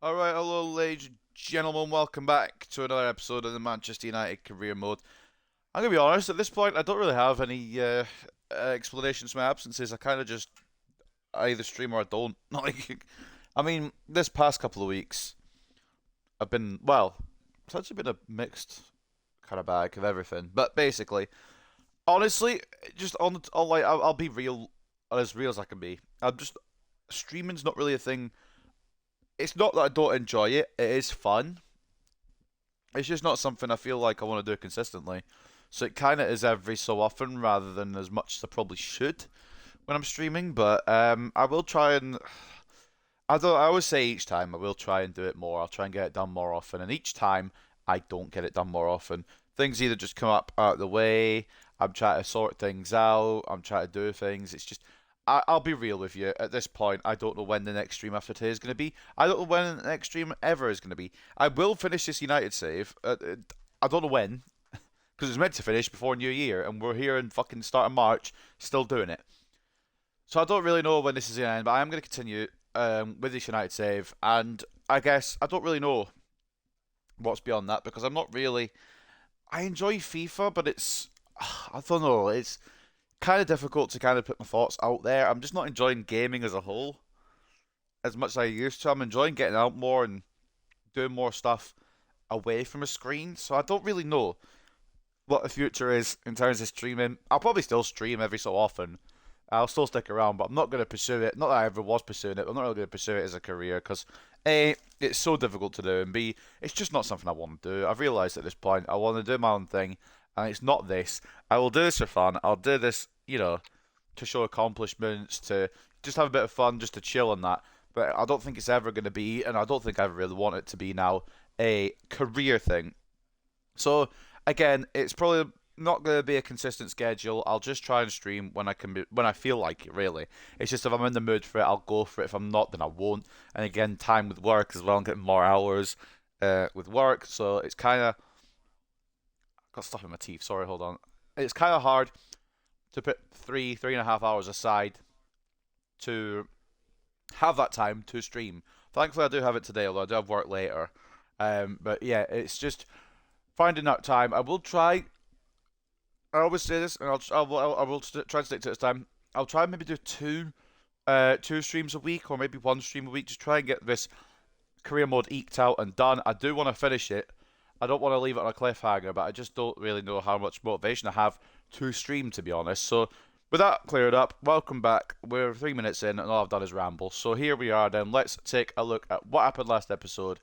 Alright, hello ladies and gentlemen, welcome back to another episode of the Manchester United Career Mode. I'm going to be honest, at this point I don't really have any explanations for my absences. I kind of just either stream or I don't. Like, I mean, this past couple of weeks I've been, well, it's actually been a mixed kind of bag of everything. But basically, honestly, just on like, I'll be real as I can be. I'm just, streaming's not really a thing. It's not that I don't enjoy it, it is fun. It's just not something I feel like I want to do consistently. So it kind of is every so often rather than as much as I probably should when I'm streaming. But I will try and I always say each time I will try and do it more. I'll try and get it done more often, and each time I don't get it done more often. Things either just come up out of the way. I'm trying to sort things out. I'm trying to do things. It's just I'll be real with you. At this point, I don't know when the next stream after today is going to be. I don't know when the next stream ever is going to be. I will finish this United save. I don't know when, because it's meant to finish before New Year, and we're here in fucking start of March, still doing it. So I don't really know when this is going to end, but I am going to continue with this United save, and I guess I don't really know what's beyond that because I'm not really. I enjoy FIFA, but it's I don't know. It's kind of difficult to kind of put my thoughts out there. I'm just not enjoying gaming as a whole as much as I used to. I'm enjoying getting out more and doing more stuff away from a screen. So I don't really know what the future is in terms of streaming. I'll probably still stream every so often. I'll still stick around, but I'm not going to pursue it. Not that I ever was pursuing it, but I'm not really going to pursue it as a career because A, it's so difficult to do, and B, it's just not something I want to do. I've realised at this point I want to do my own thing, and it's not this. I will do this for fun. I'll do this, to show accomplishments, to just have a bit of fun, just to chill on that. But I don't think it's ever going to be, and I don't think I really want it to be now, a career thing. So again, it's probably not going to be a consistent schedule. I'll just try and stream when I can be, when I feel like it. Really, it's just if I'm in the mood for it, I'll go for it. If I'm not, then I won't. And again, time with work as well. I'm getting more hours with work, so it's kind of got stuff in my teeth. Sorry, hold on. It's kind of hard to put 3.5 hours aside to have that time to stream. Thankfully, I do have it today, although I do have work later. But yeah, it's just finding that time. I will try. I always say this, and I will try and stick to it this time. I'll try and maybe do two streams a week, or maybe one stream a week. Just try and get this career mode eked out and done. I do want to finish it. I don't want to leave it on a cliffhanger, but I just don't really know how much motivation I have to stream, to be honest. So, with that cleared up, welcome back. We're 3 minutes in, and all I've done is ramble. So here we are. Then let's take a look at what happened last episode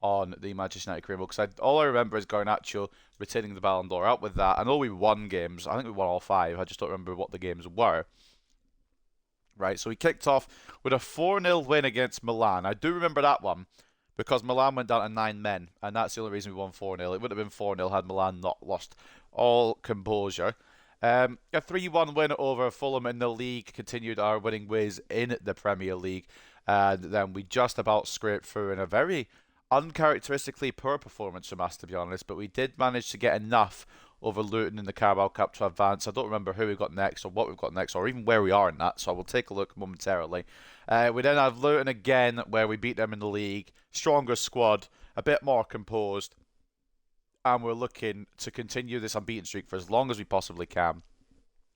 on the Manchester United career mode. Because all I remember is Garnacho retaining the Ballon d'Or. Out with that, I know we won games. I think we won all five. I just don't remember what the games were. Right, so we kicked off with a 4-0 win against Milan. I do remember that one because Milan went down to 9 men, and that's the only reason we won 4-0. It would have been 4-0 had Milan not lost all composure. A 3-1 win over Fulham in the league continued our winning ways in the Premier League, and then we just about scraped through in a very uncharacteristically poor performance from us, to be honest, but we did manage to get enough over Luton in the Carabao Cup to advance. I don't remember who we've got next or what we've got next or even where we are in that, so I will take a look momentarily. We then have Luton again, where we beat them in the league. Stronger squad, a bit more composed, and we're looking to continue this unbeaten streak for as long as we possibly can.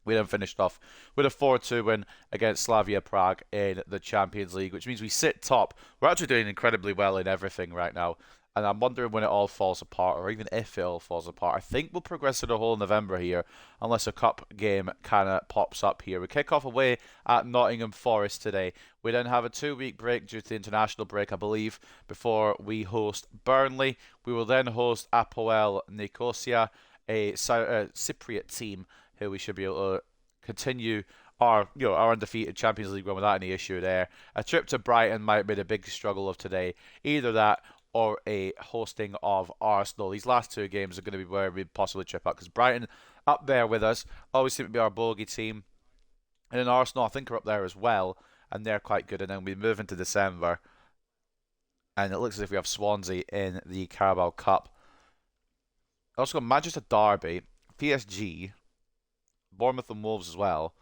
We then finished off with a 4-2 win against Slavia Prague in the Champions League, which means we sit top. We're actually doing incredibly well in everything right now, and I'm wondering when it all falls apart, or even if it all falls apart. I think we'll progress to the whole November here, unless a cup game kind of pops up here. We kick off away at Nottingham Forest today. We then have a 2-week break due to the international break, I believe, before we host Burnley. We will then host Apoel Nicosia, a Cypriot team who we should be able to continue our undefeated Champions League run without any issue there. A trip to Brighton might be the big struggle of today. Either that or a hosting of Arsenal. These last two games are going to be where we possibly trip up because Brighton up there with us always seem to be our bogey team. And then Arsenal, I think, are up there as well, and they're quite good. And then we move into December, and it looks as if we have Swansea in the Carabao Cup. Also got Manchester Derby, PSG, Bournemouth and Wolves as well.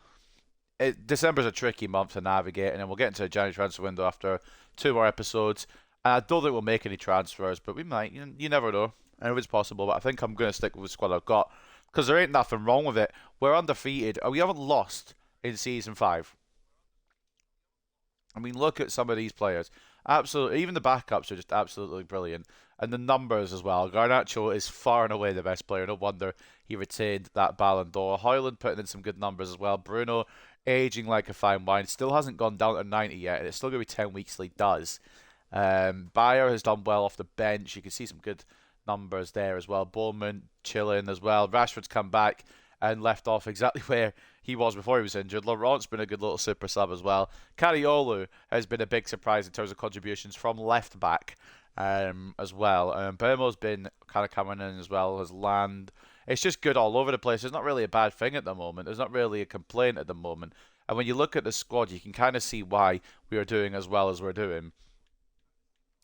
December's a tricky month to navigate, and then we'll get into a January transfer window after two more episodes. And I don't think we'll make any transfers, but we might. You never know. Anything's possible, but I think I'm going to stick with the squad I've got because there ain't nothing wrong with it. We're undefeated. We haven't lost in Season 5. I mean, look at some of these players. Absolutely, even the backups are just absolutely brilliant. And the numbers as well. Garnacho is far and away the best player. No wonder he retained that Ballon d'Or. Højlund putting in some good numbers as well. Bruno aging like a fine wine. Still hasn't gone down to 90 yet. And it's still going to be 10 weeks till he does. Bayer has done well off the bench. You can see some good numbers there as well. Bowman chilling as well. Rashford's come back and left off exactly where he was before he was injured. Laurent's been a good little super sub as well. Cariolo has been a big surprise in terms of contributions from left back as well. Bermo's been kind of coming in as well as Land. It's just good all over the place. There's not really a bad thing at the moment. There's not really a complaint at the moment. And when you look at the squad, you can kind of see why we are doing as well as we're doing.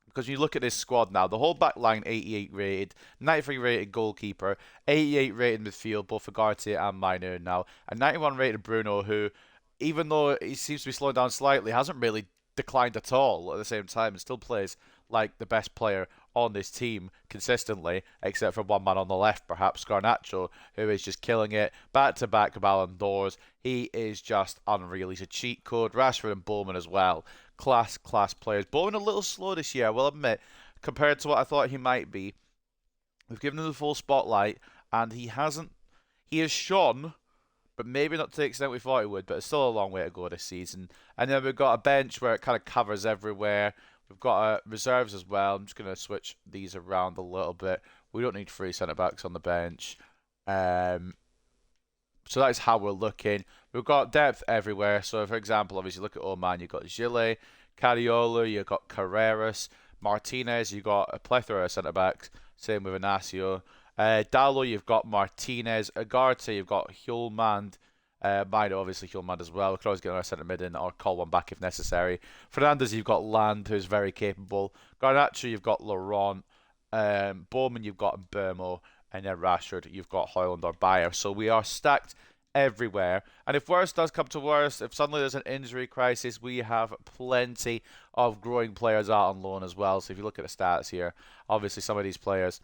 Because you look at this squad now, the whole back line 88 rated, 93 rated goalkeeper, 88 rated midfield, both for Ugarte and Mainu now, and 91 rated Bruno, who, even though he seems to be slowing down slightly, hasn't really declined at all at the same time and still plays like the best player on this team consistently, except for one man on the left, perhaps Garnacho, who is just killing it. Back-to-back Ballon d'Ors. He is just unreal. He's a cheat code. Rashford and Bowman as well. Class players. Bowman a little slow this year, I will admit, compared to what I thought he might be. We've given him the full spotlight, and he has shone, but maybe not to the extent we thought he would, but it's still a long way to go this season. And then we've got a bench where it kind of covers everywhere. We've got reserves as well. I'm just going to switch these around a little bit. We don't need 3 centre-backs on the bench. So that is how we're looking. We've got depth everywhere. So, for example, obviously, look at Oman. You've got Gile, Cariolo, you've got Carreras, Martinez, you've got a plethora of centre-backs. Same with Inacio. Dallo, you've got Martinez. Ugarte, you've got Hjulmand. Maino, obviously, Hjulmand as well. We could always get our centre mid in or call one back if necessary. Fernandes, you've got Land, who's very capable. Garnacho, you've got Laurent. Bowman, you've got Bermo. And then Rashford, you've got Højlund or Bayer. So we are stacked everywhere. And if worse does come to worse, if suddenly there's an injury crisis, we have plenty of growing players out on loan as well. So if you look at the stats here, obviously some of these players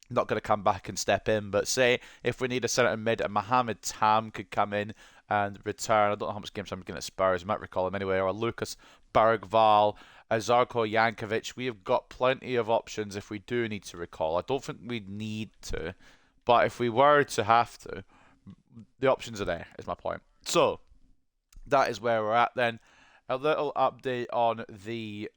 not going to come back and step in. But say if we need a centre mid, a Mohamed Tam could come in and return. I don't know how much games I'm getting at Spurs. You might recall him anyway. Or Lucas Bergval. Zarko Jankovic, we have got plenty of options if we do need to recall. I don't think we need to, but if we were to have to, the options are there, is my point. So, that is where we're at then. A little update on the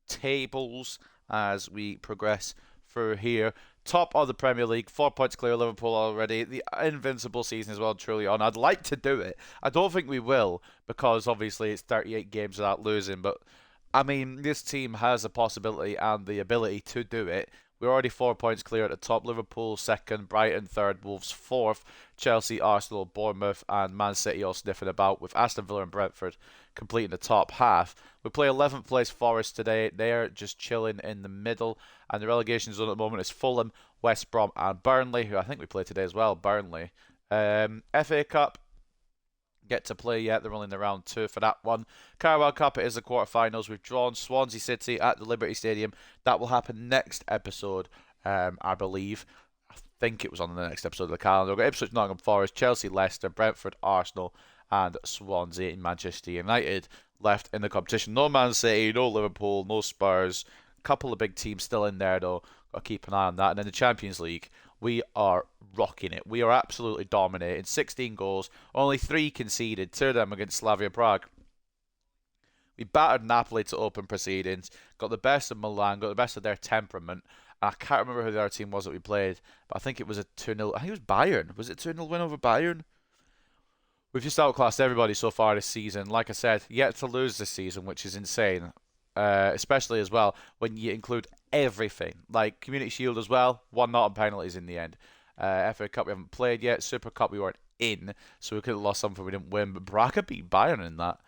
tables as we progress through here. Top of the Premier League, 4 points clear of Liverpool already. The invincible season is well truly on. I'd like to do it. I don't think we will, because obviously it's 38 games without losing, but I mean, this team has the possibility and the ability to do it. We're already 4 points clear at the top. Liverpool second, Brighton third, Wolves fourth, Chelsea, Arsenal, Bournemouth, and Man City all sniffing about, with Aston Villa and Brentford completing the top half. We play 11th place Forest today. They're just chilling in the middle. And the relegation zone at the moment is Fulham, West Brom, and Burnley, who I think we play today as well. Burnley. FA Cup. Get to play yet. They're only in the round 2 for that one. Carabao Cup, it is the quarterfinals. We've drawn Swansea City at the Liberty Stadium. That will happen next episode, I believe. I think it was on the next episode of the calendar. We've got Ipswich, Nottingham Forest, Chelsea, Leicester, Brentford, Arsenal, and Swansea and Manchester United left in the competition. No Man City, no Liverpool, no Spurs. A couple of big teams still in there, though. Got to keep an eye on that. And then the Champions League, we are rocking it. We are absolutely dominating. 16 goals, only 3 conceded, 2 of them against Slavia Prague. We battered Napoli to open proceedings, got the best of Milan, got the best of their temperament. I can't remember who the other team was that we played, but I think it was a 2-0. I think it was Bayern. Was it 2-0 win over Bayern? We've just outclassed everybody so far this season. Like I said, yet to lose this season, which is insane. Especially as well when you include everything. Like Community Shield as well, 1-0 on penalties in the end. FA Cup we haven't played yet. Super Cup we weren't in, so we could have lost something we didn't win. But Braga beat Bayern in that.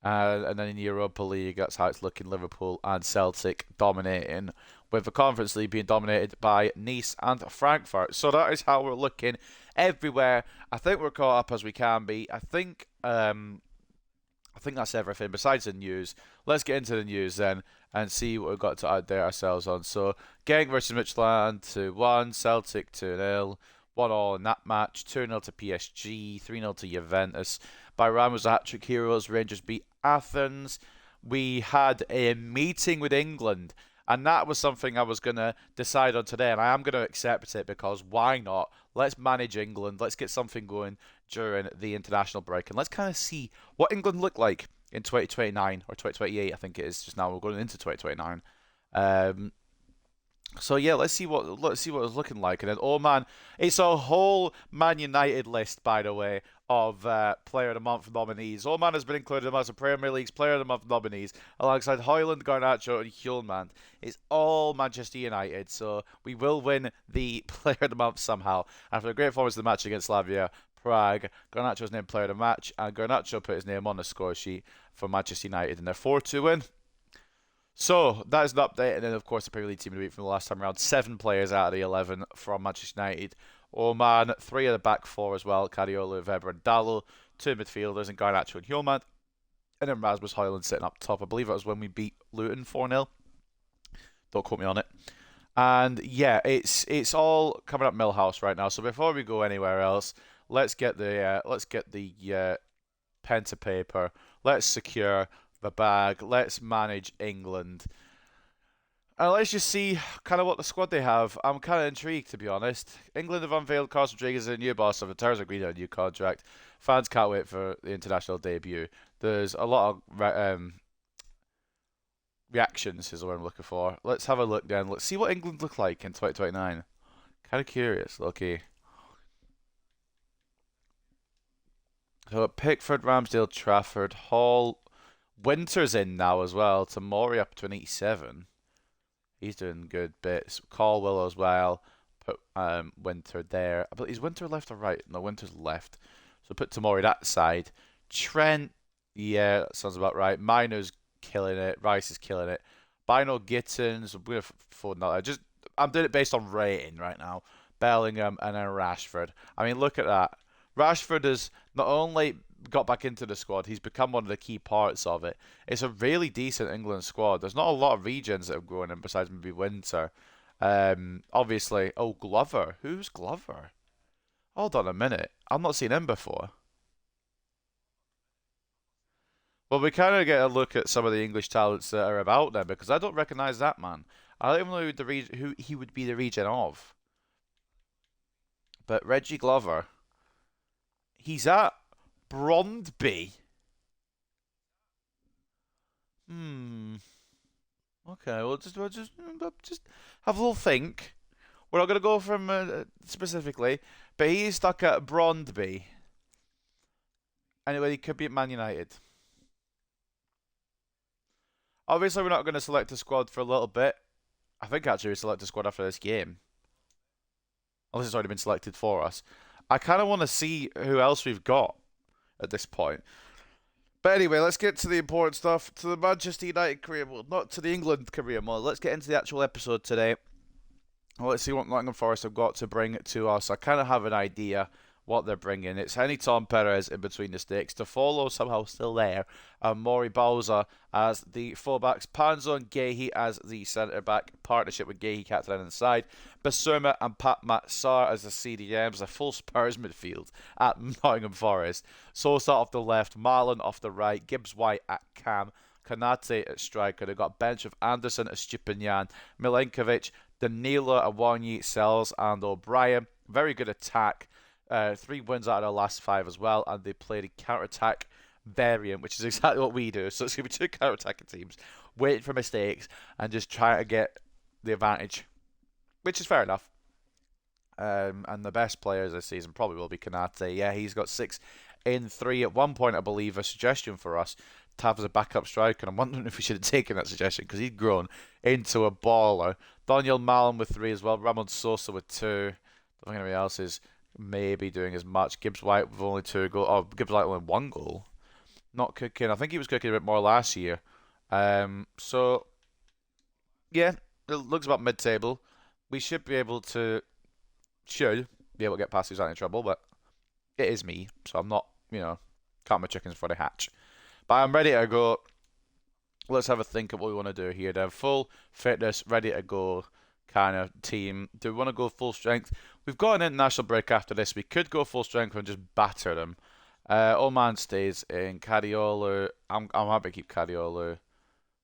And then in the Europa League, that's how it's looking. Liverpool and Celtic dominating, with the Conference League being dominated by Nice and Frankfurt. So that is how we're looking everywhere. I think we're caught up as we can be. I think I think that's everything besides the news. Let's get into the news then and see what we've got to update ourselves on. So, Genk versus Midtjylland 2-1, Celtic 2-0, 1-1 in that match, 2-0 to PSG, 3-0 to Juventus. Bayram was a hat-trick heroes, Rangers beat Athens. We had a meeting with England, and that was something I was going to decide on today, and I am going to accept it because why not? Let's manage England, let's get something going during the international break, and let's kind of see what England look like in 2029 or 2028. I think it is just now. We're going into 2029. Um, so yeah, let's see what it's looking like. And then oh man, it's a whole Man United list, by the way, of Player of the Month nominees. Oman has been included amongst the Premier League's Player of the Month nominees, alongside Højlund, Garnacho, and Hjulmand. It's all Manchester United, so we will win the Player of the Month somehow. After a great performance in the match against Slavia Prague, Garnacho was named Player of the Match, and Garnacho put his name on the score sheet for Manchester United in their 4-2 win. So that is an update, and then of course the Premier League team of the week from the last time around. 7 players out of the 11 from Manchester United. Oman, 3 of the back 4 as well. Kadiolu, Weber, and Dallo. 2 midfielders, and Garnacho and Hjulmand. And then Rasmus Højlund sitting up top. I believe it was when we beat Luton 4-0. Don't quote me on it. And yeah, it's all coming up Millhouse right now. So before we go anywhere else, let's get the pen to paper. Let's secure the bag. Let's manage England. And let's just see kind of what the squad they have. I'm kind of intrigued, to be honest. England have unveiled Carlos Rodriguez as a new boss of the terms agreed on a new contract. Fans can't wait for the international debut. There's a lot of reactions, is what I'm looking for. Let's have a look then. Let's see what England look like in 2029. Kind of curious. Okay. So Pickford, Ramsdale, Trafford, Hall. Winter's in now as well. Tomori up to an 87. He's doing good bits. Caldwell as well. Put Winter there. But is Winter left or right? No, Winter's left. So put Tomori that side. Trent, yeah, that sounds about right. Minor's killing it. Rice is killing it. Bino Gittins. I'm gonna fold that. I'm doing it based on rating right now. Bellingham and then Rashford. I mean, look at that. Rashford has not only got back into the squad, he's become one of the key parts of it. It's a really decent England squad. There's not a lot of regions that have grown in besides maybe Winter. Obviously, oh, Glover. Who's Glover? Hold on a minute. I've not seen him before. Well, we kind of get a look at some of the English talents that are about there because I don't recognise that man. I don't even know who he would be the region of. But Reggie Glover, he's at Brondby. Hmm. Okay. Well, just have a little think. We're not gonna go from specifically, but he's stuck at Brondby. Anyway, he could be at Man United. Obviously, we're not going to select a squad for a little bit. I think actually we select a squad after this game, unless it's already been selected for us. I kind of want to see who else we've got at this point. But anyway, let's get to the important stuff, to the Manchester United career mode, not to the England career mode. Let's get into the actual episode today. Let's see what Nottingham Forest have got to bring to us. I kind of have an idea what they're bringing. It's Henny Tom Perez in between the sticks. To follow somehow still there. Maury Bowser as the fullbacks. Panzo and Gehi as the centre back. Partnership with Gehi captain inside. Basuma and Pat Matsar as the CDMs. A full Spurs midfield at Nottingham Forest. Sosa off the left. Marlon off the right. Gibbs White at cam. Kanate at striker. They've got a bench of Anderson, Estupinian, Milenkovic, Danilo, Awonyi, Sells, and O'Brien. Very good attack. 3 wins out of their last 5 as well, and they played a counter-attack variant, which is exactly what we do. So it's going to be 2 counter-attacking teams, waiting for mistakes, and just trying to get the advantage, which is fair enough. And the best players this season probably will be Kanate. Yeah, he's got 6 in 3. At one point, I believe, a suggestion for us to have as a backup striker, and I'm wondering if we should have taken that suggestion, because he'd grown into a baller. Daniel Mallon with 3 as well. Ramon Sosa with 2. Don't think anybody else is maybe doing as much. Gibbs White with only 2 goals. Oh, Gibbs White only 1 goal. Not cooking. I think he was cooking a bit more last year. So, yeah, it looks about mid-table. We should be able to get past who's out in trouble, but it is me, so I'm not, count my chickens before they hatch. But I'm ready to go. Let's have a think of what we want to do here. To have full fitness, ready to go kind of team. Do we want to go full strength? We've got an international break after this. We could go full strength and just batter them. Oman stays in. Cariolo. I'm happy to keep Cariolo.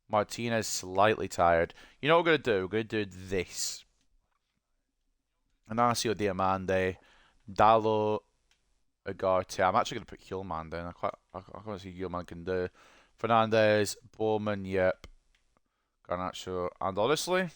Martinez slightly tired. You know what we're going to do? We're going to do this. Inacio Diamande. Dallo. Agarte. I'm actually going to put Hjulman down. I want to see Hjulman can do. Fernandez. Bowman. Yep. Garnacho. And honestly,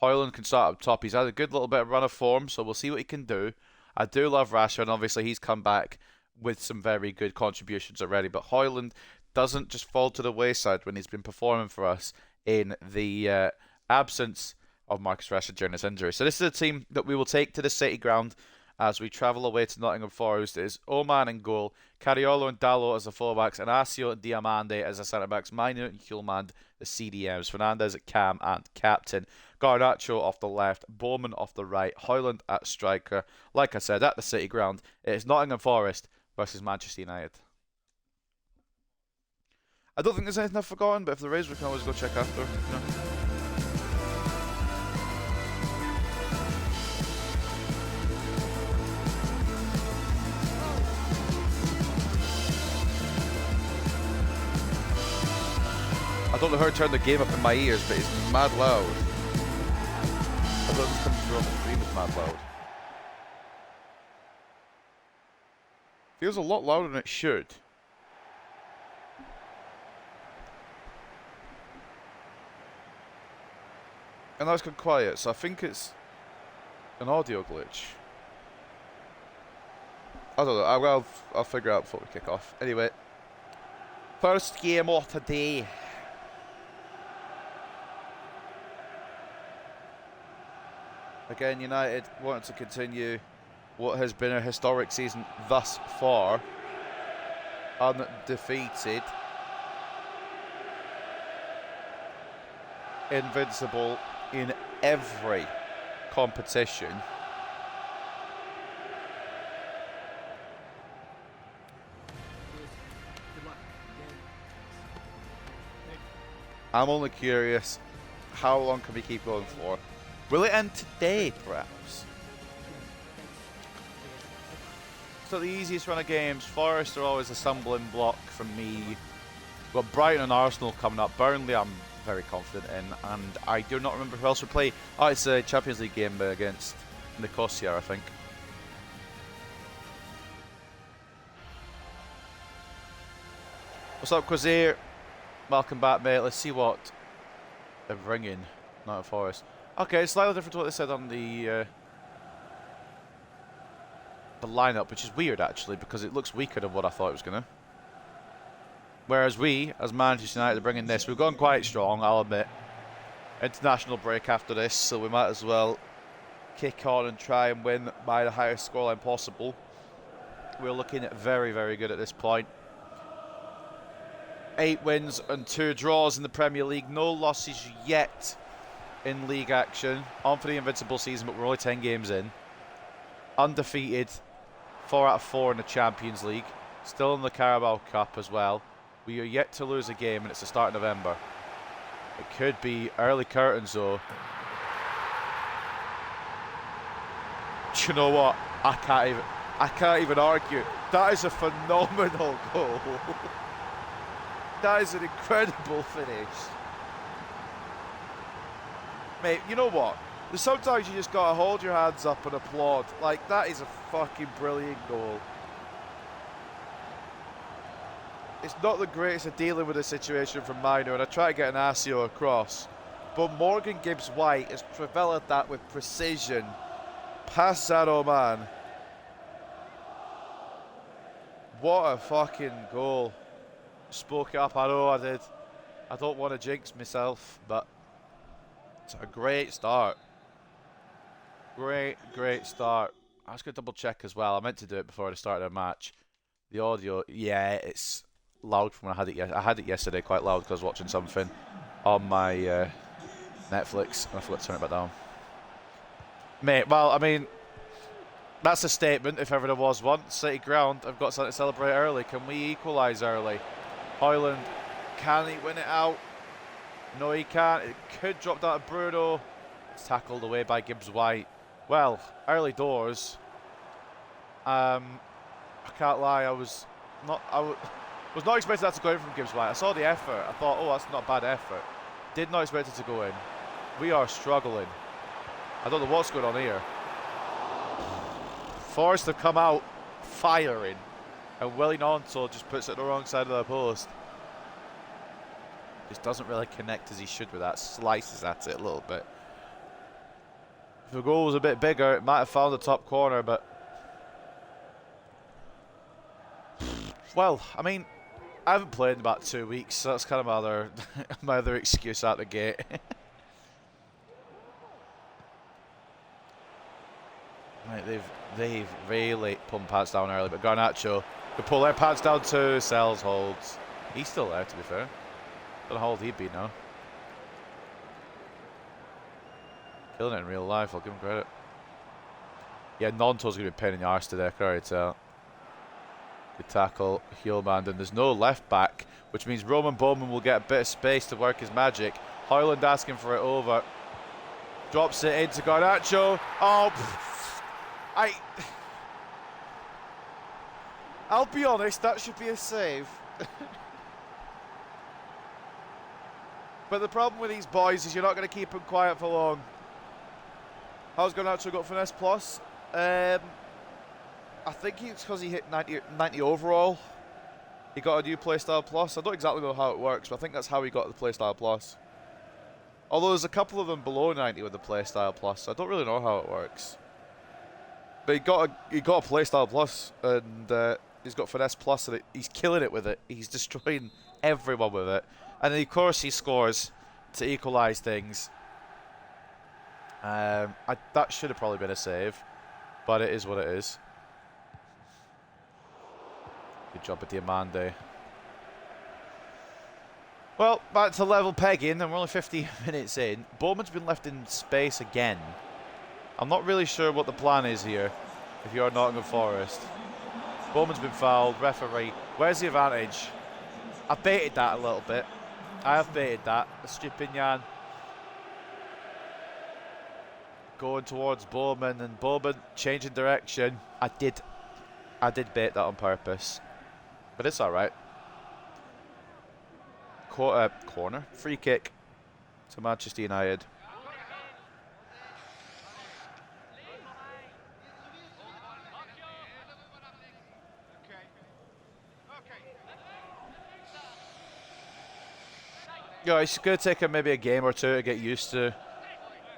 Højlund can start up top. He's had a good little bit of run of form, so we'll see what he can do. I do love Rashford, and obviously he's come back with some very good contributions already. But Højlund doesn't just fall to the wayside when he's been performing for us in the absence of Marcus Rashford during his injury. So this is a team that we will take to the City ground as we travel away to Nottingham Forest. It is Oman in goal, Cariolo and Dallo as the fullbacks, Inacio and Diamande as the centre-backs, Mainu and Hjulmand the CDMs, Fernandez at cam and captain, Garnacho off the left, Bowman off the right, Højlund at striker. Like I said, at the City ground, it is Nottingham Forest versus Manchester United. I don't think there's anything I've forgotten, but if there is, we can always go check after. You know? I don't know how to turn the game up in my ears, but it's mad loud. I don't know if it's coming through on the stream, it's mad loud. Feels a lot louder than it should. And now it's gone quiet, so I think it's an audio glitch. I don't know, I'll figure it out before we kick off. Anyway, first game of today. Again, United wanted to continue what has been a historic season thus far. Undefeated. Invincible in every competition. I'm only curious, how long can we keep going for? Will it end today, perhaps? So the easiest run of games, Forest are always a stumbling block for me. We've got Brighton and Arsenal coming up. Burnley I'm very confident in, and I do not remember who else we play. Oh, it's a Champions League game against Nicosia, I think. What's up, Quazir? Welcome back, mate. Let's see what they're bringing. Not at Forest. Okay, slightly different to what they said on the lineup, which is weird actually, because it looks weaker than what I thought it was gonna. Whereas we, as Manchester United, are bringing this. We've gone quite strong, I'll admit. International break after this, so we might as well kick on and try and win by the highest scoreline possible. We're looking at very, very good at this point. 8 wins and 2 draws in the Premier League. No losses yet in league action. On for the invincible season, but we're only 10 games in. Undefeated. 4 out of 4 in the Champions League. Still in the Carabao Cup as well. We are yet to lose a game, and it's the start of November. It could be early curtains, though. Do you know what? I can't even argue. That is a phenomenal goal. That is an incredible finish. Mate, you know what? Sometimes you just gotta hold your hands up and applaud. Like, that is a fucking brilliant goal. It's not the greatest at dealing with the situation from Mainu, and I try to get an Asio across. But Morgan Gibbs-White has developed that with precision. Past Zaro, man. What a fucking goal. Spoke it up, I know I did. I don't want to jinx myself, but it's a great start. Great start. I was going to double check as well. I meant to do it before the start of the match. The audio, yeah, it's loud from when I had it. I had it yesterday quite loud because I was watching something on my Netflix, and I forgot to turn it back down. Mate, well, I mean, that's a statement if ever there was one. City ground, I've got something to celebrate early. Can we equalise early? Højlund, can he win it out? No, he can't. It could drop down to Bruno. It's tackled away by Gibbs-White. Well, early doors. I can't lie. I was not expecting that to go in from Gibbs-White. I saw the effort. I thought, oh, that's not a bad effort. Did not expect it to go in. We are struggling. I don't know what's going on here. Forced to come out firing, and Willie Gnonto just puts it on the wrong side of the post. Just doesn't really connect as he should with that. Slices at it a little bit. If the goal was a bit bigger, it might have found the top corner, but... Well, I mean, I haven't played in about 2 weeks, so that's kind of my other excuse out the gate. Right, they've really pulled pants down early, but Garnacho could pull their pants down too. Sells holds. He's still there, to be fair. Don't know how old he'd be now. Killing it in real life, I'll give him credit. Yeah, Gnonto's going to be a pain in the arse today, I can already tell. Good tackle, Hjulmand, and there's no left back, which means Roman Bowman will get a bit of space to work his magic. Højlund asking for it over. Drops it into Garnacho. Oh, I'll be honest, that should be a save. But the problem with these boys is you're not going to keep them quiet for long. How's Garnacho got finesse plus? I think it's because he hit 90 overall. He got a new playstyle plus. I don't exactly know how it works, but I think that's how he got the playstyle plus. Although there's a couple of them below 90 with the playstyle plus, so I don't really know how it works. But he got a playstyle plus, and he's got finesse plus, and he's killing it with it. He's destroying everyone with it, and then of course he scores to equalise things. That should have probably been a save, but it is what it is. Good job with Diamande. Well, back to level pegging, and we're only 50 minutes in. Bowman's been left in space again. I'm not really sure what the plan is here, if you're Nottingham Forest. Bowman's been fouled, referee. Where's the advantage? I baited that a little bit. I have baited that. Stupinian going towards Bowman, and Bowman changing direction. I did bait that on purpose, but it's alright. Corner. Free kick to Manchester United. Yeah, it's going to take him maybe a game or two to get used to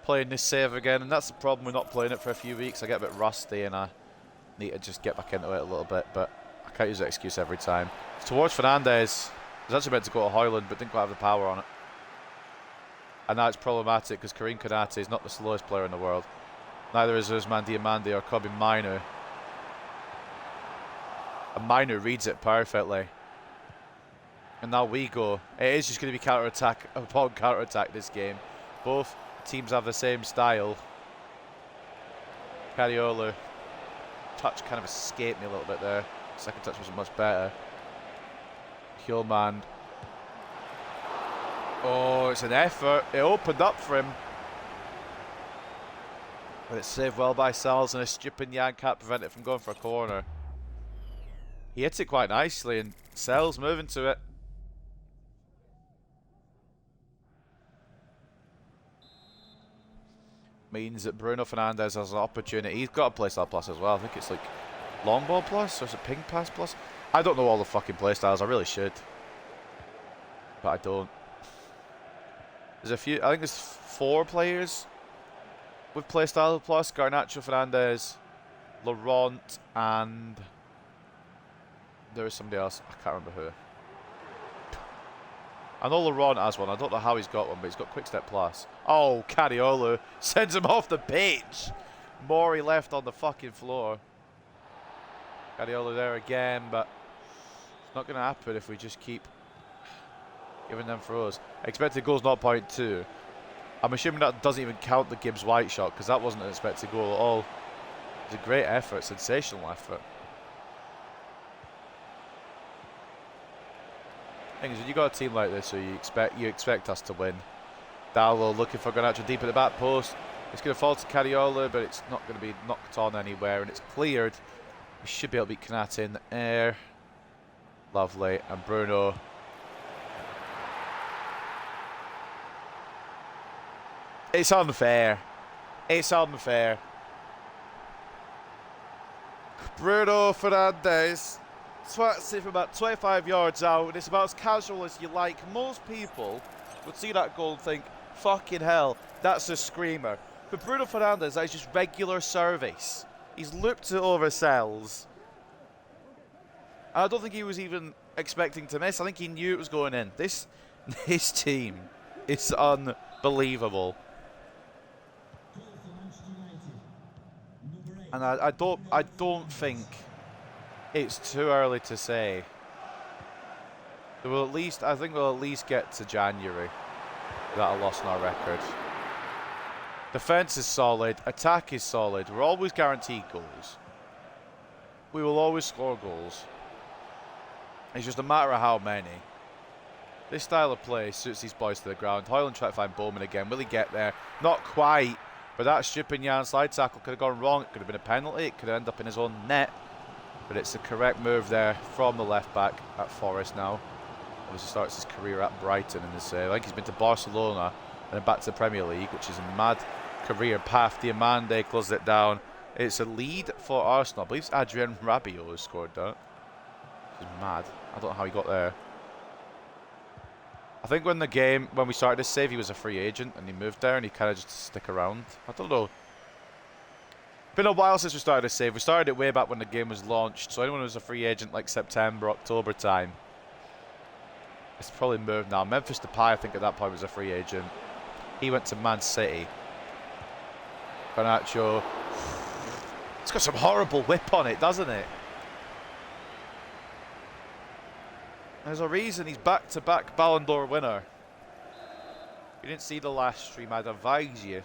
playing this save again, and that's the problem with not playing it for a few weeks. I get a bit rusty and I need to just get back into it a little bit, but I can't use that excuse every time. It's towards Fernandes. It was actually meant to go to Højlund, but didn't quite have the power on it. And now it's problematic because Karim Konate is not the slowest player in the world. Neither is Ousmane Diamande or Kobbie Mainoo. And Mainoo reads it perfectly. And now we go. It is just going to be counter-attack upon counter-attack this game. Both teams have the same style. Cariolo. Touch kind of escaped me a little bit there. Second touch wasn't much better. Hjulmand. Oh, it's an effort. It opened up for him. But it's saved well by Salz, and a Stupinian can't prevent it from going for a corner. He hits it quite nicely, and Salz moving to it. Means that Bruno Fernandes has an opportunity. He's got a playstyle plus as well. I think it's like long ball plus, or is it ping pass plus? I don't know all the fucking playstyles. I really should, but I don't. There's a few. I think there's 4 players with playstyle plus: Garnacho, Fernandes, Laurent, and there is somebody else. I can't remember who. I know Laurent has one. I don't know how he's got one, but he's got quick step plus. Oh, Cariolo sends him off the pitch. Mori left on the fucking floor. Cariolo there again, but it's not going to happen if we just keep giving them throws. Expected goals 0.2. I'm assuming that doesn't even count the Gibbs-White shot, because that wasn't an expected goal at all. It was a great effort, sensational effort. Thing is, when you got a team like this, so you expect us to win. Dallo looking for Garnacho deep at the back post. It's going to fall to Cariola, but it's not going to be knocked on anywhere, and it's cleared. We should be able to beat Kanate in the air. Lovely, and Bruno. It's unfair. It's unfair. Bruno Fernandes swats it from about 25 yards out, and it's about as casual as you like. Most people would see that goal and think, fucking hell, that's a screamer. For Bruno Fernandes, that's just regular service. He's looped it over cells. And I don't think he was even expecting to miss. I think he knew it was going in. This team is unbelievable. And I don't think it's too early to say. I think we'll at least get to January without a loss in our record. Defense is solid, attack is solid. We're always guaranteed goals. We will always score goals. It's just a matter of how many. This style of play suits these boys to the ground. Hoyland tried to find Bowman again. Will he get there? Not quite. But that Stupinian slide tackle could have gone wrong. It could have been a penalty. It could have ended up in his own net. But it's the correct move there from the left back at Forest now. Obviously starts his career at Brighton in this. I think he's been to Barcelona and then back to the Premier League, which is a mad career path. Diamande closes it down. It's a lead for Arsenal. I believe it's Adrien Rabiot who scored that. Which is mad. I don't know how he got there. I think when we started this save, he was a free agent and he moved there and he kind of just stick around. I don't know. Been a while since we started this save. We started it way back when the game was launched. So anyone who was a free agent like September, October time, it's probably moved now. Memphis Depay, I think at that point was a free agent. He went to Man City. Garnacho. It's got some horrible whip on it, doesn't it? There's a reason he's back-to-back Ballon d'Or winner. If you didn't see the last stream, I'd advise you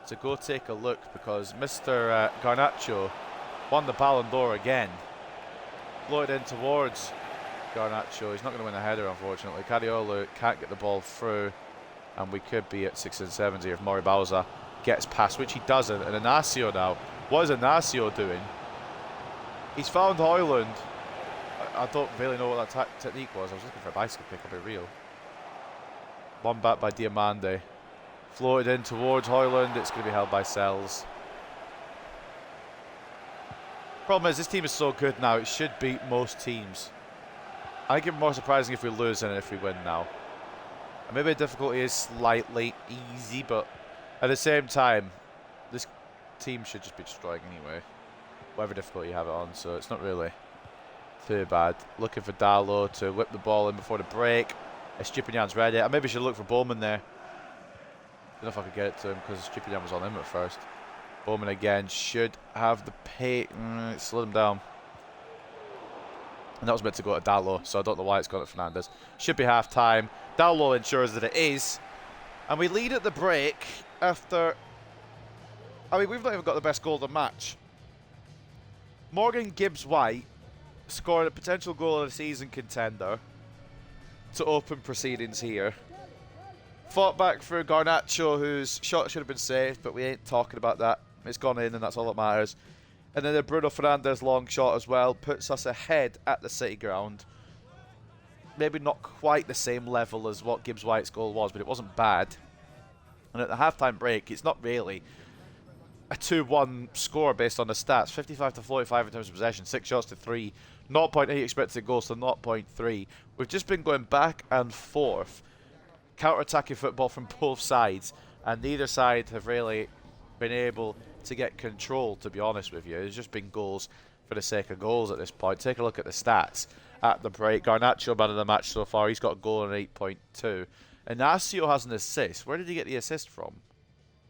to go take a look because Mr. Garnacho won the Ballon d'Or again. Floated in towards Garnacho. He's not going to win a header, unfortunately. Cariola can't get the ball through, and we could be at 6 and 7 here if Mori Bauza gets past, which he doesn't. And Inacio now. What is Inacio doing? He's found Hoyland. I don't really know what that technique was. I was looking for a bicycle kick, I'll be real. One back by Diamande. Floated in towards Hoyland. It's going to be held by Sells. Problem is, this team is so good now, it should beat most teams. I think it'd be more surprising if we lose than if we win now. And maybe the difficulty is slightly easy, but at the same time, this team should just be destroying anyway. Whatever difficulty you have it on, so it's not really too bad. Looking for Dallo to whip the ball in before the break. Stupinian's ready. I maybe should look for Bowman there. Don't know if I could get it to him because Stupinian was on him at first. Bowman again should have the pay. It slowed him down. And that was meant to go to Dallo, so I don't know why it's gone to Fernandes. Should be half time. Dallo ensures that it is. And we lead at the break after. I mean, we've not even got the best goal of the match. Morgan Gibbs-White scored a potential goal of the season contender to open proceedings here. Fought back through Garnacho, whose shot should have been saved, but we ain't talking about that. It's gone in, and that's all that matters. And then the Bruno Fernandes long shot as well puts us ahead at the City ground. Maybe not quite the same level as what Gibbs-White's goal was, but it wasn't bad. And at the halftime break, it's not really a 2-1 score based on the stats. 55 to 45 in terms of possession, 6 shots to 3, 0.8 expected goals to 0.3. We've just been going back and forth, counter-attacking football from both sides, and neither side have really been able to get control, to be honest with you. It's just been goals for the sake of goals at this point. Take a look at the stats at the break. Garnacho, man of the match so far. He's got a goal and 8.2. Inacio has an assist. Where did he get the assist from?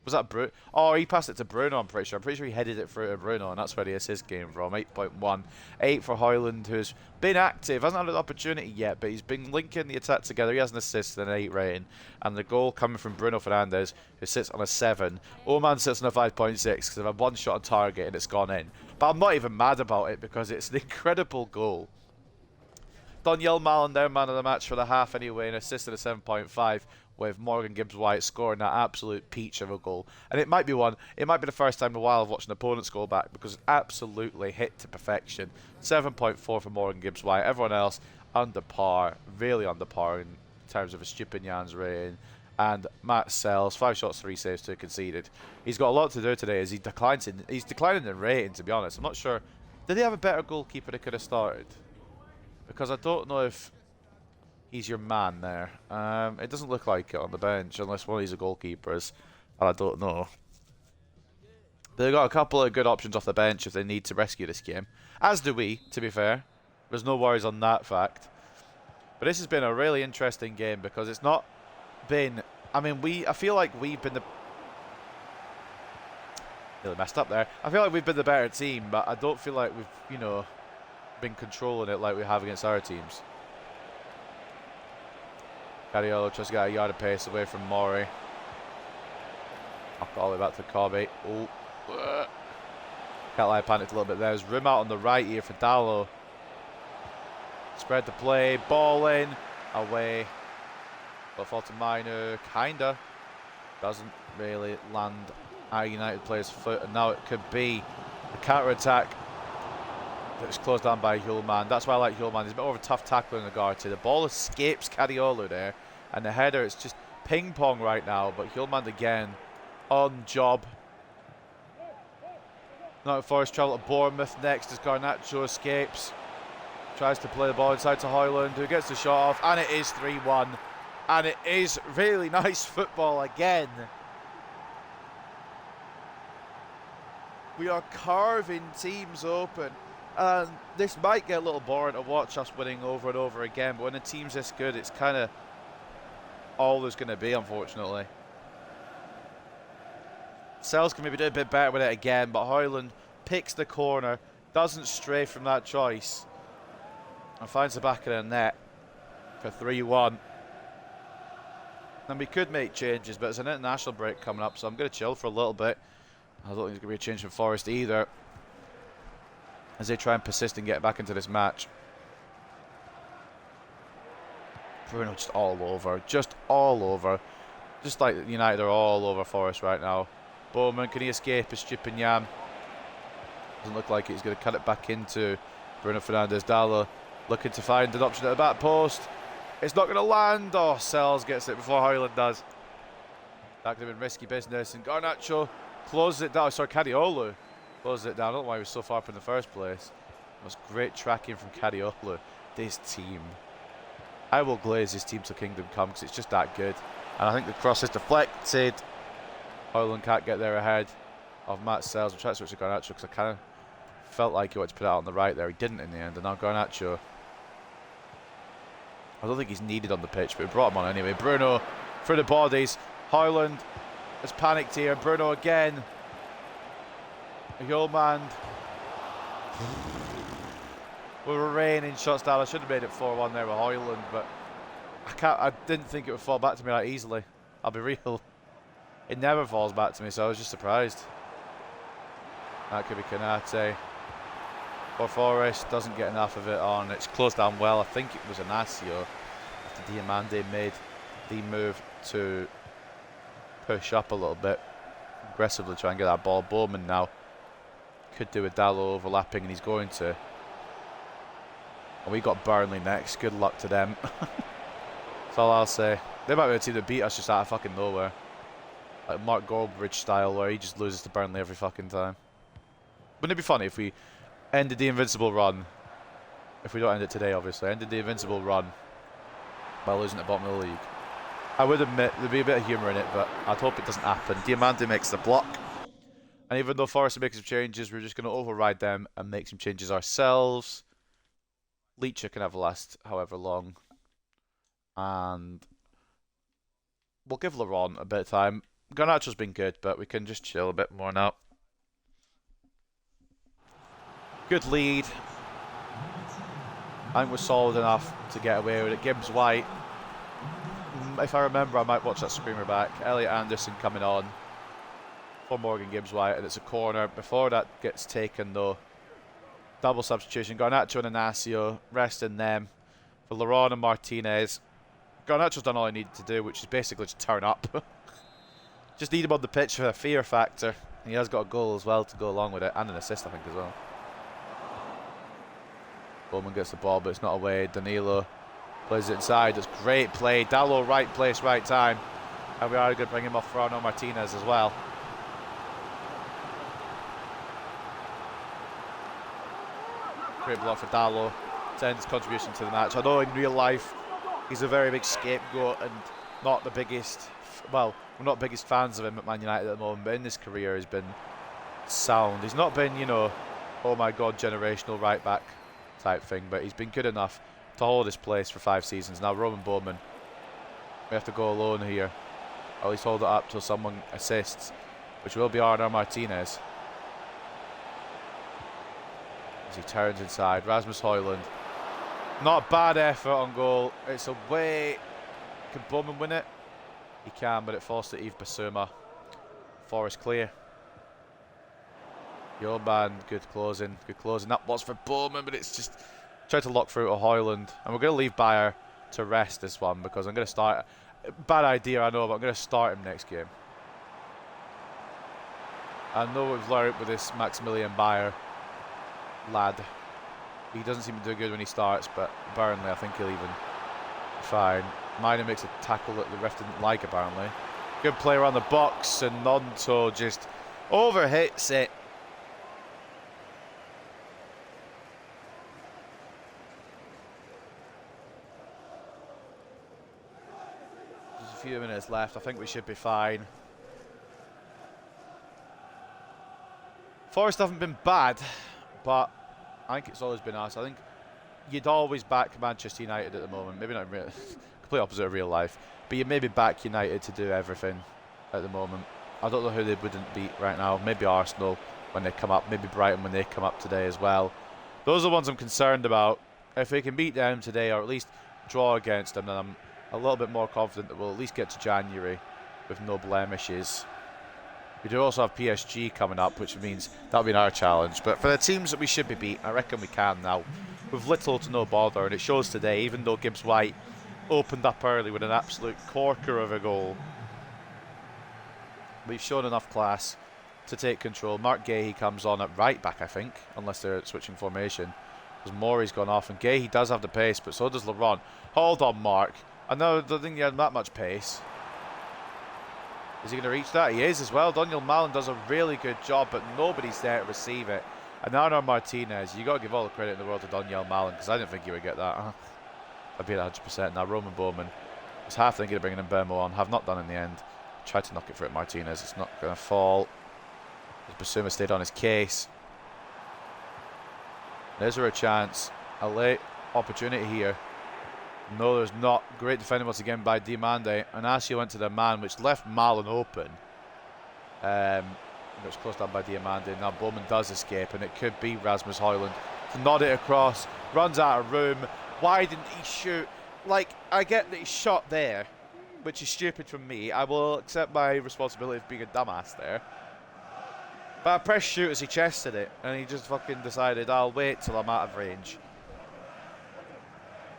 Was that Bruno? Oh, he passed it to Bruno, I'm pretty sure. I'm pretty sure he headed it through to Bruno, and that's where the assist came from. 8.1. 8 for Hoyland, who's been active. Hasn't had an opportunity yet, but he's been linking the attack together. He has an assist and an 8 rating. And the goal coming from Bruno Fernandes, who sits on a 7. Oman sits on a 5.6 because they've had one shot on target and it's gone in. But I'm not even mad about it because it's an incredible goal. Daniel Mallon, their man of the match for the half anyway, and assisted a 7.5 with Morgan Gibbs-White scoring that absolute peach of a goal. And it might be the first time in a while I've watched an opponent's goal back because it absolutely hit to perfection. 7.4 for Morgan Gibbs-White. Everyone else under par, really under par in terms of a Stupinjan's rating. And Matt Sells, 5 shots, 3 saves, 2 conceded. He's got a lot to do today as he's declining in rating, to be honest. I'm not sure. Did he have a better goalkeeper that could have started? Because I don't know if he's your man there. It doesn't look like it on the bench unless one of these are goalkeepers. And I don't know. They've got a couple of good options off the bench if they need to rescue this game. As do we, to be fair. There's no worries on that fact. But this has been a really interesting game because it's not been... I mean, I feel like we've been the... Really messed up there. I feel like we've been the better team, but I don't feel like we've, you know, been controlling it like we have against our teams. Cariolo just got a yard of pace away from Mori. Knock all the way back to Corby. Oh, can't lie, I panicked a little bit there. There's room out on the right here for Dallo. Spread the play, ball in, away. But fall to Minor, kinda. Doesn't really land our United player's foot, and now it could be a counter-attack that's closed down by Hjulman. That's why I like Hjulman. He's a bit more of a tough tackler in regard to. The ball escapes Cariolo there, and the header, it's just ping-pong right now, but Hjulman again on job. Now Forest travel to Bournemouth next as Garnacho escapes. Tries to play the ball inside to Højlund, who gets the shot off, and it is 3-1. And it is really nice football again. We are carving teams open. And this might get a little boring to watch us winning over and over again, but when a team's this good, it's kind of all there's going to be, unfortunately. Sells can maybe do a bit better with it again, but Højlund picks the corner, doesn't stray from that choice, and finds the back of the net for 3-1. And we could make changes, but it's an international break coming up, so I'm going to chill for a little bit. I don't think there's going to be a change from Forest either, as they try and persist and get back into this match. Bruno just all over. Just like United are all over Forest right now. Bowman, can he escape a Stupinjan? Doesn't look like it. He's going to cut it back into Bruno Fernandes. Dallo looking to find an option at the back post. It's not going to land. Oh, Sells gets it before Højlund does. That could have been risky business. And Garnacho closes it down. Sorry, Cariolo closes it down. I don't know why he was so far up in the first place. It was great tracking from Cariolo. This team. I will glaze this team till Kingdom Come because it's just that good. And I think the cross is deflected. Højlund can't get there ahead of Matt Sells. I'm trying to switch to Garnacho because I kind of felt like he wanted to put it out on the right there. He didn't in the end. And now Garnacho, I don't think he's needed on the pitch, but we brought him on anyway. Bruno through the bodies. Højlund has panicked here. Bruno again. Hjulman. We're raining shots down. I should have made it 4-1 there with Højlund, but I didn't think it would fall back to me that easily. I'll be real. It never falls back to me, so I was just surprised. That could be Konate. For Forest, doesn't get enough of it on. It's closed down well. I think it was Inacio after Diamande made the move to push up a little bit. Aggressively try and get that ball. Bowman now could do with Dallo overlapping, and he's going to. And we got Burnley next. Good luck to them. That's all I'll say. They might be a team that beat us just out of fucking nowhere. Like Mark Goldbridge style, where he just loses to Burnley every fucking time. Wouldn't it be funny if we ended the invincible run? If we don't end it today, obviously. Ended the invincible run by losing at the bottom of the league. I would admit there'd be a bit of humour in it, but I'd hope it doesn't happen. Diamante makes the block. And even though Forest are making some changes, we're just going to override them and make some changes ourselves. Leacher can have a last however long. And we'll give Laurent a bit of time. Garnacho's been good, but we can just chill a bit more now. Good lead. I think we're solid enough to get away with it. Gibbs White. If I remember, I might watch that screamer back. Elliot Anderson coming on for Morgan Gibbs White, and it's a corner. Before that gets taken, though, double substitution. Garnacho and Inacio resting them. with Laurent and Martinez. Garnacho's done all he needed to do, which is basically just turn up. Just need him on the pitch for a fear factor. And he has got a goal as well to go along with it, and an assist, I think, as well. Bowman gets the ball, but it's not away. Danilo plays it inside. It's great play. Dallo, right place, right time. And we are going to bring him off for Arno Martinez as well. Great block for Dallo. Sends contribution to the match. I know in real life he's a very big scapegoat and not the biggest, well, we're not biggest fans of him at Man United at the moment, but in his career he's been sound. He's not been, you know, oh my god, generational right back type thing, but he's been good enough to hold his place for 5 seasons. Now Roman Bowman, we have to go alone here, or at least hold it up till someone assists, which will be Arno Martinez. As he turns inside, Rasmus Højlund. Not a bad effort on goal. It's away. Can Bowman win it? He can, but it falls to Yves Bissouma. Forest clear. Your man, good closing. Good closing. That was for Bowman, but it's just tried to lock through to Højlund. And we're going to leave Bayer to rest this one because I'm going to start. Bad idea, I know, but I'm going to start him next game. I know what we've learned with this Maximilian Bayer lad. He doesn't seem to do good when he starts, but Burnley, I think he'll even be fine. Mina makes a tackle that the ref didn't like, apparently. Good play around the box, and Nonto just overhits it. There's a few minutes left. I think we should be fine. Forest haven't been bad, but I think it's always been us. I think you'd always back Manchester United at the moment. Maybe not really, complete opposite of real life, but you maybe back United to do everything at the moment. I don't know who they wouldn't beat right now. Maybe Arsenal when they come up. Maybe Brighton when they come up today as well. Those are the ones I'm concerned about. If we can beat them today, or at least draw against them, then I'm a little bit more confident that we'll at least get to January with no blemishes. We do also have PSG coming up, which means that'll be our challenge. But for the teams that we should be beat, I reckon we can now. With little to no bother, and it shows today, even though Gibbs White opened up early with an absolute corker of a goal. We've shown enough class to take control. Mark Gahey comes on at right back, I think, unless they're switching formation. Because Maury's gone off, and Gahey does have the pace, but so does Laurent. Hold on, Mark. I don't think he had that much pace. Is he going to reach that? He is as well. Daniel Malen does a really good job, but nobody's there to receive it. And Arno Martinez, you got to give all the credit in the world to Daniel Malen, because I didn't think he would get that. I'd be at 100%. Now Roman Bowman was half thinking of bringing in Bermo on, have not done in the end. Tried to knock it for it, Martinez. It's not going to fall. Basuma stayed on his case. There's a chance. A late opportunity here. No, there's not. Great defending once again by Diomande. And Asio went to the man, which left Malen open. It was closed down by Diomande. Now Bowman does escape, and it could be Rasmus Højlund to nod it across. Runs out of room. Why didn't he shoot? Like, I get that he shot there, which is stupid from me. I will accept my responsibility of being a dumbass there. But I pressed shoot as he chested it, and he just fucking decided, I'll wait till I'm out of range.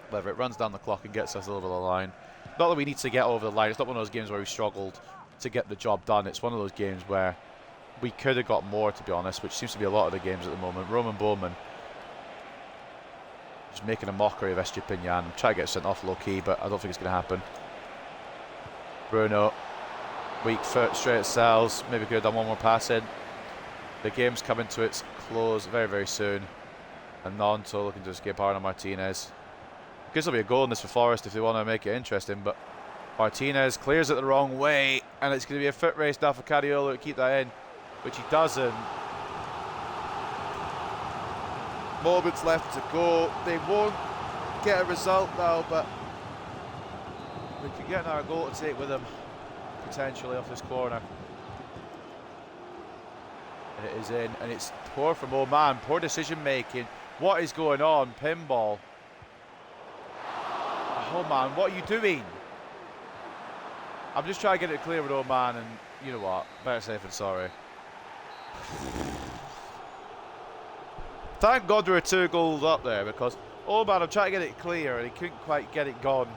Whether it runs down the clock and gets us over the line. Not that we need to get over the line. It's not one of those games where we struggled to get the job done. It's one of those games where we could have got more, to be honest, which seems to be a lot of the games at the moment. Roman Bowman just making a mockery of Estupinian. Try to get sent off low-key, but I don't think it's going to happen. Bruno, weak foot, straight at Sells. Maybe could have done one more pass in. The game's coming to its close very, very soon. And Nonto looking to escape Arno Martinez. Guess there'll be a goal in this for Forest if they want to make it interesting, but Martinez clears it the wrong way, and it's going to be a foot race now for Cariolo to keep that in, which he doesn't. Moments left to go. They won't get a result now, but we can get another goal to take with them, potentially off this corner. And it is in, and it's poor from Oman, poor decision making. What is going on? Pinball. Oh man, what are you doing? I'm just trying to get it clear with Oman, and you know what? Better safe than sorry. Thank God we were 2 goals up there, because Oh man, I'm trying to get it clear and he couldn't quite get it gone.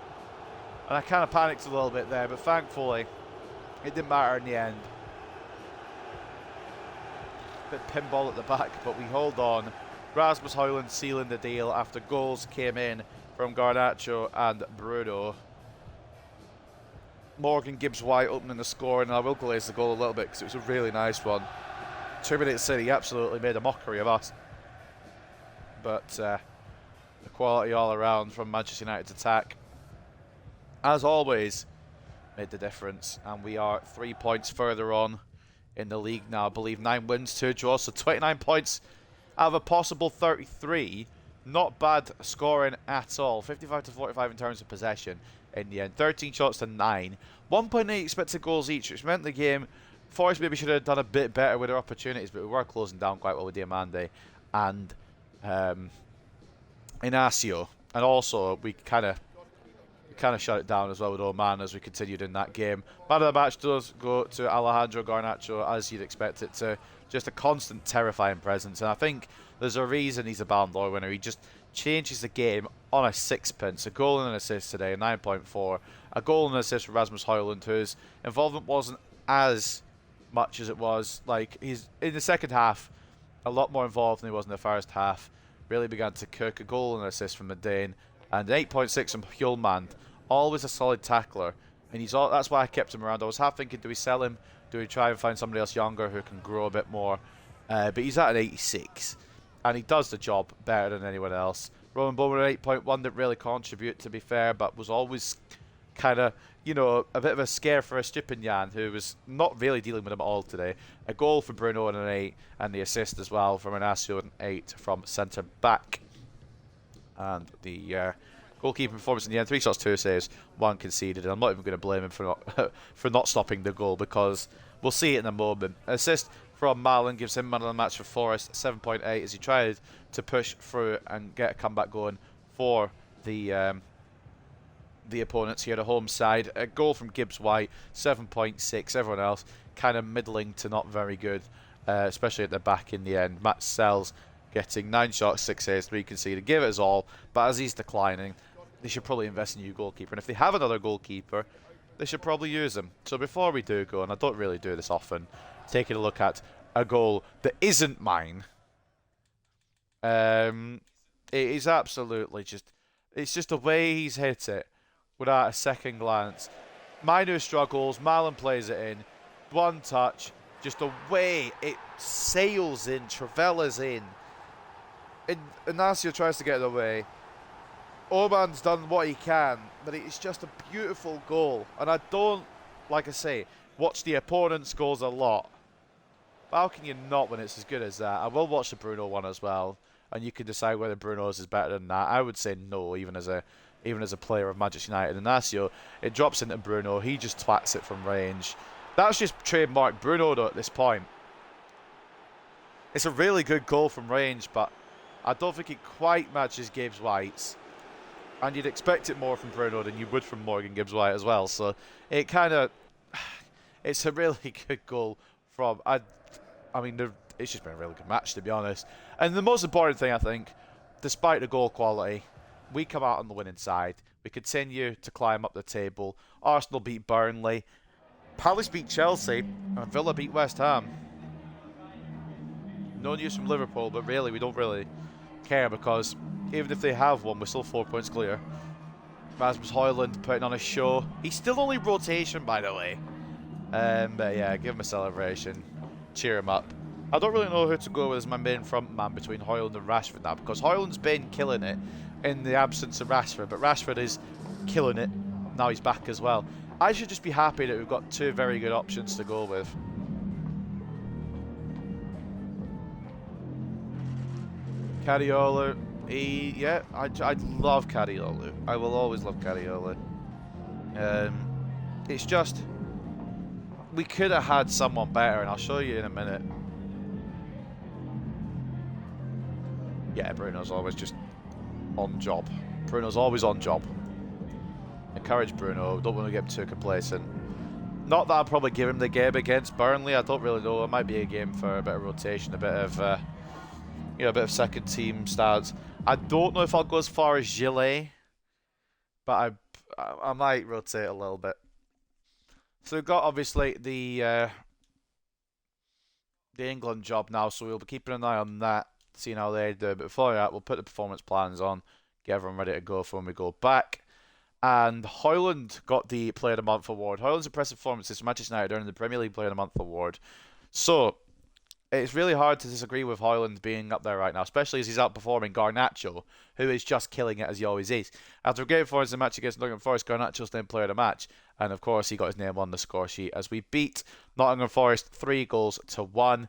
And I kind of panicked a little bit there, but thankfully it didn't matter in the end. Bit pinball at the back, but we hold on. Rasmus Højlund sealing the deal after goals came in from Garnacho and Bruno. Morgan Gibbs-White opening the score, and I will glaze the goal a little bit because it was a really nice one. 2 minutes in, he absolutely made a mockery of us. But the quality all around from Manchester United's attack, as always, made the difference. And we are 3 points further on in the league now. I believe 9 wins, 2 draws, so 29 points out of a possible 33. Not bad scoring at all. 55 to 45 in terms of possession in the end. 13 shots to 9. 1.8 expected goals each, which meant the game, Forest maybe should have done a bit better with their opportunities, but we were closing down quite well with Diamande and Inacio. And also, we kind of shut it down as well with Oman as we continued in that game. Man of the match does go to Alejandro Garnacho, as you'd expect it to. Just a constant terrifying presence, and I think there's a reason he's a Ballon d'Or winner. He just changes the game on a sixpence. A goal and an assist today, a 9.4. A goal and an assist from Rasmus Højlund, whose involvement wasn't as much as it was. Like, he's in the second half a lot more involved than he was in the first half. Really began to cook. A goal and an assist from Medane, and an 8.6 from Hjulmand. Always a solid tackler, and that's why I kept him around. I was half thinking, do we sell him? Do we try and find somebody else younger who can grow a bit more? But he's at an 86, and he does the job better than anyone else. Roman Bowman at 8.1 didn't really contribute, to be fair, but was always kind of, you know, a bit of a scare for Estupinian, who was not really dealing with him at all today. A goal for Bruno and an 8, and the assist as well from Inacio and 8 from centre back. And the goalkeeping performance in the end: 3 shots, 2 saves, 1 conceded. And I'm not even going to blame him for not stopping the goal, because we'll see it in a moment. Assist from Marlon gives him man of the match for Forest, 7.8, as he tried to push through and get a comeback going for the opponents here, the home side. A goal from Gibbs-White, 7.6. Everyone else kind of middling to not very good, especially at the back in the end. Matt Sells getting 9 shots, 6 saves, 3 conceded. Give it his all, but as he's declining, they should probably invest in a new goalkeeper. And if they have another goalkeeper, they should probably use him. So before we do go, and I don't really do this often, taking a look at a goal that isn't mine, it is absolutely just, it's just the way he's hit it without a second glance. Minu struggles, Marlon plays it in, one touch, just the way it sails in, Travella's in. Inacio tries to get it away. Oman's done what he can, but it's just a beautiful goal. And I don't, like I say, watch the opponent's goals a lot. But how can you not when it's as good as that? I will watch the Bruno one as well, and you can decide whether Bruno's is better than that. I would say no, even as a player of Manchester United. Inacio, it drops into Bruno. He just twats it from range. That's just trademark Bruno though at this point. It's a really good goal from range, but I don't think it quite matches Gibbs-White's. And you'd expect it more from Bruno than you would from Morgan Gibbs-White as well. So it kind of, it's a really good goal from, I mean, it's just been a really good match, to be honest. And the most important thing, I think, despite the goal quality, we come out on the winning side. We continue to climb up the table. Arsenal beat Burnley. Palace beat Chelsea. And Villa beat West Ham. No news from Liverpool, but really, we don't really care, because even if they have won, we're still 4 points clear. Rasmus Højlund putting on a show. He's still only rotation, by the way. But yeah, give him a celebration. Cheer him up. I don't really know who to go with as my main front man between Højlund and Rashford now, because Højlund's been killing it in the absence of Rashford, but Rashford is killing it now he's back as well. I should just be happy that we've got 2 very good options to go with. Kadiolu, yeah, I love Kadiolu. I will always love Kadiolu. It's just, we could have had someone better, and I'll show you in a minute. Yeah, Bruno's always just on job. Bruno's always on job. Encourage Bruno. Don't want to get too complacent. Not that I'll probably give him the game against Burnley. I don't really know. It might be a game for a bit of rotation, a bit of a bit of second team stats. I don't know if I'll go as far as Gillet, but I might rotate a little bit. So we've got obviously the England job now, so we'll be keeping an eye on that, seeing how they do. But before that, we'll put the performance plans on, get everyone ready to go for when we go back. And Højlund got the Player of the Month award. Højlund's impressive performances for Manchester United earned the Premier League Player of the Month award. So it's really hard to disagree with Højlund being up there right now, especially as he's outperforming Garnacho, who is just killing it as he always is. After a great performance in the match against Nottingham Forest, Garnacho's named Player of the Match, and of course he got his name on the score sheet as we beat Nottingham Forest 3-1.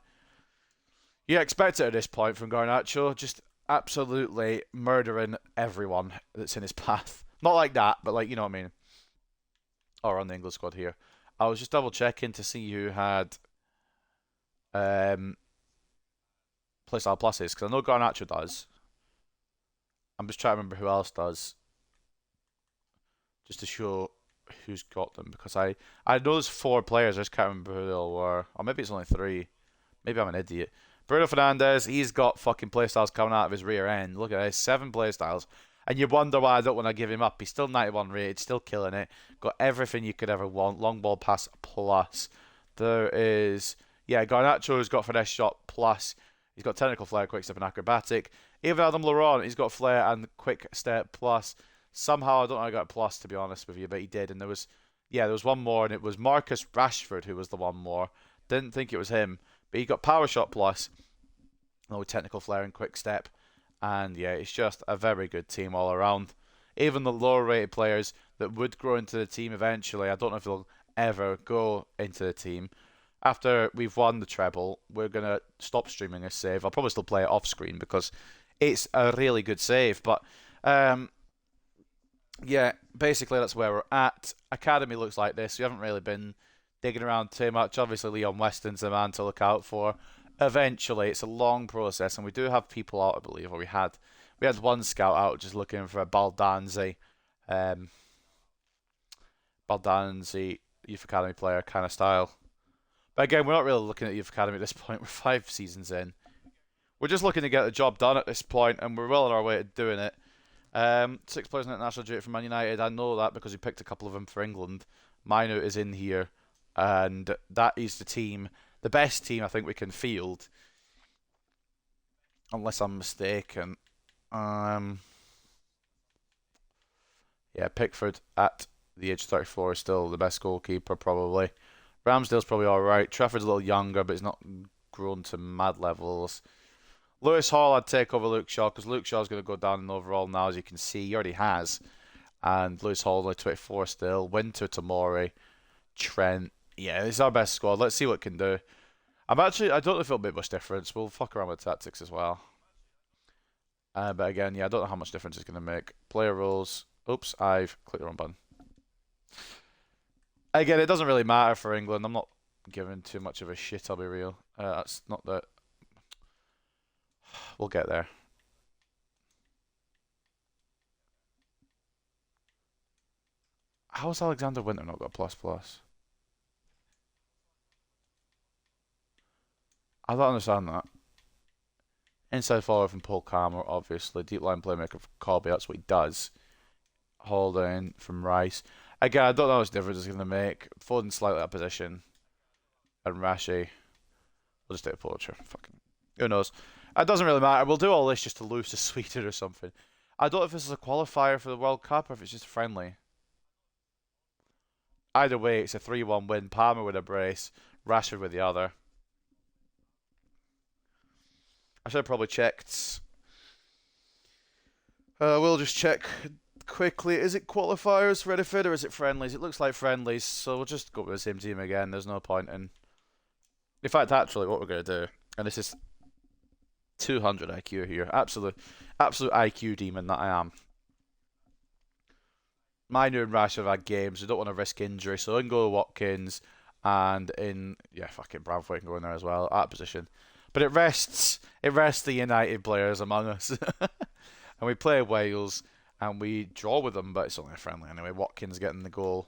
You expect it at this point from Garnacho, just absolutely murdering everyone that's in his path. Not like that, but like, you know what I mean. Or on the English squad here. I was just double checking to see who had playstyle pluses, because I know Garnacho does. I'm just trying to remember who else does, just to show who's got them, because I know there's 4 players, I just can't remember who they all were. Or maybe it's only 3. Maybe I'm an idiot. Bruno Fernandes, he's got fucking playstyles coming out of his rear end. Look at this, 7 playstyles. And you wonder why I don't want to give him up. He's still 91 rated, still killing it. Got everything you could ever want. Long ball pass plus. There is, yeah, Garnacho's got finesse shot plus. He's got technical flair, quick step, and acrobatic. Even Adam Laurent, he's got flair and quick step plus. Somehow, I don't know how I got a plus, to be honest with you, but he did. And there was one more, and it was Marcus Rashford who was the one more. Didn't think it was him, but he got power shot plus. No technical flair and quick step. And yeah, it's just a very good team all around. Even the lower rated players that would grow into the team eventually, I don't know if they'll ever go into the team. After we've won the treble, we're going to stop streaming this save. I'll probably still play it off screen because it's a really good save. But yeah, basically that's where we're at. Academy looks like this. We haven't really been digging around too much. Obviously, Leon Weston's the man to look out for. Eventually, it's a long process, and we do have people out, I believe, or we had one scout out just looking for a Baldanzi Youth Academy player kind of style. But again, we're not really looking at Youth Academy at this point. We're 5 seasons in. We're just looking to get the job done at this point, and we're well on our way to doing it. 6 players in international duty for Man United. I know that because we picked a couple of them for England. Mino is in here, and that is the team. The best team I think we can field, unless I'm mistaken. Yeah, Pickford at the age of 34 is still the best goalkeeper, probably. Ramsdale's probably alright. Trafford's a little younger, but he's not grown to mad levels. Lewis Hall I'd take over Luke Shaw, because Luke Shaw's going to go down in overall now, as you can see. He already has. And Lewis Hall only 24 still. Winter, Tomori, Trent. Yeah, it's our best squad. Let's see what it can do. I don't know if it'll make much difference. We'll fuck around with tactics as well. But again, yeah, I don't know how much difference it's going to make. Player rules. Oops, I've clicked the wrong button. Again, it doesn't really matter for England. I'm not giving too much of a shit, I'll be real. That's not that. We'll get there. How has Alexander Winter not got a plus plus? I don't understand that. Inside follower from Paul Calmer, obviously. Deep line playmaker from Colby, that's what he does. Holding from Rice. Again, I don't know how much difference it's going to make. Foden slightly out of position. And Rashi. We'll just take a poacher. Fucking. Who knows? It doesn't really matter. We'll do all this just to lose to Sweden or something. I don't know if this is a qualifier for the World Cup or if it's just friendly. Either way, it's a 3-1 win. Palmer with a brace. Rashford with the other. I should have probably checked. We'll just check quickly. Is it qualifiers for Redifid or is it friendlies? It looks like friendlies, so we'll just go with the same team again. There's no point in. In fact, actually, what we're going to do, and this is 200 IQ here, absolute IQ demon that I am. Mino and Rash have had games. We don't want to risk injury, so I can go with Watkins, and fucking Bradford can go in there as well, out of position. But it rests the United players among us. And we play Wales and we draw with them, but it's only a friendly anyway. Watkins getting the goal.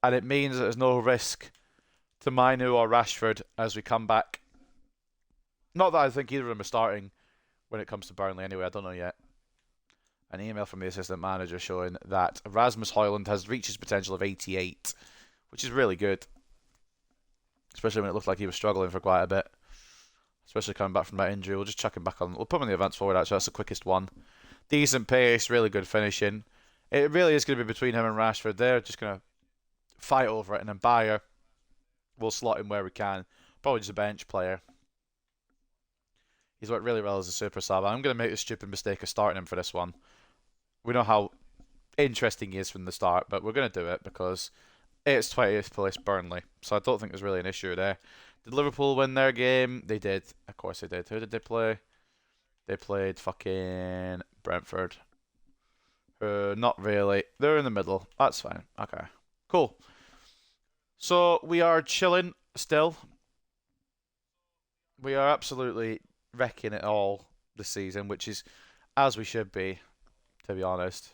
And it means that there's no risk to Mino or Rashford as we come back. Not that I think either of them are starting. when it comes to Burnley anyway. I don't know yet. An email from the assistant manager showing that Rasmus Højlund has reached his potential of 88, which is really good, especially when it looked like he was struggling for quite a bit, especially coming back from that injury. We'll just chuck him back on. We'll put him on the advance forward, actually. That's the quickest one. Decent pace, really good finishing. It really is going to be between him and Rashford. They're just going to fight over it, and then Bayer will slot him where we can. Probably just a bench player. He's worked really well as a super sub. I'm going to make the stupid mistake of starting him for this one. We know how interesting he is from the start, but we're going to do it because it's 20th place Burnley. So I don't think there's really an issue there. Did Liverpool win their game? They did. Of course they did. Who did they play? They played fucking Brentford. Not really. They're in the middle. That's fine. Okay. Cool. So we are chilling still. We are absolutely wrecking it all this season, which is as we should be, to be honest.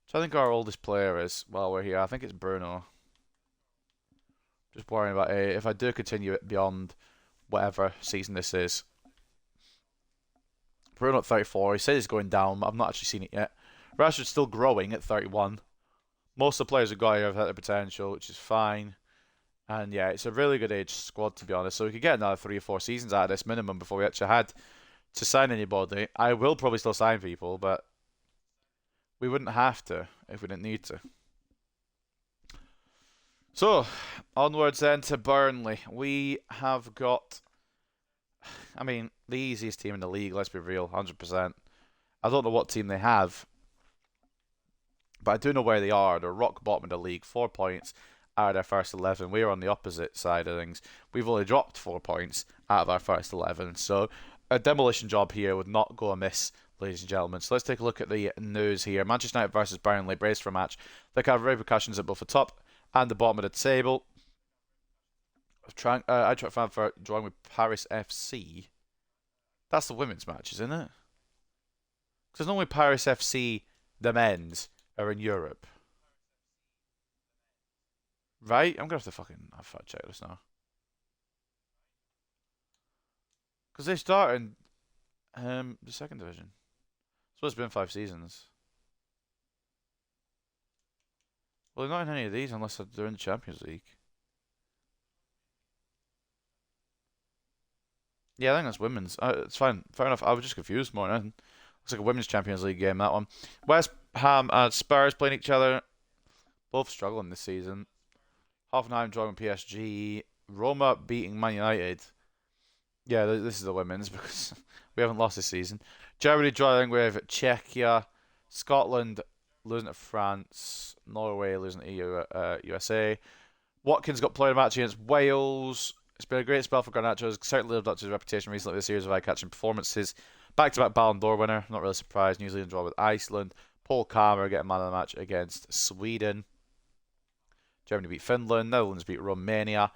So I think our oldest player is, while we're here, I think it's Bruno. Just worrying about it. If I do continue it beyond whatever season this is. Bruno at 34. He says he's going down, but I've not actually seen it yet. Rashford's still growing at 31. Most of the players who got here have had the potential, which is fine. And yeah, it's a really good age squad, to be honest. So we could get another 3 or 4 seasons out of this minimum before we actually had to sign anybody. I will probably still sign people, but we wouldn't have to if we didn't need to. So, onwards then to Burnley. We have got, I mean, the easiest team in the league, let's be real, 100%. I don't know what team they have, but I do know where they are. They're rock bottom of the league, 4 points out of their first 11. We're on the opposite side of things. We've only dropped 4 points out of our first 11. So a demolition job here would not go amiss, ladies and gentlemen. So let's take a look at the news here. Manchester United versus Burnley, braced for a match. They could have repercussions at both the top and the bottom of the table. I try for drawing with Paris FC. That's the women's match, isn't it? Because normally Paris FC, the men's, are in Europe. Right? I'm going to have to fucking fact check this now. Because they start in the second division. So it's been 5 seasons. Well, they're not in any of these unless they're in the Champions League. Yeah, I think that's women's. It's fine. Fair enough. I was just confused more than anything. Looks like a women's Champions League game, that one. West Ham and Spurs playing each other. Both struggling this season. Hoffenheim drawing with PSG. Roma beating Man United. Yeah, this is the women's because we haven't lost this season. Germany drawing with Czechia. Scotland losing to France. Norway losing to USA. Watkins got player of the match against Wales. It's been a great spell for Garnacho. He's certainly lived up to his reputation recently this series of eye-catching performances. Back-to-back Ballon d'Or winner. Not really surprised. New Zealand draw with Iceland. Paul Kammer getting man of the match against Sweden. Germany beat Finland. Netherlands beat Romania.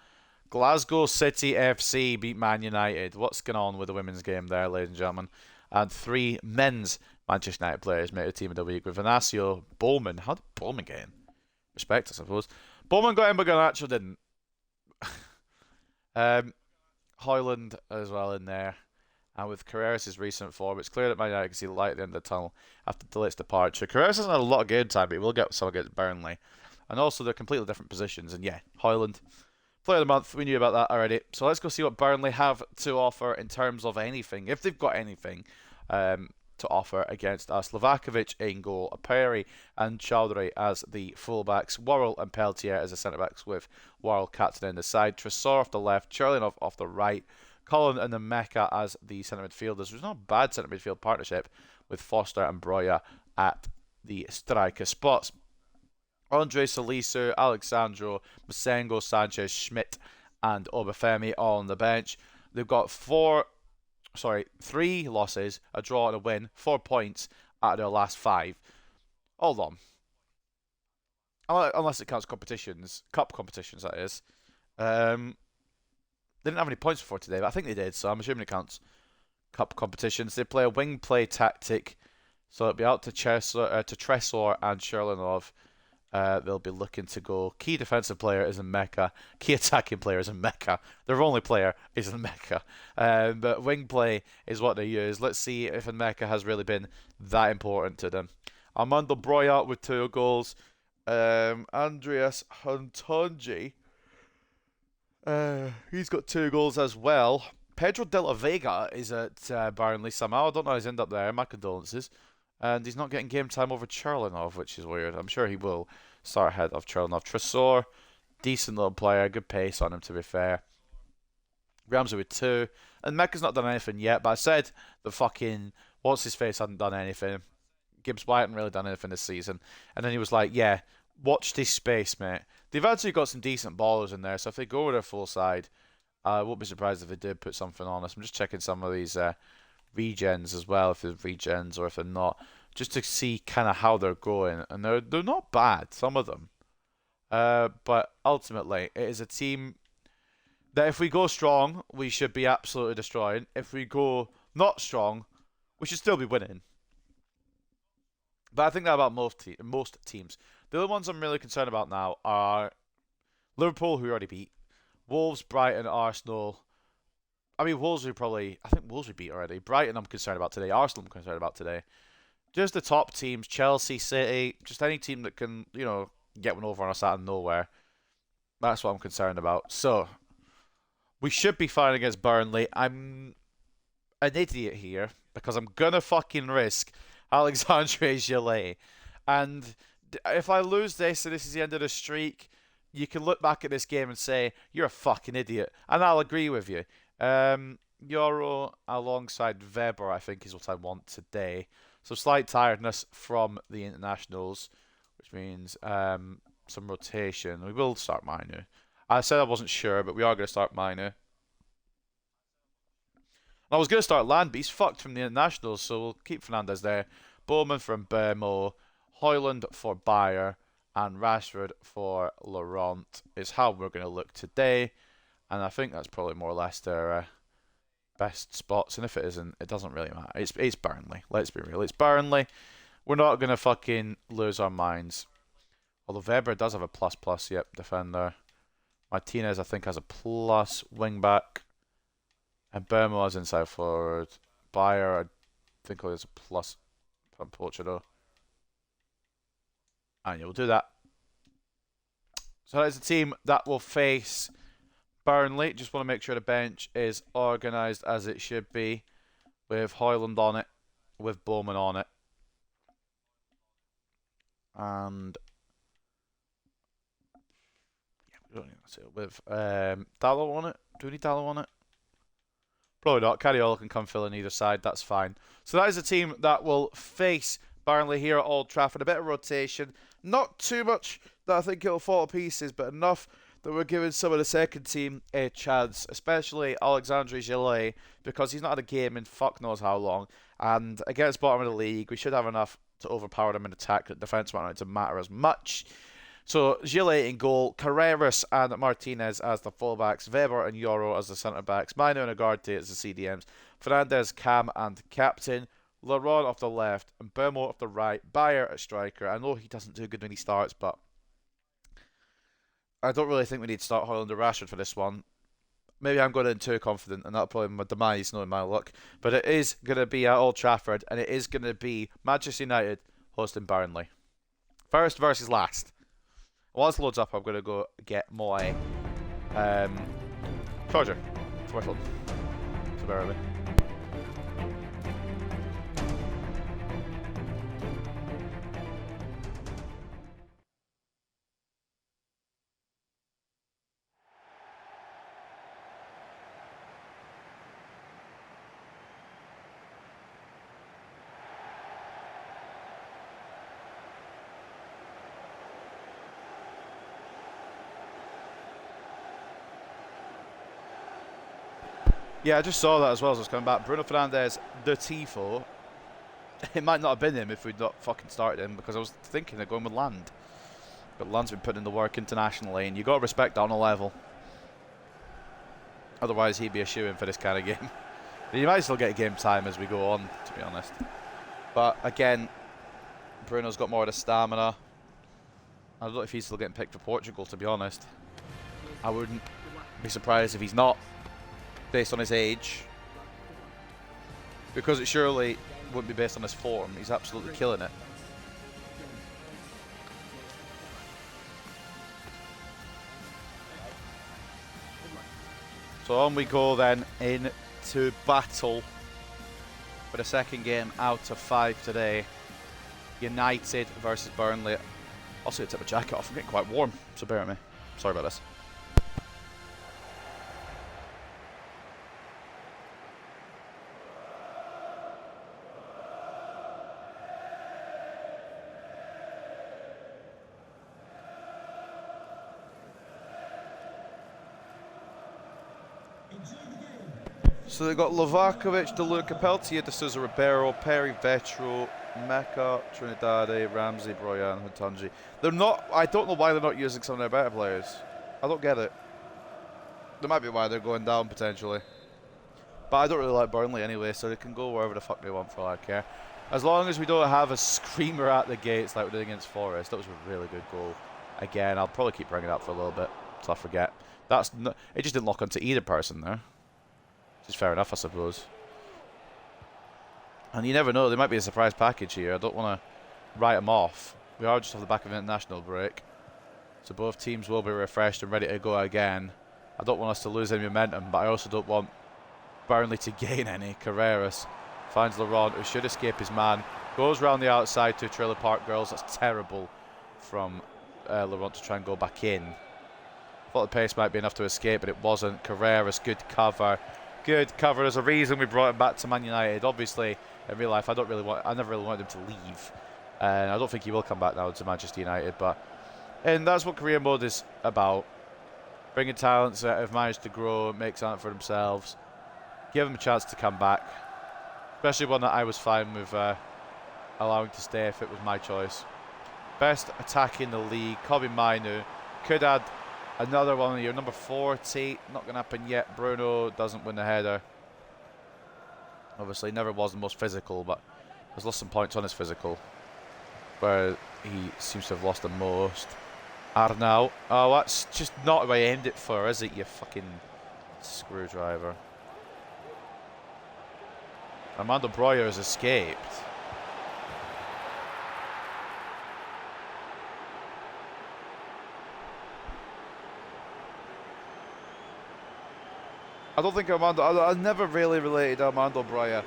Glasgow City FC beat Man United. What's going on with the women's game there, ladies and gentlemen? And 3 men's Manchester United players made a team of the week with Venancio Bowman. How did Bowman get in? Respect, I suppose. Bowman got in, but Garnacho didn't. Højlund as well in there. And with Carreras' recent form, it's clear that Man United can see the light at the end of the tunnel after De Ligt's departure. Carreras hasn't had a lot of game time, but he will get some against Burnley. And also, they're completely different positions. And yeah, Højlund, player of the month, we knew about that already. So let's go see what Burnley have to offer in terms of anything, if they've got anything to offer against us. Livakovic in goal, Aperi and Chowdhury as the fullbacks, Worrell and Peltier as the centre-backs with Worrell captain in the side, Tresor off the left, Cherlinov off the right, Colin and the Mecca as the centre midfielders. There's not a bad centre midfield partnership with Foster and Broya at the striker spots. Andre Salisu, Alexandro, Masengo, Sanchez, Schmidt and Obafemi all on the bench. They've got 3 losses, a draw and a win, 4 points out of their last 5. Hold on. Unless it counts competitions, cup competitions that is. They didn't have any points before today, but I think they did, so I'm assuming it counts cup competitions. They play a wing play tactic, so it'll be out to Tresor and Cherlinov They'll be looking to go. Key defensive player is in Mecca. Key attacking player is in Mecca. Their only player is in Mecca. But wing play is what they use. Let's see if Mecca has really been that important to them. Armando Broya with 2 goals. Andreas Huntonji. He's got 2 goals as well. Pedro de la Vega is at Burnley somehow. I don't know how he's ended up there. My condolences. And he's not getting game time over Cherlinov, which is weird. I'm sure he will start ahead of Cherlinov. Tresor, decent little player. Good pace on him, to be fair. Ramsey with 2. And Mecca's not done anything yet, but I said the fucking what's-his-face hadn't done anything. Gibbs White hadn't really done anything this season. And then he was like, yeah, watch this space, mate. They've actually got some decent ballers in there, so if they go with their full side, I won't be surprised if they did put something on us. I'm just checking some of these regens as well, if they're regens or if they're not, just to see kind of how they're going. And they're not bad, some of them. But ultimately, it is a team that if we go strong, we should be absolutely destroying. If we go not strong, we should still be winning. But I think that about most teams. The other ones I'm really concerned about now are Liverpool, who we already beat, Wolves, Brighton, Arsenal. I mean, Wolves I think Wolves we beat already. Brighton I'm concerned about today. Arsenal I'm concerned about today. Just the top teams, Chelsea, City, just any team that can, get one over on us out of nowhere. That's what I'm concerned about. So, we should be fighting against Burnley. I'm an idiot here because I'm going to fucking risk Alexandre Gillet. And if I lose this and this is the end of the streak, you can look back at this game and say, you're a fucking idiot. And I'll agree with you. Euro alongside Weber, I think, is what I want today. So slight tiredness from the internationals, which means some rotation. We will start Manu. I said I wasn't sure, but we are going to start Manu. I was going to start Land, but he's fucked from the internationals, so we'll keep Fernandez there. Bowman from Bermo, Hoyland for Bayer, and Rashford for Laurent is how we're going to look today. And I think that's probably more or less their best spots. And if it isn't, it doesn't really matter. It's Burnley. Let's be real. It's Burnley. We're not going to fucking lose our minds. Although Weber does have a plus, yep, defender. Martinez, I think, has a plus wing back. And Bermo has inside forward. Bayer, I think, has a plus from Portugal. And you'll do that. So that is the team that will face Burnley. Just want to make sure the bench is organised as it should be. With Hoyland on it. With Bowman on it. And yeah, we don't need to say it. With Dallo on it. Do we need Dallo on it? Probably not. Cariola can come fill in either side. That's fine. So that is a team that will face Burnley here at Old Trafford. A bit of rotation. Not too much that I think it'll fall to pieces, but enough that we're giving some of the second team a chance, especially Alexandre Gillet, because he's not had a game in fuck knows how long. And against bottom of the league, we should have enough to overpower them in attack that defence might not matter as much. So Gillet in goal, Carreras and Martinez as the fullbacks, Weber and Euro as the centre-backs, Mino and Agarte as the CDMs, Fernandez, Cam and captain, Laurent off the left and Bermo off the right, Bayer at striker. I know he doesn't do good when he starts, but I don't really think we need to start Hoyland or Rashford for this one. Maybe I'm going in too confident, and that'll probably be my demise, knowing my luck. But it is going to be at Old Trafford, and it is going to be Manchester United hosting Burnley. First versus last. Once it loads up, I'm going to go get my charger. It's worth it. So bear with me. Yeah, I just saw that as well as I was coming back. Bruno Fernandes, the Tifo. It might not have been him if we'd not fucking started him, because I was thinking of going with Land. But Land's been putting in the work internationally, and you got to respect that on a level. Otherwise, he'd be a shoo-in for this kind of game. You might still get game time as we go on, to be honest. But again, Bruno's got more of the stamina. I don't know if he's still getting picked for Portugal, to be honest. I wouldn't be surprised if he's not, based on his age. Because it surely wouldn't be based on his form. He's absolutely killing it. So on we go then into battle for the second game out of 5 today. United versus Burnley. Also, take my jacket off. I'm getting quite warm, so bear with me. Sorry about this. So they've got Lovakovic, De Luca, Peltier, De Souza, Ribeiro, Perry, Vetro, Mecca, Trinidade, Ramsey, Broyan, Hutanji. They're not. I don't know why they're not using some of their better players. I don't get it. There might be why they're going down potentially. But I don't really like Burnley anyway, so they can go wherever the fuck they want for all I care. As long as we don't have a screamer at the gates like we did against Forest. That was a really good goal. Again, I'll probably keep bringing it up for a little bit till I forget. That's not, it just didn't lock onto either person there. Which is fair enough, I suppose. And you never know, there might be a surprise package here. I don't want to write them off. We are just off the back of an international break. So both teams will be refreshed and ready to go again. I don't want us to lose any momentum, but I also don't want Burnley to gain any. Carreras finds Laurent, who should escape his man. Goes round the outside to Trailer Park Girls. That's terrible from Laurent to try and go back in. Thought the pace might be enough to escape, but it wasn't. Carreras, good cover. Good cover. There's a reason we brought him back to Man United. Obviously, in real life, I never really wanted him to leave. And I don't think he will come back now to Manchester United. And that's what career mode is about. Bringing talents that have managed to grow, make something for themselves. Give them a chance to come back. Especially one that I was fine with allowing to stay if it was my choice. Best attack in the league, Kobe Mainu. Could add another one here, number 40. Not going to happen yet. Bruno doesn't win the header. Obviously, never was the most physical, but has lost some points on his physical, where he seems to have lost the most. Arnau. Oh, that's just not what I aimed it for, is it, you fucking screwdriver? Armando Breuer has escaped. I don't think I never really related Armando Breuer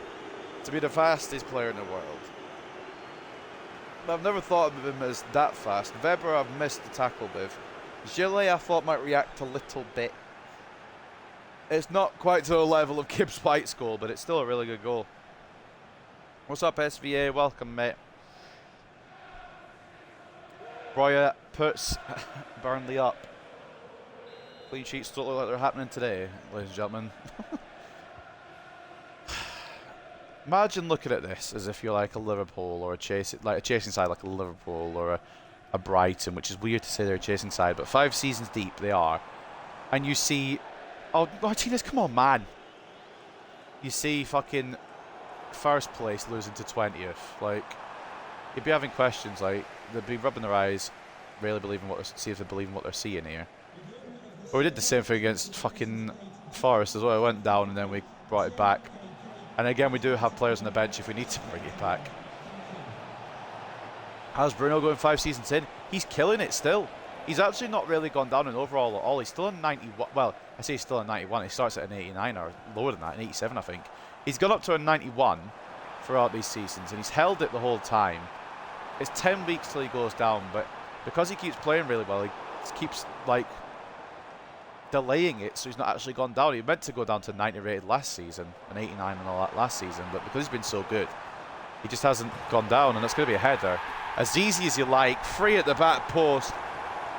to be the fastest player in the world. But I've never thought of him as that fast. Weber I've missed the tackle with. Gillet I thought might react a little bit. It's not quite to the level of Gibbs White's goal, but it's still a really good goal. What's up, SVA? Welcome, mate. Breuer puts Burnley up. Clean sheets don't look like they're happening today, ladies and gentlemen. Imagine looking at this as if you're like a Liverpool or a chasing side like a Liverpool or a Brighton, which is weird to say they're a chasing side, but 5 seasons deep they are. And you see, oh Martinez, come on, man. You see fucking first place losing to 20th. Like, you'd be having questions, like they'd be rubbing their eyes, really believing see if they believe in what they're seeing here. But we did the same thing against fucking Forest as well. It went down and then we brought it back. And again, we do have players on the bench if we need to bring it back. How's Bruno going 5 seasons in? He's killing it still. He's actually not really gone down in overall at all. He's still in 91. Well, I say he's still in 91. He starts at an 89 or lower than that, an 87, I think. He's gone up to a 91 throughout these seasons, and he's held it the whole time. It's 10 weeks till he goes down, but because he keeps playing really well, he keeps, like, delaying it, so he's not actually gone down. He meant to go down to 90 rated last season, and 89 and all that last season, but because he's been so good, he just hasn't gone down, and it's going to be a header. As easy as you like, free at the back post.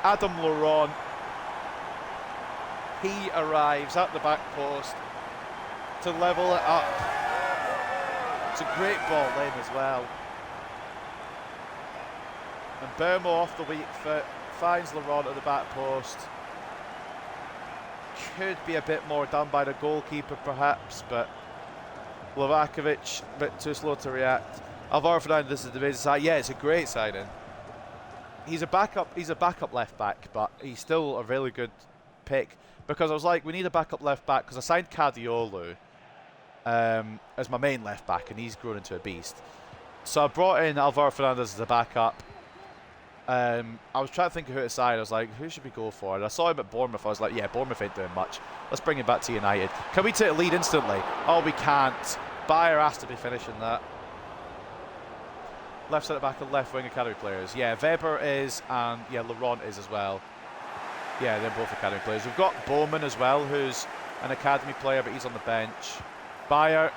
Adam Laurent, he arrives at the back post to level it up. It's a great ball in as well. And Bermo off the weak foot, finds Laurent at the back post. Could be a bit more done by the goalkeeper perhaps, but Lovakovic a bit too slow to react. Alvaro Fernandez is the amazing side. Yeah, it's a great signing. He's a backup left back, but he's still a really good pick because I was like, we need a backup left back because I signed Cadiolo as my main left back, and he's grown into a beast. So I brought in Alvaro Fernandez as a backup. I was trying to think of who to sign. I was like, who should we go for? And I saw him at Bournemouth. I was like, yeah, Bournemouth ain't doing much. Let's bring him back to United. Can we take a lead instantly? Oh, we can't. Bayer has to be finishing that. Left centre back and left wing academy players. Yeah, Weber is, and yeah, Laurent is as well. Yeah, they're both academy players. We've got Bowman as well, who's an academy player, but he's on the bench. Bayer.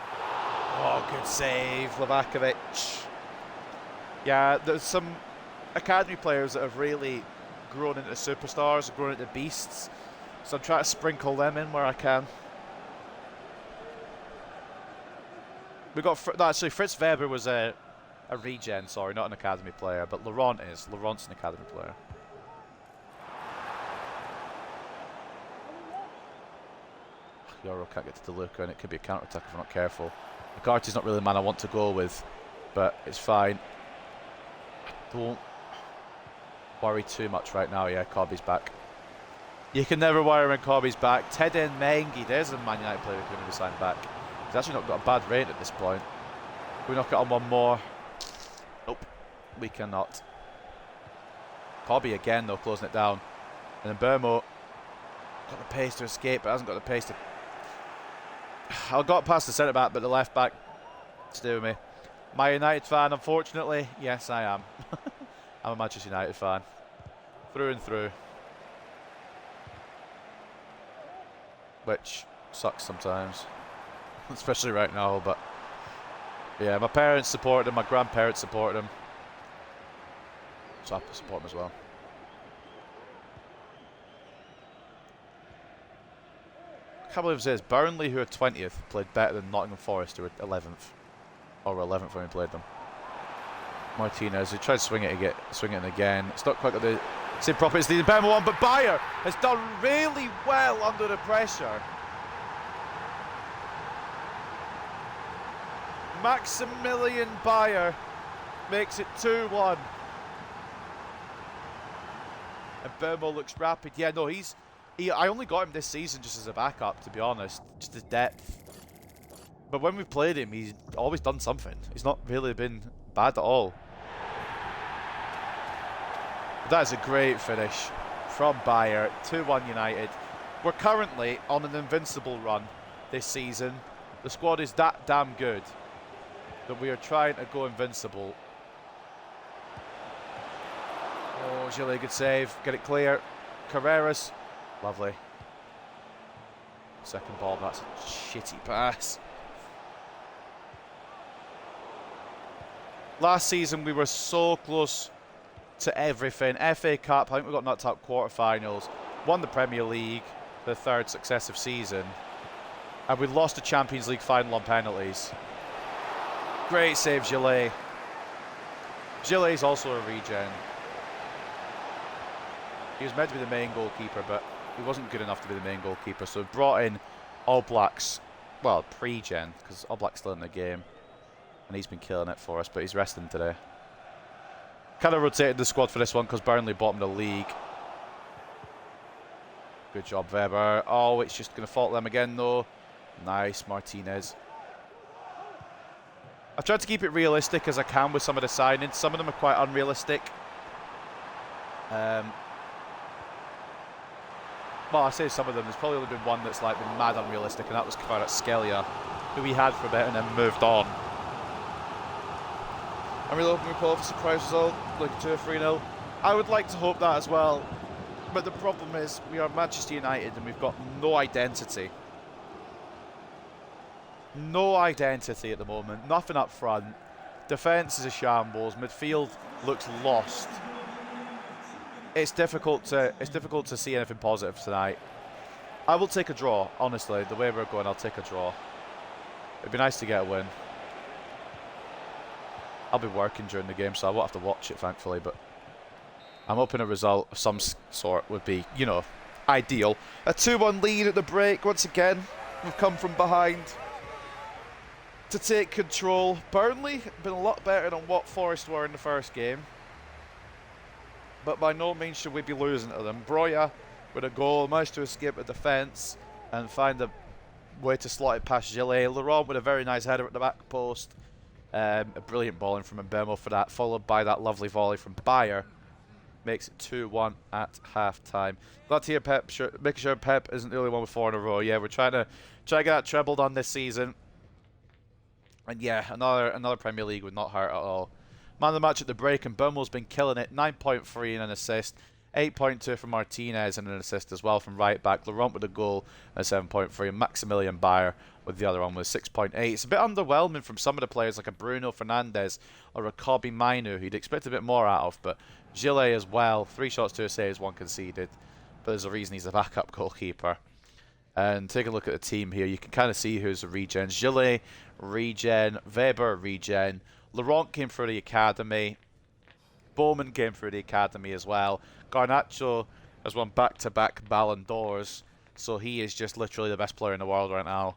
Oh, good save, Lavakovic. Yeah, there's some academy players that have really grown into superstars, grown into beasts. So I'm trying to sprinkle them in where I can. We got actually Fritz Weber was a regen, sorry, not an academy player, but Laurent is. Laurent's an academy player. Euro can't get to DeLuca, and it could be a counter-attack if we're not careful. McCarthy's not really the man I want to go with, but it's fine. Don't worry too much right now. Yeah, Corby's back. You can never worry when Corby's back. Teden Mengi, there's a Man United player who can be signed back. He's actually not got a bad rate at this point. Can we knock it on one more? Nope, we cannot. Corby again though, closing it down. And then Burmo got the pace to escape, but hasn't got the pace to... I got past the centre back, but the left back stay with me. My United fan, unfortunately, yes I am. I'm a Manchester United fan, through and through, which sucks sometimes, especially right now. But yeah, my parents supported him, my grandparents supported him, so I have to support him as well. I can't believe it says Burnley, who are 20th, played better than Nottingham Forest, who are 11th, or were 11th when we played them. Martinez, he tried to swing it in again. It's not quite got the same properties as the Bema one, but Bayer has done really well under the pressure. Maximilian Bayer makes it 2-1. And Burmo looks rapid. Yeah, no, I only got him this season just as a backup, to be honest. Just his depth. But when we've played him, he's always done something. He's not really been bad at all. That is a great finish from Bayer. 2-1 United. We're currently on an invincible run this season. The squad is that damn good that we are trying to go invincible. Oh, Gillet, good save. Get it clear. Carreras. Lovely. Second ball, that's a shitty pass. Last season we were so close to everything. FA Cup, I think we got knocked out quarterfinals. Won the Premier League, the third successive season. And we lost the Champions League final on penalties. Great save, Gillet. Gillet's also a regen. He was meant to be the main goalkeeper, but he wasn't good enough to be the main goalkeeper. So we brought in All Blacks, well, pre-gen, because All Blacks still in the game. And he's been killing it for us, but he's resting today. Kind of rotated the squad for this one because Burnley bottomed the league. Good job, Weber. Oh, it's just going to fault them again, though. Nice, Martinez. I've tried to keep it realistic as I can with some of the signings. Some of them are quite unrealistic. Well, I say some of them. There's probably only been one that's like been mad unrealistic, and that was Kvaratskhelia, who we had for a bit and then moved on. I'm really hoping we pull off a surprise result, like a 2 or 3-0. I would like to hope that as well, but the problem is we are Manchester United and we've got no identity. No identity at the moment, nothing up front. Defence is a shambles, midfield looks lost. It's difficult to see anything positive tonight. I will take a draw, honestly. The way we're going, I'll take a draw. It'd be nice to get a win. I'll be working during the game, so I won't have to watch it, thankfully, but I'm hoping a result of some sort would be, you know, ideal. A 2-1 lead at the break. Once again, we've come from behind to take control. Burnley have been a lot better than what Forest were in the first game. but by no means should we be losing to them. Broya, with a goal, managed to escape a defence and find a way to slot it past Gillet. Laurent with a very nice header at the back post. A brilliant ball in from Mbemo for that, followed by that lovely volley from Bayer. Makes it 2-1 at half-time. Glad to hear Pep, making sure Pep isn't the only one with 4 in a row. Yeah, we're trying to get that treble done this season. And yeah, another Premier League would not hurt at all. Man of the match at the break, and Mbemo's been killing it. 9.3 and an assist. 8.2 from Martinez and an assist as well from right back. Laurent with a goal and 7.3. And Maximilian Bayer with the other one with 6.8. It's a bit underwhelming from some of the players like a Bruno Fernandes or a Kobe Mainu, who you'd expect a bit more out of. But Gillet as well. 3 shots, 2 saves, 1 conceded. But there's a reason he's a backup goalkeeper. And take a look at the team here. You can kind of see who's the regens. Gillet, regen. Weber, regen. Laurent came through the academy. Bowman came through the academy as well. Garnacho has won back-to-back Ballon d'Ors, so he is just literally the best player in the world right now.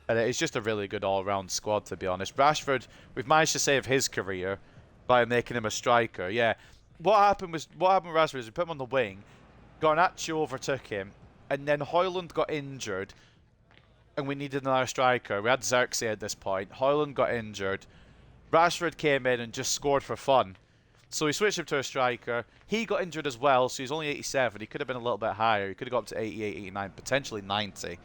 And it's just a really good all-round squad, to be honest. Rashford, we've managed to save his career by making him a striker. Yeah, what happened with Rashford is we put him on the wing, Garnacho overtook him, and then Højlund got injured, and we needed another striker. We had Xerxes at this point. Højlund got injured. Rashford came in and just scored for fun. So he switched him to a striker. He got injured as well, so he's only 87. He could have been a little bit higher. He could have got up to 88, 89, potentially 90.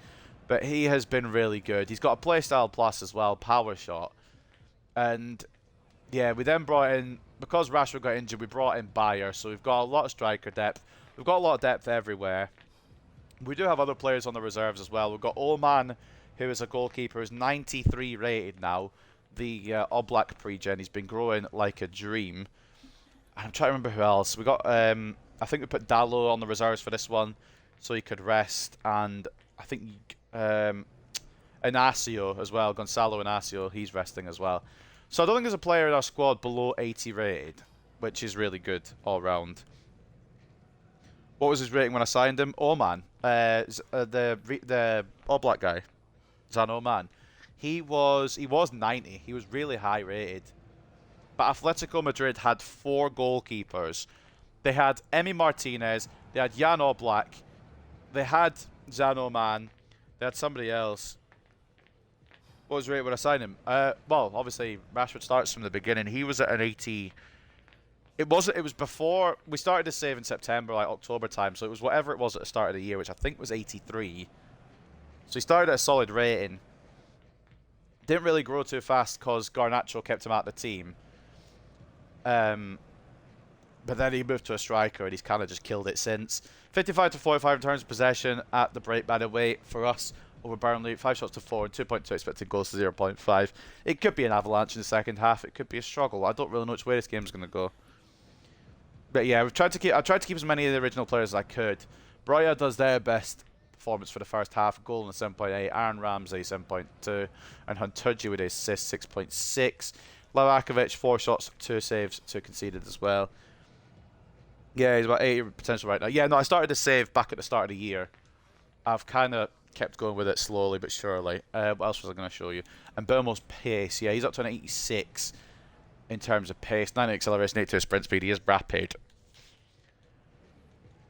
But he has been really good. He's got a playstyle plus as well, power shot. And yeah, we then brought in, because Rashford got injured, we brought in Bayer. So we've got a lot of striker depth. We've got a lot of depth everywhere. We do have other players on the reserves as well. We've got Oman, who is a goalkeeper, who's 93 rated now. The Oblak pre-gen. He's been growing like a dream. I'm trying to remember who else. We got, I think we put Dallo on the reserves for this one, so he could rest. And I think Inacio as well, Gonzalo Inacio, he's resting as well. So I don't think there's a player in our squad below 80 rated, which is really good all round. What was his rating when I signed him? Oman, the Oblak guy, Zan Oman. He was 90. He was really high rated. But Atletico Madrid had 4 goalkeepers. They had Emi Martinez, they had Jan Oblak, they had Zan Oman, they had somebody else. What was rated when I signed him? Well, obviously Rashford starts from the beginning. He was at an 80. It was before we started to save in September, like October time. So it was whatever it was at the start of the year, which I think was 83. So he started at a solid rating. Didn't really grow too fast because Garnacho kept him out of the team. But then he moved to a striker and he's kind of just killed it since. 55 to 45 in terms of possession at the break, by the way, for us over Burnley. 5 shots to 4 and 2.2 expected goals to 0.5. It could be an avalanche in the second half. It could be a struggle. I don't really know which way this game's going to go. But yeah, I tried to keep as many of the original players as I could. Broya does their best performance for the first half. Goal in a 7.8. Aaron Ramsey 7.2. And Hunturgi with his assist 6.6. Lavakovic 4 shots, 2 saves, 2 conceded as well. Yeah, he's about 80 potential right now. Yeah, no, I started to save back at the start of the year. I've kind of kept going with it slowly but surely. What else was I going to show you? And Mbemo's pace. Yeah, he's up to an 86 in terms of pace. 9 acceleration, 82 sprint speed. He is rapid.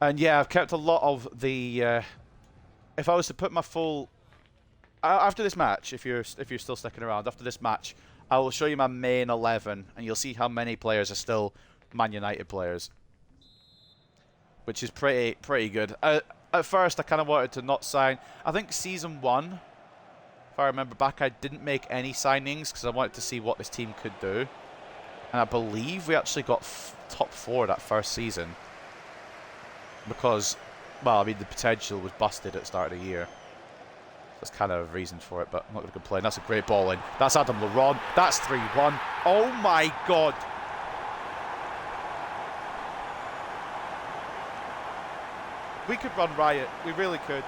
And yeah, I've kept a lot of the... if I was to put my full... after this match, if you're still sticking around, after this match, I will show you my main 11, and you'll see how many players are still Man United players. Which is pretty good. At first, I kind of wanted to not sign. I think Season 1, if I remember back, I didn't make any signings because I wanted to see what this team could do. And I believe we actually got top 4 that first season. Because, well, I mean, the potential was busted at the start of the year. That's kind of a reason for it, but I'm not going to complain. That's a great ball in. That's Adam Laurent. That's 3-1. Oh, my God. We could run riot. We really could.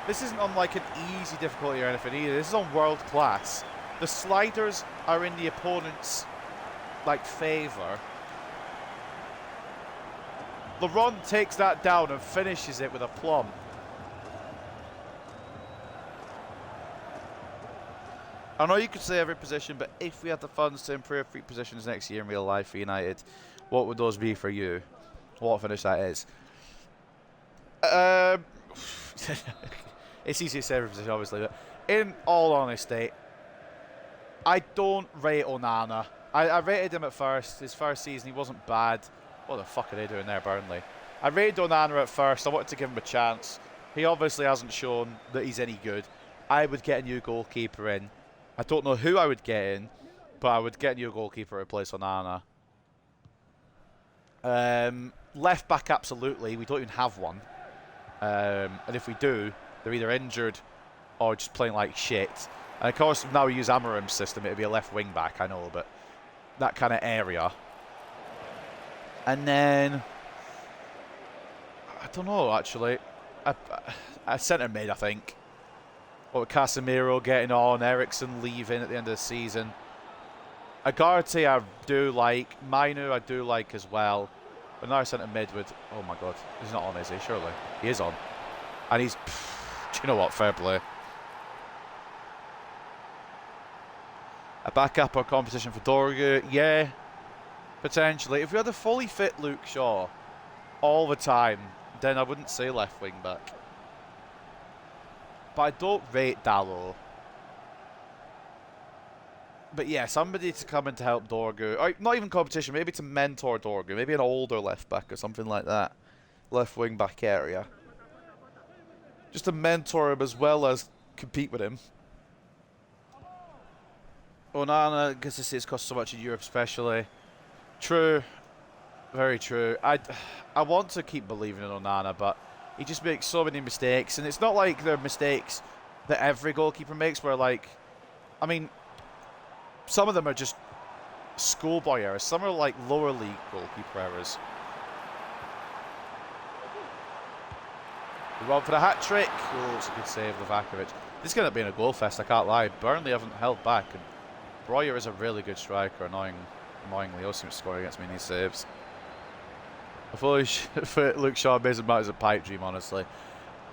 This isn't on like an easy difficulty or anything either. This is on world class. The sliders are in the opponent's like favour. Laurent takes that down and finishes it with aplomb. I know you could say every position, but if we had the funds to improve 3 positions next year in real life for United, what would those be for you? What finish that is? It's easy to say every position, obviously, but in all honesty, I don't rate Onana. I rated him at first. His first season, he wasn't bad. What the fuck are they doing there, Burnley? I rated Onana at first. I wanted to give him a chance. He obviously hasn't shown that he's any good. I would get a new goalkeeper in. I don't know who I would get in, but I would get a new goalkeeper to replace Onana. Left back, absolutely. We don't even have one. And if we do, they're either injured or just playing like shit. And of course, now we use Amarim's system, it'd be a left wing back, I know, but that kind of area. And then, I don't know, actually. A centre mid, I think. What with Casemiro getting on, Eriksen leaving at the end of the season. Agarte I do like, Mainu I do like as well. But now centre mid with, oh my god, he's not on, is he? Surely. He is on. And he's, do you know what, fair play. A backup or competition for Dorgu, yeah, potentially. If we had a fully fit Luke Shaw all the time, then I wouldn't say left wing back. But I don't rate Dalot. But yeah, somebody to come in to help Dorgu. Or not even competition, maybe to mentor Dorgu. Maybe an older left back or something like that. Left wing back area. Just to mentor him as well as compete with him. Onana, because this is cost so much in Europe especially. True. Very true. I want to keep believing in Onana, but he just makes so many mistakes. And it's not like they're mistakes that every goalkeeper makes where, like, I mean, some of them are just schoolboy errors. Some are like lower league goalkeeper errors. We run for the hat-trick. Oh, it's a good save, Livakovic. This is going to be in a goal fest, I can't lie. Burnley haven't held back. And Breuer is a really good striker. Annoyingly, he seems to score against me in these saves. I thought Luke Shaw and Mason Mount is a pipe dream, honestly.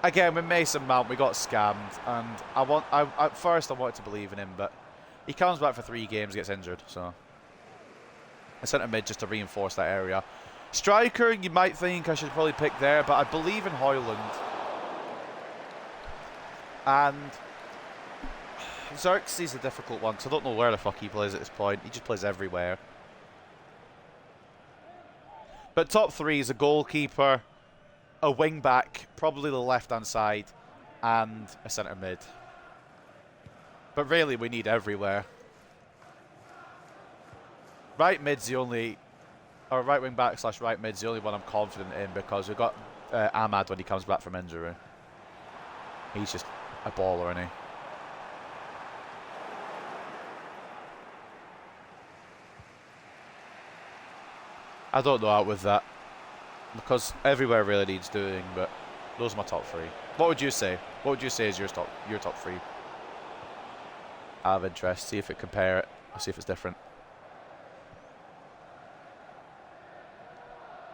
Again, with Mason Mount, we got scammed. And at first I wanted to believe in him, but he comes back for 3 games, gets injured. So I sent him mid just to reinforce that area. Striker, you might think I should probably pick there, but I believe in Højlund. And Xerxes is a difficult one, because I don't know where the fuck he plays at this point. He just plays everywhere. But top 3 is a goalkeeper, a wing back, probably the left-hand side, and a centre mid. But really, we need everywhere. Right mid's the only, or right wing back / right mid's the only one I'm confident in, because we've got Ahmad when he comes back from injury. He's just a baller, isn't he? I don't know out with that, because everywhere really needs doing, but those are my top 3. What would you say? What would you say is your top 3? Out of interest, see if it compare it, or see if it's different.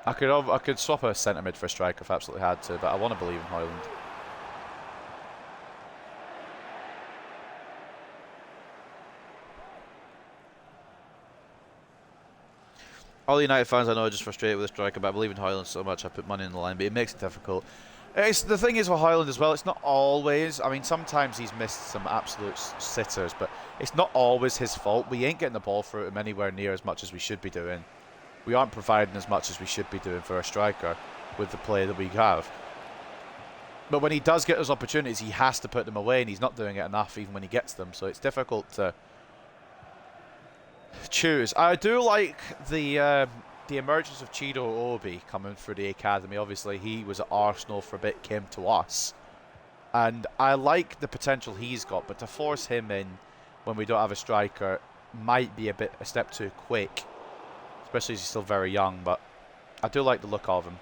I could swap a centre mid for a striker if I absolutely had to, but I want to believe in Højlund. All the United fans I know are just frustrated with the striker, but I believe in Højlund so much I put money in the line, but it makes it difficult. The thing is with Højlund as well, it's not always, I mean, sometimes he's missed some absolute sitters, but it's not always his fault. We ain't getting the ball through him anywhere near as much as we should be doing. We aren't providing as much as we should be doing for a striker with the play that we have. But when he does get those opportunities, he has to put them away, and he's not doing it enough even when he gets them, so it's difficult to choose. I do like the emergence of Chido Obi coming through the academy. Obviously, he was at Arsenal for a bit, came to us. And I like the potential he's got, but to force him in when we don't have a striker might be a step too quick. Especially as he's still very young, but I do like the look of him.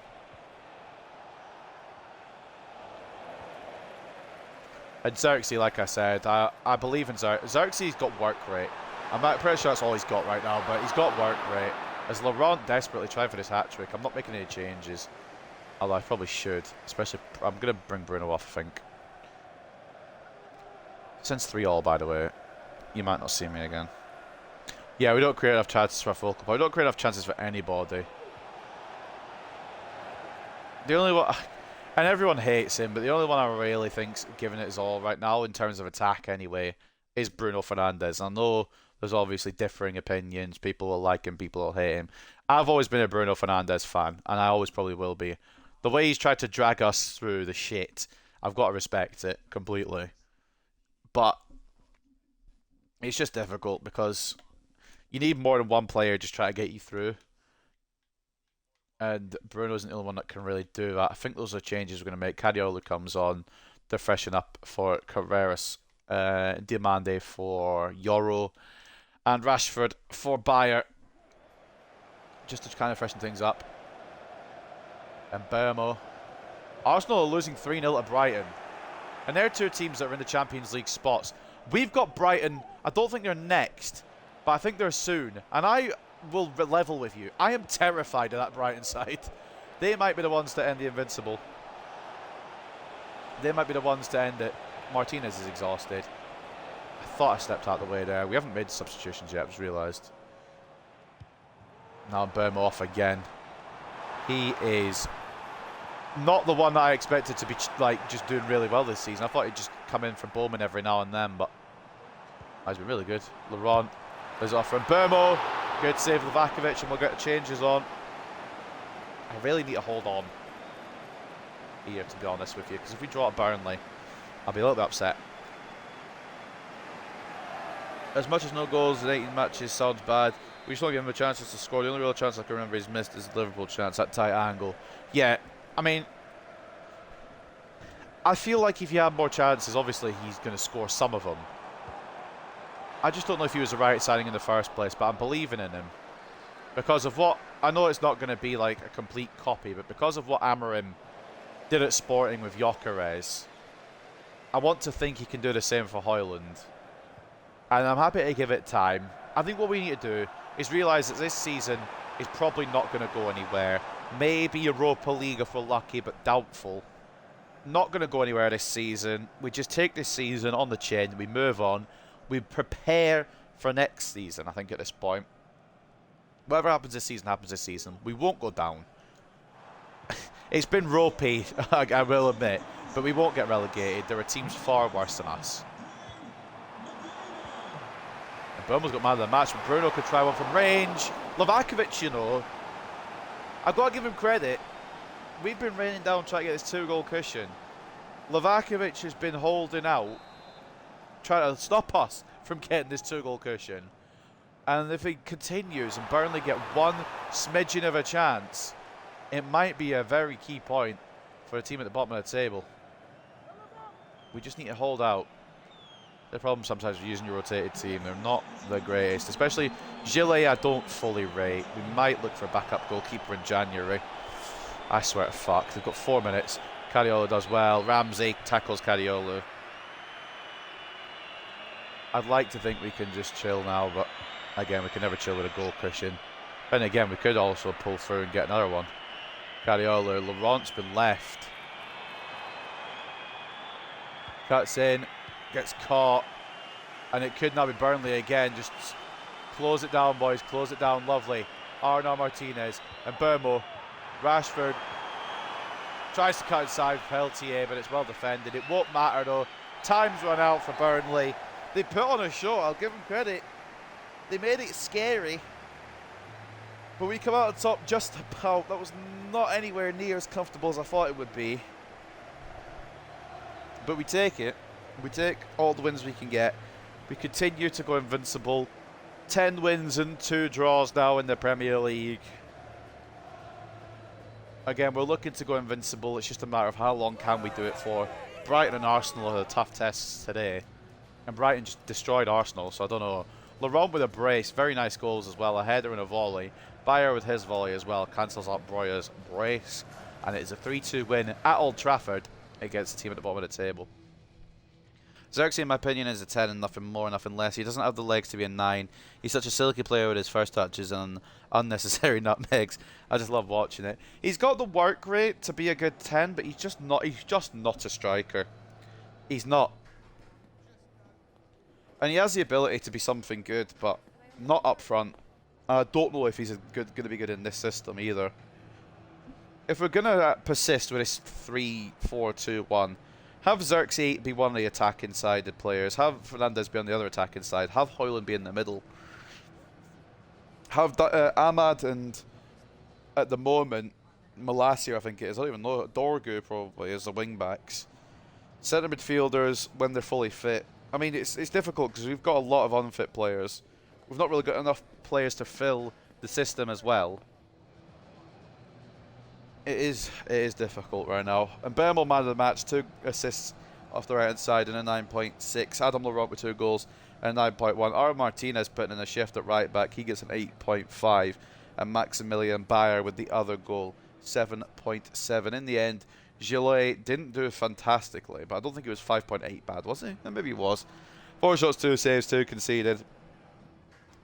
And Xerxes, like I said, I believe in Xerxes. Xerxes got work rate. I'm pretty sure that's all he's got right now, but he's got work rate. As Laurent desperately trying for this hat-trick, I'm not making any changes. Although I probably should. Especially, I'm going to bring Bruno off, I think. Since 3-3, by the way. You might not see me again. Yeah, we don't create enough chances for a focal point. We don't create enough chances for anybody. The only one, and everyone hates him, but the only one I really think's giving it his all right now in terms of attack anyway is Bruno Fernandes. I know there's obviously differing opinions. People will like him, people will hate him. I've always been a Bruno Fernandes fan, and I always probably will be. The way he's tried to drag us through the shit, I've got to respect it completely. But it's just difficult because you need more than one player just try to get you through. And Bruno isn't the only one that can really do that. I think those are changes we're going to make. Cadiola comes on to freshen up for Carreras. Diamande for Yoro. And Rashford for Bayer. Just to kind of freshen things up. And Bermo. Arsenal are losing 3-0 to Brighton. And they're two teams that are in the Champions League spots. We've got Brighton. I don't think they're next, but I think they're soon. And I will level with you. I am terrified of that Brighton side. They might be the ones to end the invincible. They might be the ones to end it. Martinez is exhausted. I thought I stepped out of the way there. We haven't made substitutions yet, I've just realised. Now Bermo off again. He is not the one that I expected to be like just doing really well this season. I thought he'd just come in for Bowman every now and then, but he's been really good. Laurent is off from Bermo. Good save Livakovic, and we'll get the changes on. I really need to hold on here, to be honest with you, because if we draw at Burnley, I'll be a little bit upset. As much as no goals in 18 matches sounds bad, we should not give him a chance to score. The only real chance I can remember he's missed is the Liverpool chance, that tight angle. Yeah, I mean, I feel like if he had more chances, obviously he's going to score some of them. I just don't know if he was the right signing in the first place, but I'm believing in him. Because of what, I know it's not going to be like a complete copy, but because of what Amorim did at Sporting with Gyökeres, I want to think he can do the same for Højlund. And I'm happy to give it time. I think what we need to do is realise that this season is probably not going to go anywhere. Maybe Europa League if we're lucky, but doubtful. Not going to go anywhere this season. We just take this season on the chin. We move on. We prepare for next season, I think, at this point. Whatever happens this season, happens this season. We won't go down. It's been ropey, I will admit, but we won't get relegated. There are teams far worse than us. And Burma's got man of the match, but Bruno could try one from range. Livakovic, you know, I've got to give him credit. We've been raining down trying to get this 2-goal cushion. Livakovic has been holding out, trying to stop us from getting this 2-goal cushion. And if he continues and Burnley get one smidgen of a chance, it might be a very key point for a team at the bottom of the table. We just need to hold out. The problem sometimes with using your rotated team, they're not the greatest. Especially Gillet, I don't fully rate. We might look for a backup goalkeeper in January. I swear to fuck. They've got 4 minutes. Cadiola does well. Ramsey tackles Cadiola. I'd like to think we can just chill now, but again, we can never chill with a goal cushion. And again, we could also pull through and get another one. Cadiola, Laurent's been left. Cuts in, gets caught, and it could now be Burnley again. Just close it down, boys, close it down, lovely. Arnaud Martinez and Bermo. Rashford tries to cut inside for Peltier, but it's well defended. It won't matter though. Time's run out for Burnley. They put on a show, I'll give them credit. They made it scary. But we come out on top just about. That was not anywhere near as comfortable as I thought it would be. But we take it. We take all the wins we can get. We continue to go invincible. 10 wins and 2 draws now in the Premier League. Again, we're looking to go invincible. It's just a matter of how long can we do it for. Brighton and Arsenal are the tough tests today. And Brighton just destroyed Arsenal, so I don't know. Laurent with a brace. Very nice goals as well. A header and a volley. Bayer with his volley as well. Cancels out Breuer's brace. And it is a 3-2 win at Old Trafford against the team at the bottom of the table. Xerxes, in my opinion, is a 10 and nothing more, nothing less. He doesn't have the legs to be a 9. He's such a silky player with his first touches and unnecessary nutmegs. I just love watching it. He's got the work rate to be a good 10, but he's just not a striker. He's not. And he has the ability to be something good, but not up front. I don't know if he's going to be good in this system either. If we're going to persist with this 3-4-2-1, have Xerxes be one of the attacking-sided players, have Fernandez be on the other attacking side, have Højlund be in the middle, have Ahmad and, at the moment, Malacia, I think it is, I don't even know, Dorgu probably as the wing-backs. Centre midfielders when they're fully fit. I mean, it's difficult because we've got a lot of unfit players. We've not really got enough players to fill the system as well. It is difficult right now. And Bermel, man of the match, 2 assists off the right hand side and a 9.6. Adam Laurent with 2 goals and a 9.1. Aaron Martinez putting in a shift at right back. He gets an 8.5. And Maximilian Bayer with the other goal, 7.7. In the end, Gillet didn't do fantastically, but I don't think he was 5.8 bad, was he? Maybe he was. 4 shots, 2 saves, 2 conceded.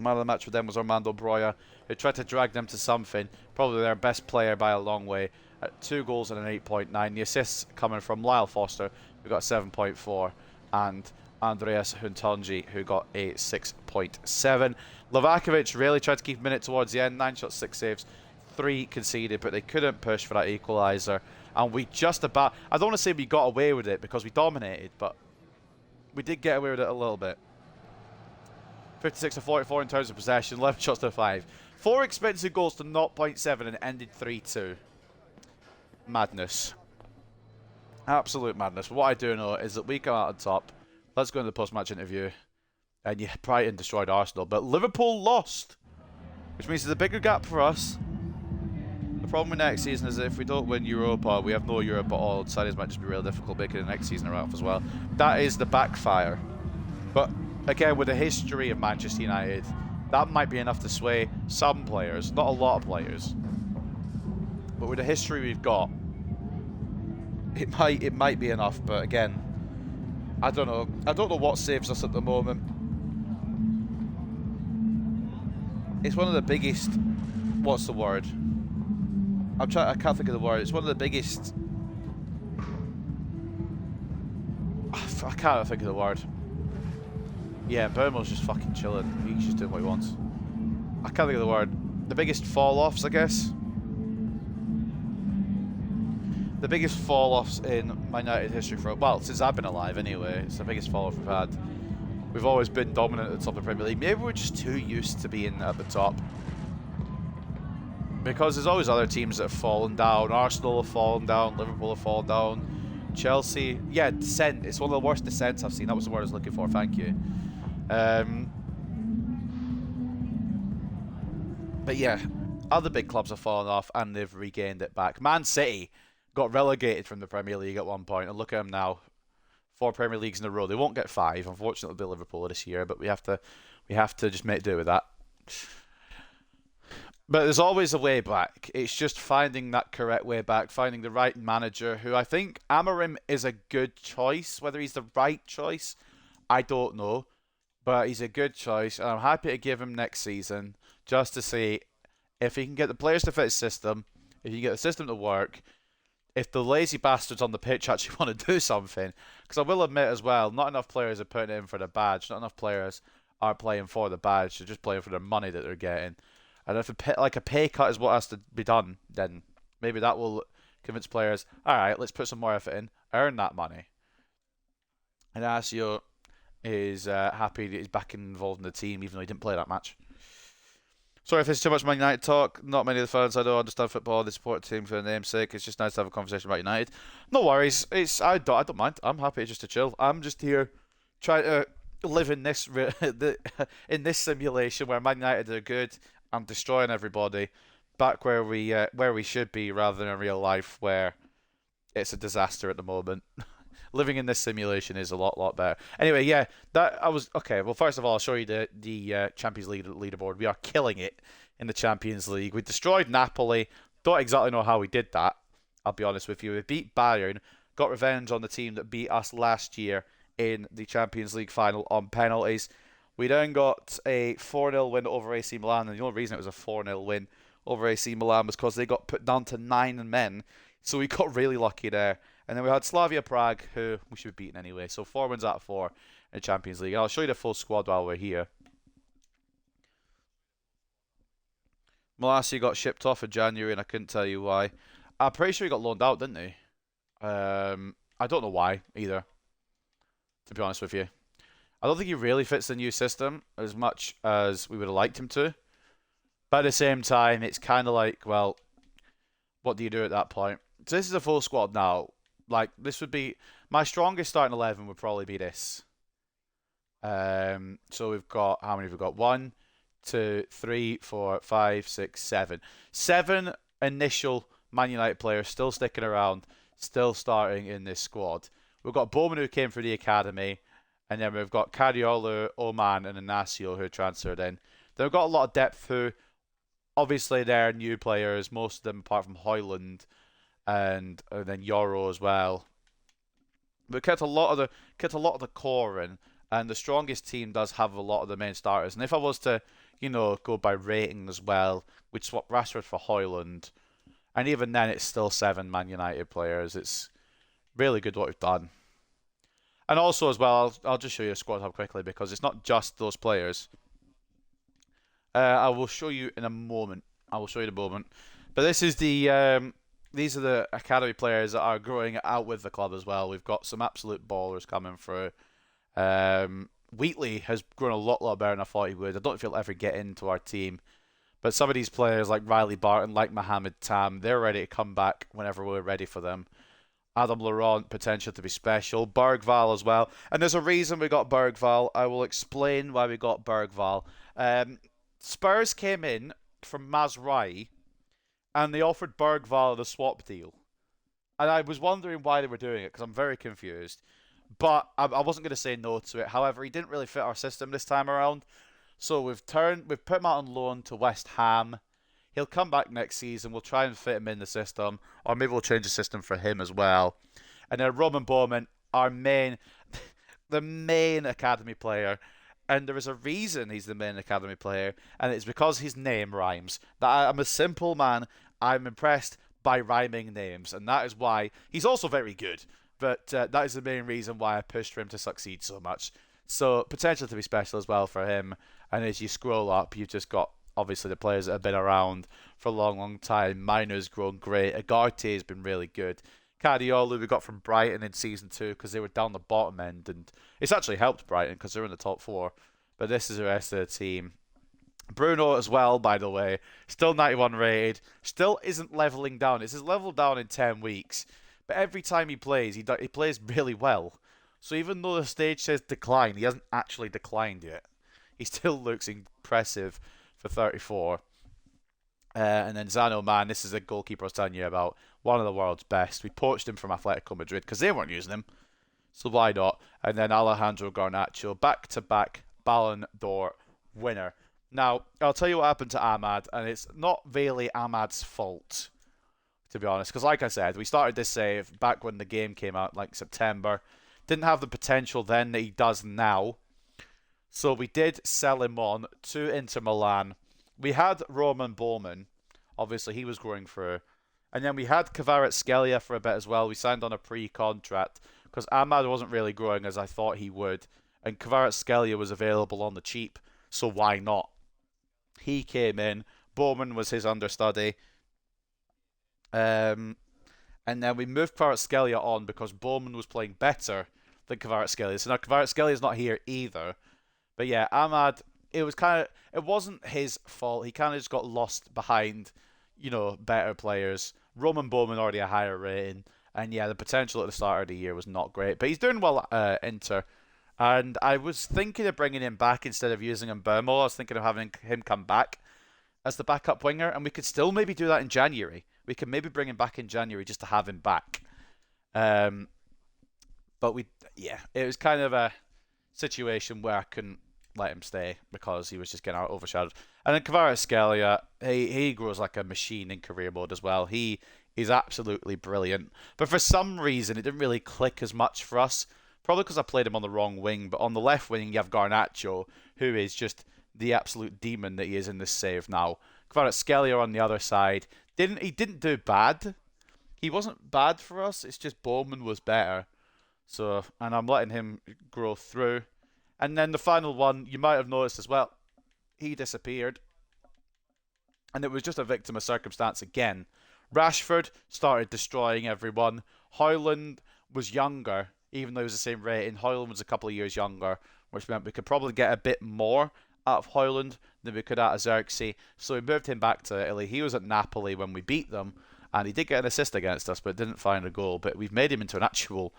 Man of the match with them was Armando Broja, who tried to drag them to something. Probably their best player by a long way. At 2 goals and an 8.9. The assists coming from Lyle Foster, who got 7.4, and Andreas Huntonji, who got a 6.7. Lovakovic really tried to keep a minute towards the end. 9 shots, 6 saves, 3 conceded, but they couldn't push for that equaliser. And we just about... I don't want to say we got away with it because we dominated, but we did get away with it a little bit. 56 to 44 in terms of possession, 11 shots to 5. 4 expensive goals to 0.7 and it ended 3-2. Madness. Absolute madness. What I do know is that we come out on top. Let's go into the post-match interview. And yeah, Brighton destroyed Arsenal, but Liverpool lost. Which means there's a bigger gap for us. The problem with next season is that if we don't win Europa, we have no Europe at all. Signings might just be real difficult making the next season around as well. That is the backfire. But again, with the history of Manchester United, that might be enough to sway some players, not a lot of players. But with the history we've got, it might be enough. But again, I don't know. I don't know what saves us at the moment. It's one of the biggest. What's the word? I can't think of the word. It's one of the biggest. I can't think of the word. Yeah, Bermel's just fucking chilling. He's just doing what he wants. I can't think of the word. The biggest fall-offs, I guess. The biggest fall-offs in my United history for, well, since I've been alive anyway. It's the biggest fall-off we've had. We've always been dominant at the top of the Premier League. Maybe we're just too used to being at the top. Because there's always other teams that have fallen down. Arsenal have fallen down. Liverpool have fallen down. Chelsea. Yeah, descent. It's one of the worst descents I've seen. That was the word I was looking for. Thank you. But yeah, other big clubs have fallen off and they've regained it back. Man City got relegated from the Premier League at one point, and look at them now. 4 Premier Leagues in a row. They won't get 5. Unfortunately, it'll be Liverpool this year, but we have to just make do with that. But there's always a way back. It's just finding that correct way back, finding the right manager, who I think Amorim is a good choice. Whether he's the right choice, I don't know. But he's a good choice, and I'm happy to give him next season just to see if he can get the players to fit his system, if he can get the system to work, if the lazy bastards on the pitch actually want to do something. Because I will admit as well, not enough players are putting it in for the badge. Not enough players are playing for the badge. They're just playing for the money that they're getting. And if a pay cut is what has to be done, then maybe that will convince players, alright, let's put some more effort in, earn that money. And Asio is happy that he's back involved in the team, even though he didn't play that match. Sorry if this is too much Man United talk. Not many of the fans I don't understand football. They support the team for the name's sake. It's just nice to have a conversation about United. No worries. I don't mind. I'm happy just to chill. I'm just here trying to live in this in this simulation where Man United are good. I'm destroying everybody. Back where we should be, rather than in real life where it's a disaster at the moment. Living in this simulation is a lot better. Anyway, yeah, okay. Well, first of all, I'll show you the Champions League leaderboard. We are killing it in the Champions League. We destroyed Napoli. Don't exactly know how we did that. I'll be honest with you. We beat Bayern. Got revenge on the team that beat us last year in the Champions League final on penalties. We then got a 4-0 win over AC Milan, and the only reason it was a 4-0 win over AC Milan was because they got put down to 9 men. So we got really lucky there. And then we had Slavia Prague, who we should have beaten anyway. So 4 wins out of 4. in the Champions League. And I'll show you the full squad while we're here. Malacia got shipped off in January, and I couldn't tell you why. I'm pretty sure he got loaned out, didn't he? I don't know why either, to be honest with you. I don't think he really fits the new system as much as we would have liked him to. But at the same time, it's kind of like, well, what do you do at that point? So this is a full squad now. Like, this would be... My strongest starting 11 would probably be this. So we've got... How many have we got? 1, 2, 3, 4, 5, 6, 7. 7 initial Man United players still sticking around, still starting in this squad. We've got Bowman, who came through the academy. And then we've got Cariolo, Oman, and Inacio, who transferred in. Then we've got a lot of depth who... Obviously, they're new players, most of them apart from Højlund and then Euro as well. But kept a lot of the core in, and the strongest team does have a lot of the main starters. And if I was to, go by rating as well, we'd swap Rashford for Højlund, and even then, it's still 7 Man United players. It's really good what we've done. And also as well, I'll just show you a squad hub quickly because it's not just those players. I will show you in a moment. But this is these are the academy players that are growing out with the club as well. We've got some absolute ballers coming through. Wheatley has grown a lot better than I thought he would. I don't know if he'll ever get into our team. But some of these players like Riley Barton, like Mohamed Tam, they're ready to come back whenever we're ready for them. Adam Laurent, potential to be special. Bergval as well. And there's a reason we got Bergval. I will explain why we got Bergval. Spurs came in from Mazraoui and they offered Bergval the swap deal. And I was wondering why they were doing it because I'm very confused. But I wasn't going to say no to it. However, he didn't really fit our system this time around. So we've put him out on loan to West Ham. He'll come back next season. We'll try and fit him in the system. Or maybe we'll change the system for him as well. And then Roman Bowman, the main academy player. And there is a reason he's the main academy player, and it's because his name rhymes. I'm a simple man. I'm impressed by rhyming names, and that is why he's also very good. But that is the main reason why I pushed for him to succeed so much. So potential to be special as well for him. And as you scroll up, you've just got obviously the players that have been around for a long time. Minor's grown great. Agarte has been really good. Cariolo we got from Brighton in Season 2 because they were down the bottom end, and it's actually helped Brighton because they're in the top 4. But this is the rest of the team. Bruno as well, by the way, still 91 rated, still isn't leveling down. It's leveled down in 10 weeks, but every time he plays, he plays really well. So even though the stage says decline, he hasn't actually declined yet. He still looks impressive for 34. And then Zano, man, this is a goalkeeper I was telling you about. One of the world's best. We poached him from Atletico Madrid because they weren't using him. So why not? And then Alejandro Garnacho, back-to-back Ballon d'Or winner. Now, I'll tell you what happened to Ahmad, and it's not really Ahmad's fault, to be honest. Because like I said, we started this save back when the game came out, like September. Didn't have the potential then that he does now. So we did sell him on to Inter Milan. We had Roman Bowman. Obviously, he was growing through. And then we had Kvaratskhelia for a bit as well. We signed on a pre-contract because Ahmad wasn't really growing as I thought he would. And Kvaratskhelia was available on the cheap, so why not? He came in. Bowman was his understudy. And then we moved Kvaratskhelia on because Bowman was playing better than Kvaratskhelia. So now Kvaratskhelia not here either. But yeah, Ahmad, it wasn't his fault. He kind of just got lost behind, better players. Roman Bowman already a higher rating. And yeah, the potential at the start of the year was not great. But he's doing well at Inter. And I was thinking of bringing him back instead of using Mbeumo. I was thinking of having him come back as the backup winger. And we could still maybe do that in January. We could maybe bring him back in January just to have him back. But it was kind of a situation where I couldn't let him stay because he was just getting overshadowed. And then Kvaratskhelia, he grows like a machine in career mode as well. He is absolutely brilliant. But for some reason, it didn't really click as much for us. Probably because I played him on the wrong wing. But on the left wing, you have Garnacho, who is just the absolute demon that he is in this save now. Kvaratskhelia on the other side. He didn't do bad. He wasn't bad for us. It's just Bowman was better. So, and I'm letting him grow through. And then the final one, you might have noticed as well, he disappeared. And it was just a victim of circumstance again. Rashford started destroying everyone. Højlund was younger, even though he was the same rating. Højlund was a couple of years younger, which meant we could probably get a bit more out of Højlund than we could out of Xerxes. So we moved him back to Italy. He was at Napoli when we beat them, and he did get an assist against us, but didn't find a goal. But we've made him into an actual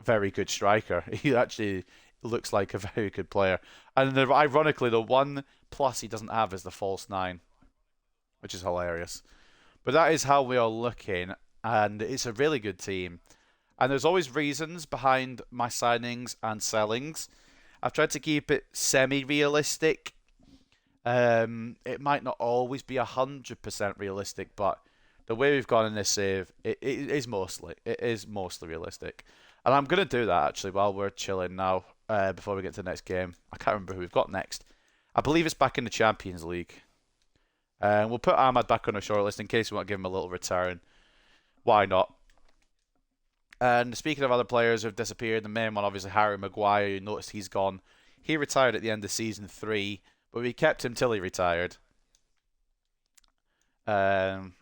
very good striker. He actually looks like a very good player. And ironically, the one plus he doesn't have is the false 9, which is hilarious. But that is how we are looking, and it's a really good team. And there's always reasons behind my signings and sellings. I've tried to keep it semi-realistic. It might not always be 100% realistic, but the way we've gone in this save, it is mostly realistic. And I'm going to do that, actually, while we're chilling now, before we get to the next game. I can't remember who we've got next. I believe it's back in the Champions League. We'll put Ahmad back on a shortlist in case we want to give him a little return. Why not? And speaking of other players who have disappeared, the main one, obviously, Harry Maguire. You noticed he's gone. He retired at the end of season 3, but we kept him till he retired. Some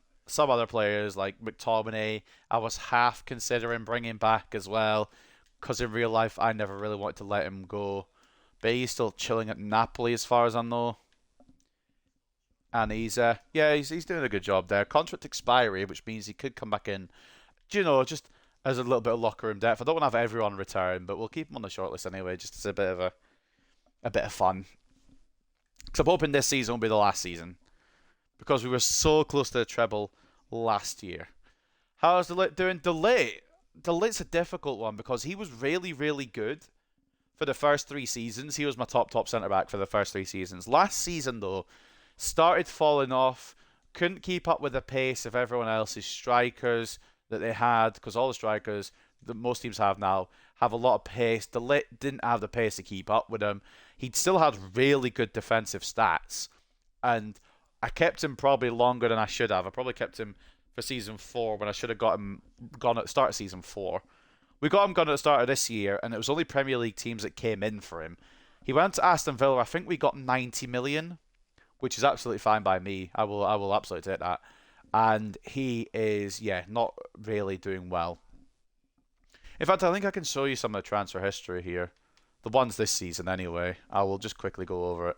other players like McTominay, I was half considering bringing back as well, because in real life I never really wanted to let him go. But he's still chilling at Napoli as far as I know. And he's doing a good job there. Contract expiry, which means he could come back in, just as a little bit of locker room depth. I don't want to have everyone return, but we'll keep him on the shortlist anyway, just as a bit of fun. Because I'm hoping this season will be the last season, because we were so close to the treble last year. How's De Ligt doing? De Ligt's a difficult one because he was really, really good for the first 3 seasons. He was my top centre back for the first 3 seasons. Last season though, started falling off, couldn't keep up with the pace of everyone else's strikers that they had, because all the strikers that most teams have now have a lot of pace. De Ligt didn't have the pace to keep up with him. He'd still had really good defensive stats, and I kept him probably longer than I should have. I probably kept him for season 4 when I should have got him gone at the start of season 4. We got him gone at the start of this year, and it was only Premier League teams that came in for him. He went to Aston Villa. I think we got 90 million. Which is absolutely fine by me. I will absolutely take that. And he is, not really doing well. In fact, I think I can show you some of the transfer history here. The ones this season, anyway. I will just quickly go over it,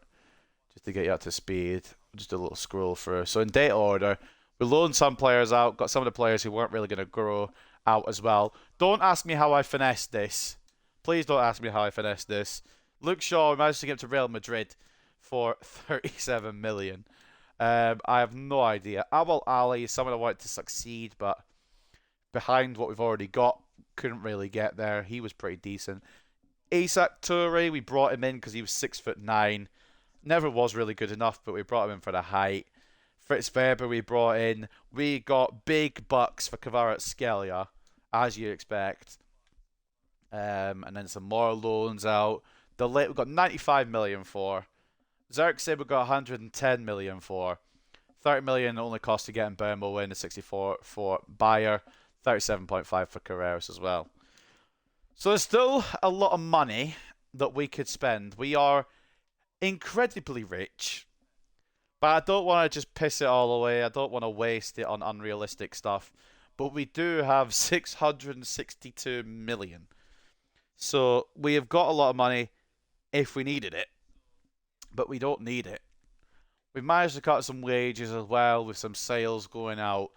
just to get you up to speed. Just a little scroll through. So in date order, we loaned some players out, got some of the players who weren't really going to grow out as well. Don't ask me how I finessed this. Please don't ask me how I finessed this. Luke Shaw, we managed to get him to Real Madrid for 37 million. I have no idea. Abel Ali is someone I wanted to succeed, but behind what we've already got, couldn't really get there. He was pretty decent. Isak Toure, we brought him in because he was 6'9". Never was really good enough, but we brought him in for the height. Fritz Weber we brought in. We got big bucks for Kvaratskhelia, as you expect. And then some more loans out. De Ligt we got 95 million for. Xerxes we got 110 million for. 30 million only cost to get in Bermo in, the 64 for Bayer, 37.5 for Carreras as well. So there's still a lot of money that we could spend. We are incredibly rich, but I don't want to just piss it all away. I don't want to waste it on unrealistic stuff. But we do have 662 million. So we have got a lot of money if we needed it. But we don't need it. We've managed to cut some wages as well, with some sales going out.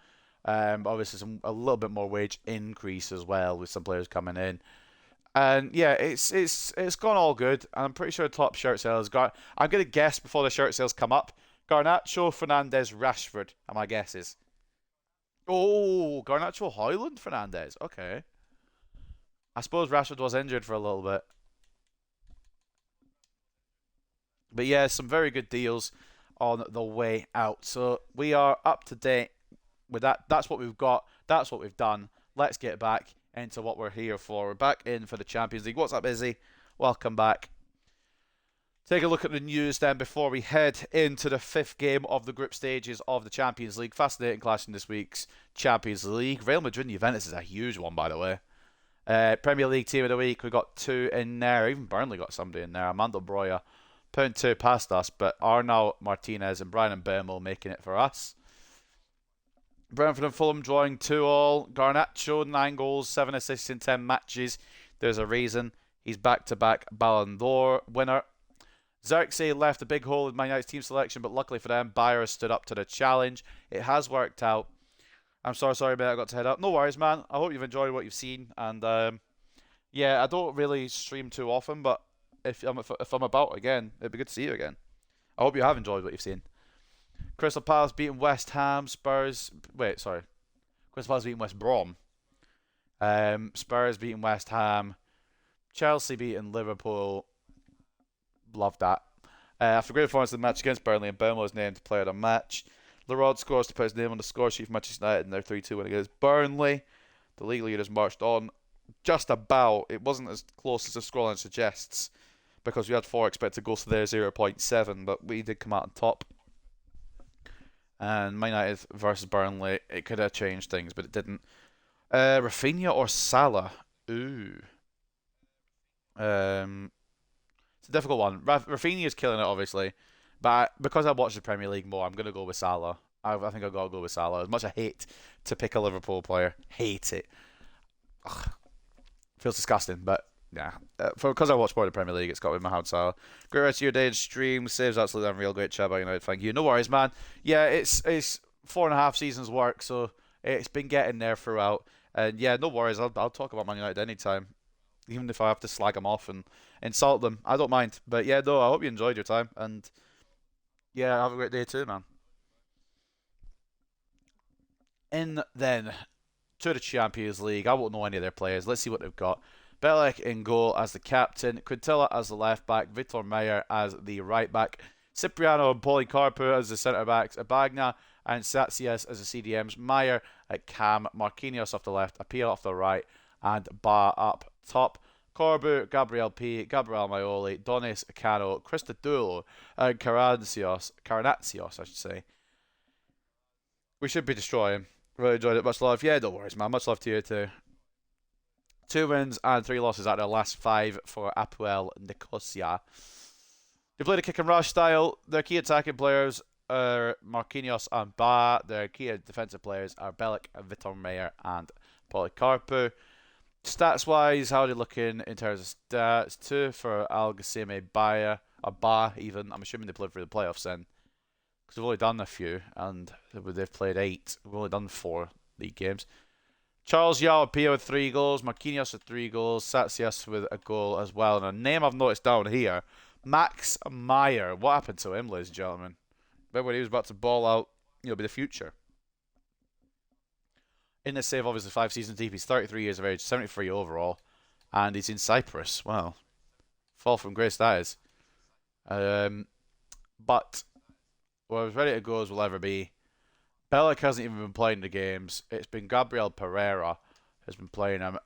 Obviously, a little bit more wage increase as well, with some players coming in. And yeah, it's gone all good. I'm pretty sure top shirt sales got. I'm gonna guess before the shirt sales come up. Garnacho, Fernandes, Rashford are my guesses. Oh, Garnacho, Højlund, Fernandes. Okay. I suppose Rashford was injured for a little bit. But yeah, some very good deals on the way out. So we are up to date with that. That's what we've got. That's what we've done. Let's get back into what we're here for. We're back in for the Champions League. What's up, Izzy? Welcome back. Take a look at the news then before we head into the 5th game of the group stages of the Champions League. Fascinating clash in this week's Champions League. Real Madrid and Juventus is a huge one, by the way. Premier League team of the week, we got 2 in there. Even Burnley got somebody in there. Armando Broya, pound 2 past us, but Arnaut Martinez and Brian Mbeumo making it for us. Brentford and Fulham drawing 2-2. Garnacho, 9 goals, 7 assists in 10 matches. There's a reason. He's back-to-back Ballon d'Or winner. Xerxes left a big hole in Man United's team selection, but luckily for them, Bayer has stood up to the challenge. It has worked out. I'm sorry, mate, I got to head up. No worries, man. I hope you've enjoyed what you've seen. And, yeah, I don't really stream too often, but if I'm about again, it'd be good to see you again. I hope you have enjoyed what you've seen. Crystal Palace beating West Ham. Crystal Palace beating West Brom. Spurs beating West Ham. Chelsea beating Liverpool. Love that. After a great performance in the match against Burnley, and Mbeumo was named player of the match. Leroy scores to put his name on the score sheet for Manchester United in their 3-2 win against Burnley. The league leaders marched on just about. It wasn't as close as the scoreline suggests, because we had 4 expected goals to their 0.7, but we did come out on top. And Man United versus Burnley, it could have changed things, but it didn't. Rafinha or Salah? Ooh. It's a difficult one. Rafinha is killing it, obviously. But because I watch the Premier League more, I'm going to go with Salah. I think I've got to go with Salah. As much as I hate to pick a Liverpool player. Hate it. Ugh. Feels disgusting, but yeah. Because I watch more of the Premier League, it's got to be Mohamed Salah. Great rest of your day in stream. Saves absolutely unreal. Great chat by United. Thank you. No worries, man. Yeah, it's 4.5 seasons work, so it's been getting there throughout. And yeah, no worries. I'll talk about Man United anytime. Even if I have to slag them off and insult them, I don't mind. But yeah, no, I hope you enjoyed your time. And yeah, have a great day too, man. In then to the Champions League. I won't know any of their players. Let's see what they've got. Belek in goal as the captain. Quintilla as the left back. Vitor Meyer as the right back. Cipriano and Policarpo as the centre backs. Abagna and Satsias as the CDMs. Meyer at cam. Marquinhos off the left. Apia off the right. And Ba up top. Corbu, Gabriel P, Gabriel Maioli, Donis Cano, Christodoulou, and Carnacios, I should say. We should be destroying. Really enjoyed it. Much love. Yeah, no worries, man. Much love to you too. 2 wins and 3 losses out of their last 5 for Apoel Nicosia. They played a kick and rush style. Their key attacking players are Marquinhos and Ba. Their key defensive players are Belek, Vitor Meyer, and Policarpo. Stats-wise, how are they looking in terms of stats? 2 for Al Gassime Ba even. I'm assuming they played for the playoffs then. Because they've only done a few, and they've played 8. We've only done 4 league games. Charles Yao Pia with 3 goals. Marquinhos with 3 goals. Satsias with a goal as well. And a name I've noticed down here, Max Meyer. What happened to him, ladies and gentlemen? Remember when he was about to ball out, be the future. In this save, obviously 5 seasons deep. He's 33 years of age, 73 overall, and he's in Cyprus. Wow, fall from grace that is. But well, as ready to go as we'll ever be. Belek hasn't even been playing the games. It's been Gabriel Pereira has been playing him,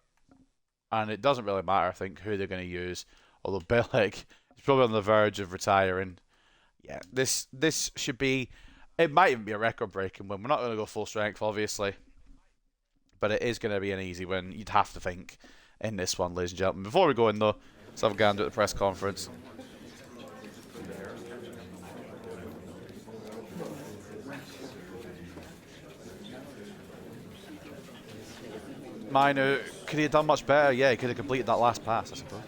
and it doesn't really matter, I think, who they're going to use. Although Belek is probably on the verge of retiring. Yeah, this should be. It might even be a record-breaking win. We're not going to go full strength, obviously. But it is going to be an easy win, you'd have to think, in this one, ladies and gentlemen. Before we go in, though, let's have a gander at the press conference. Minu, could he have done much better? Yeah, he could have completed that last pass, I suppose.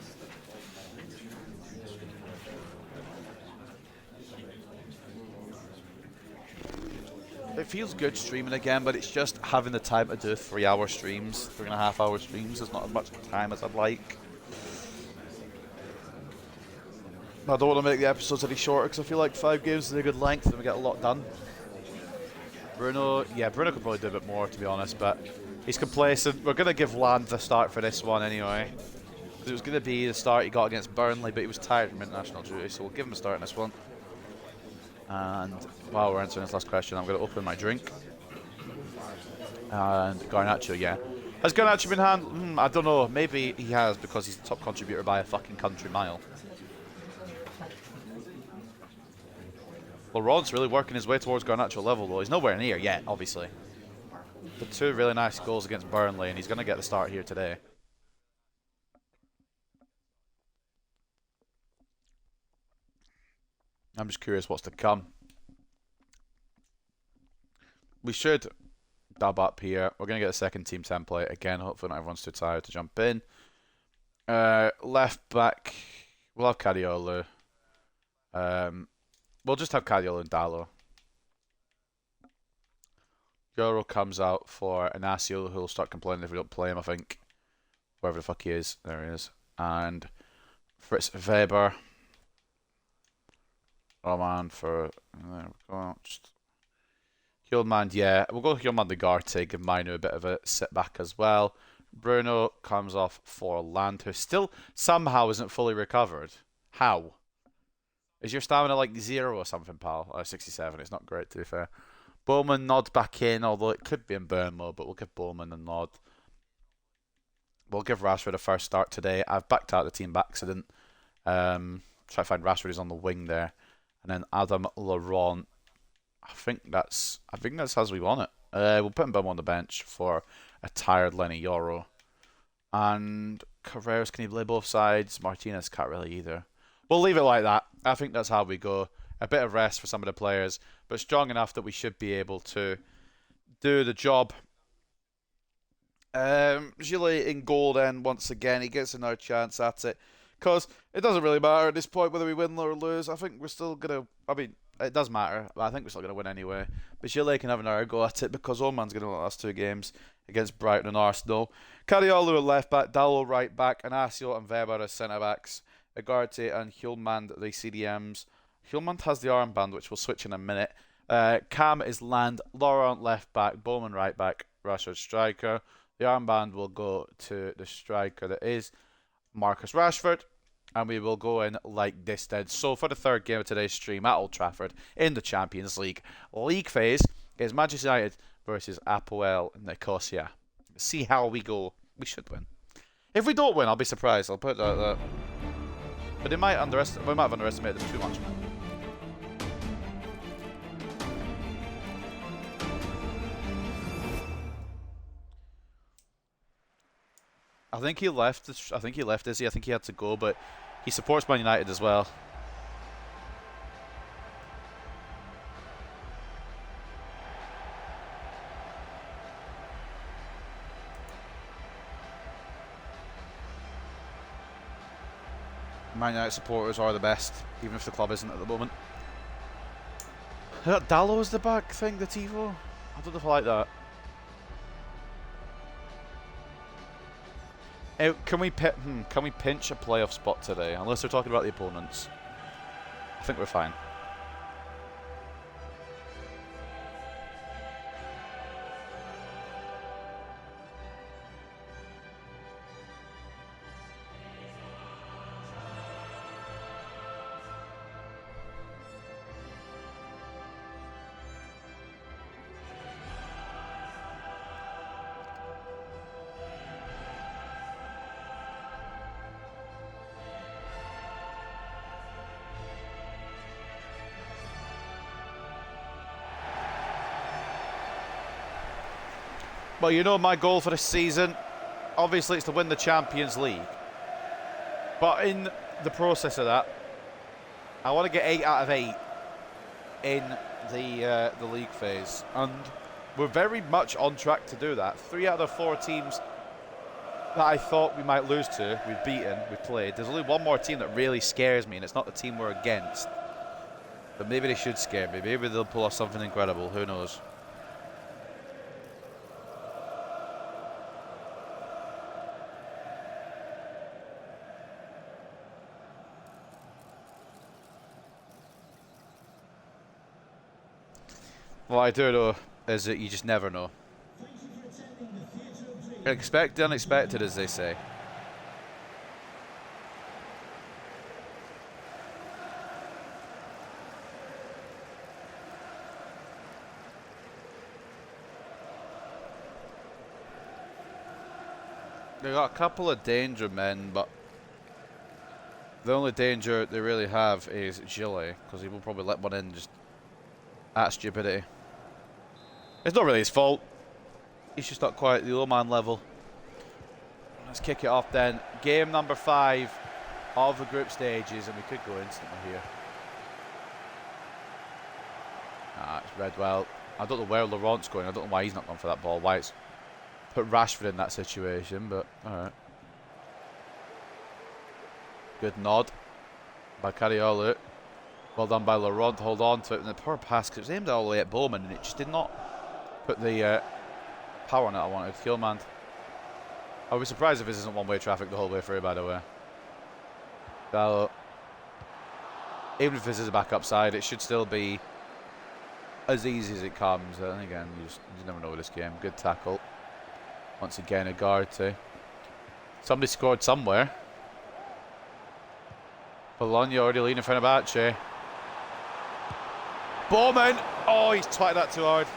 It feels good streaming again, but it's just having the time to do 3-hour streams, 3.5-hour streams. There's not as much time as I'd like. I don't want to make the episodes any shorter because I feel like 5 games is a good length and we get a lot done. Bruno could probably do a bit more, to be honest, but he's complacent. We're going to give Land the start for this one anyway. It was going to be the start he got against Burnley, but he was tired from international duty, so we'll give him a start in this one. And while we're answering this last question, I'm going to open my drink. And Garnacho, yeah. Has Garnacho been handled? I don't know. Maybe he has because he's the top contributor by a fucking country mile. Well, Rod's really working his way towards Garnacho level, though. He's nowhere near yet, obviously. But 2 really nice goals against Burnley, and he's going to get the start here today. I'm just curious what's to come. We should dub up here. We're going to get a second team template. Again, hopefully not everyone's too tired to jump in. Left back, we'll have Kadiolu. We'll just have Kadiolu and Dallo. Yoro comes out for Inacio, who'll start complaining if we don't play him, I think. Wherever the fuck he is. There he is. And Fritz Weber. Roman for... There we go. Just Hjulmand, yeah. We'll go Hjulmand Degarte, give Minu a bit of a sit back as well. Bruno comes off for Land, who still somehow isn't fully recovered. How? Is your stamina like 0 or something, pal? 67, it's not great to be fair. Bowman nod back in, although it could be in burn mode, but we'll give Bowman a nod. We'll give Rashford a first start today. I've backed out the team by accident. Try to find Rashford, he's on the wing there. And then Adam Laurent. I think that's as we want it. We'll put Bowman on the bench for a tired Lenny Yoro. And Carreras, can he play both sides? Martinez can't really either. We'll leave it like that. I think that's how we go. A bit of rest for some of the players, but strong enough that we should be able to do the job. Gillet in goal then, once again. He gets another chance at it. Because it doesn't really matter at this point whether we win or lose. I think we're still going to... I mean, it does matter, but I think we're still going to win anyway. But Gillet can have another go at it because Oman's going to win the last 2 games against Brighton and Arsenal. Kadiolu at left back, Dallo right back, Inacio and Weber as centre backs. Agarte and Hjulmand the CDMs. Hjulmand has the armband, which we'll switch in a minute. Cam is Land, Laurent left back, Bowman right back, Rashford striker. The armband will go to the striker that is Marcus Rashford. And we will go in like this then. So for the third game of today's stream at Old Trafford in the Champions League phase is Manchester United versus Apoel Nicosia. See how we go. We should win. If we don't win, I'll be surprised. I'll put that. But we might have underestimated this too much. I think he left, Izzy. I think he had to go, but he supports Man United as well. Man United supporters are the best, even if the club isn't at the moment. That Dallo's the back thing, the TiVo? I don't know if I like that. Can we pinch a playoff spot today? Unless they're talking about the opponents. I think we're fine. Well, you know my goal for this season, obviously it's to win the Champions League. But in the process of that, I want to get 8 out of 8 in the league phase. And we're very much on track to do that. 3 out of the 4 teams that I thought we might lose to, we've beaten, we've played. There's only one more team that really scares me, and it's not the team we're against. But maybe they should scare me. Maybe they'll pull off something incredible. Who knows? What I do know is that you just never know. Expect the unexpected, as they say. They got a couple of danger men, but the only danger they really have is Gillet, because he will probably let one in just at stupidity. It's not really his fault. He's just not quite at the Oman level. Let's kick it off then. Game number 5 of the group stages, and we could go instantly here. Ah, it's read well. I don't know where Laurent's going. I don't know why he's not gone for that ball. Why it's put Rashford in that situation, but alright. Good nod by Cariolo. Well done by Laurent to hold on to it. And the poor pass, because it was aimed all the way at Bowman, and it just did not put the power on it I wanted. Kielman. I would be surprised if this isn't one-way traffic the whole way through, by the way. Gallo. Even if this is a backup side, it should still be as easy as it comes. And again, you just never know with this game. Good tackle. Once again, a guard too. Somebody scored somewhere. Bologna already leading Fenerbahce. Bowman! Oh, he's twatted that too hard.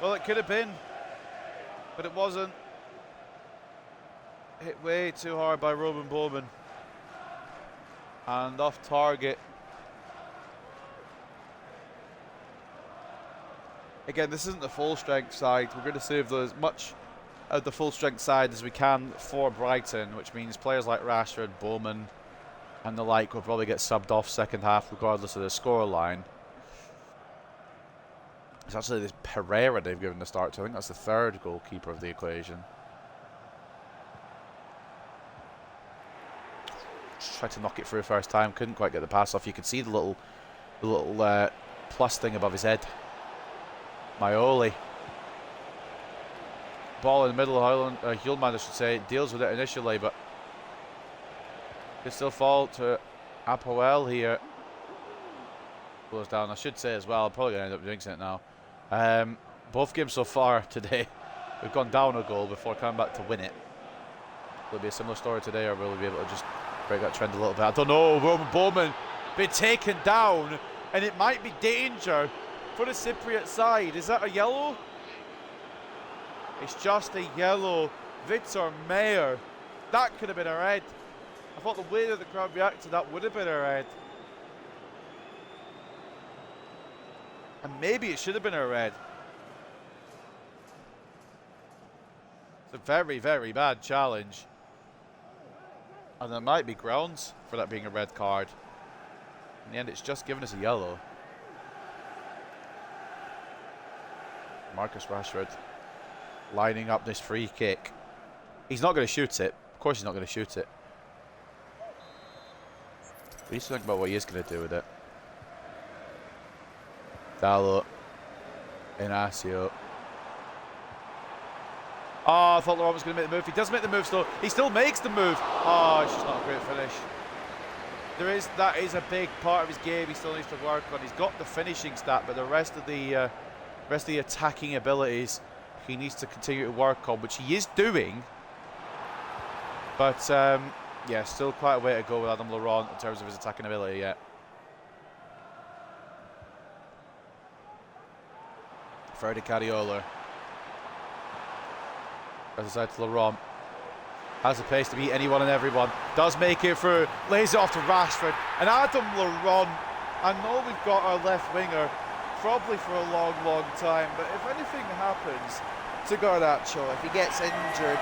Well, it could have been, but it wasn't. Hit way too hard by Roman Bowman. And off target. Again, this isn't the full strength side. We're going to save as much of the full strength side as we can for Brighton, which means players like Rashford, Bowman, and the like will probably get subbed off second half regardless of the scoreline. It's actually this Pereira they've given the start to. I think that's the third goalkeeper of the equation. Just tried to knock it through first time, couldn't quite get the pass off. You could see the little plus thing above his head. Maioli. Ball in the middle of Hjulman, I should say, deals with it initially, but it still fall to Apoel here. Goes down. I should say as well, I'm probably going to end up jinxing it now. Both games so far today, we've gone down a goal before coming back to win it. Will it be a similar story today, or will we be able to just break that trend a little bit? I don't know. Roman Bowman been taken down, and it might be danger for the Cypriot side. Is that a yellow? It's just a yellow. Victor Mayer. That could have been a red. I thought the way that the crowd reacted, that would have been a red. And maybe it should have been a red. It's a very, very bad challenge. And there might be grounds for that being a red card. In the end, it's just given us a yellow. Marcus Rashford lining up this free kick. He's not going to shoot it. Of course he's not going to shoot it. We need to think about what he is going to do with it. Dalot. Inacio. Oh, I thought Laurent was going to make the move. He does make the move still. He still makes the move. Oh, it's just not a great finish. That is a big part of his game he still needs to work on. He's got the finishing stat, but the rest of the attacking abilities he needs to continue to work on, which he is doing. But yeah, still quite a way to go with Adam Laurent in terms of his attacking ability yet. Freddy Cariola. As I said to Laurent. Has the pace to beat anyone and everyone. Does make it through. Lays it off to Rashford. And Adam Laurent. I know we've got our left winger probably for a long, long time, but if anything happens to Garnacho, if he gets injured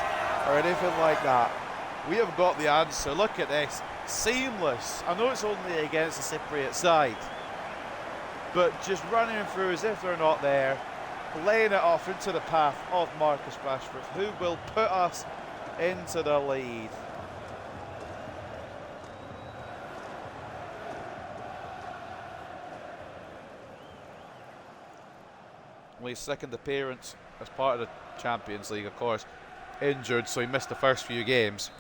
or anything like that, we have got the answer. Look at this. Seamless. I know it's only against the Cypriot side, but just running through as if they're not there, laying it off into the path of Marcus Rashford, who will put us into the lead. Only his second appearance as part of the Champions League, of course. Injured, so he missed the first few games.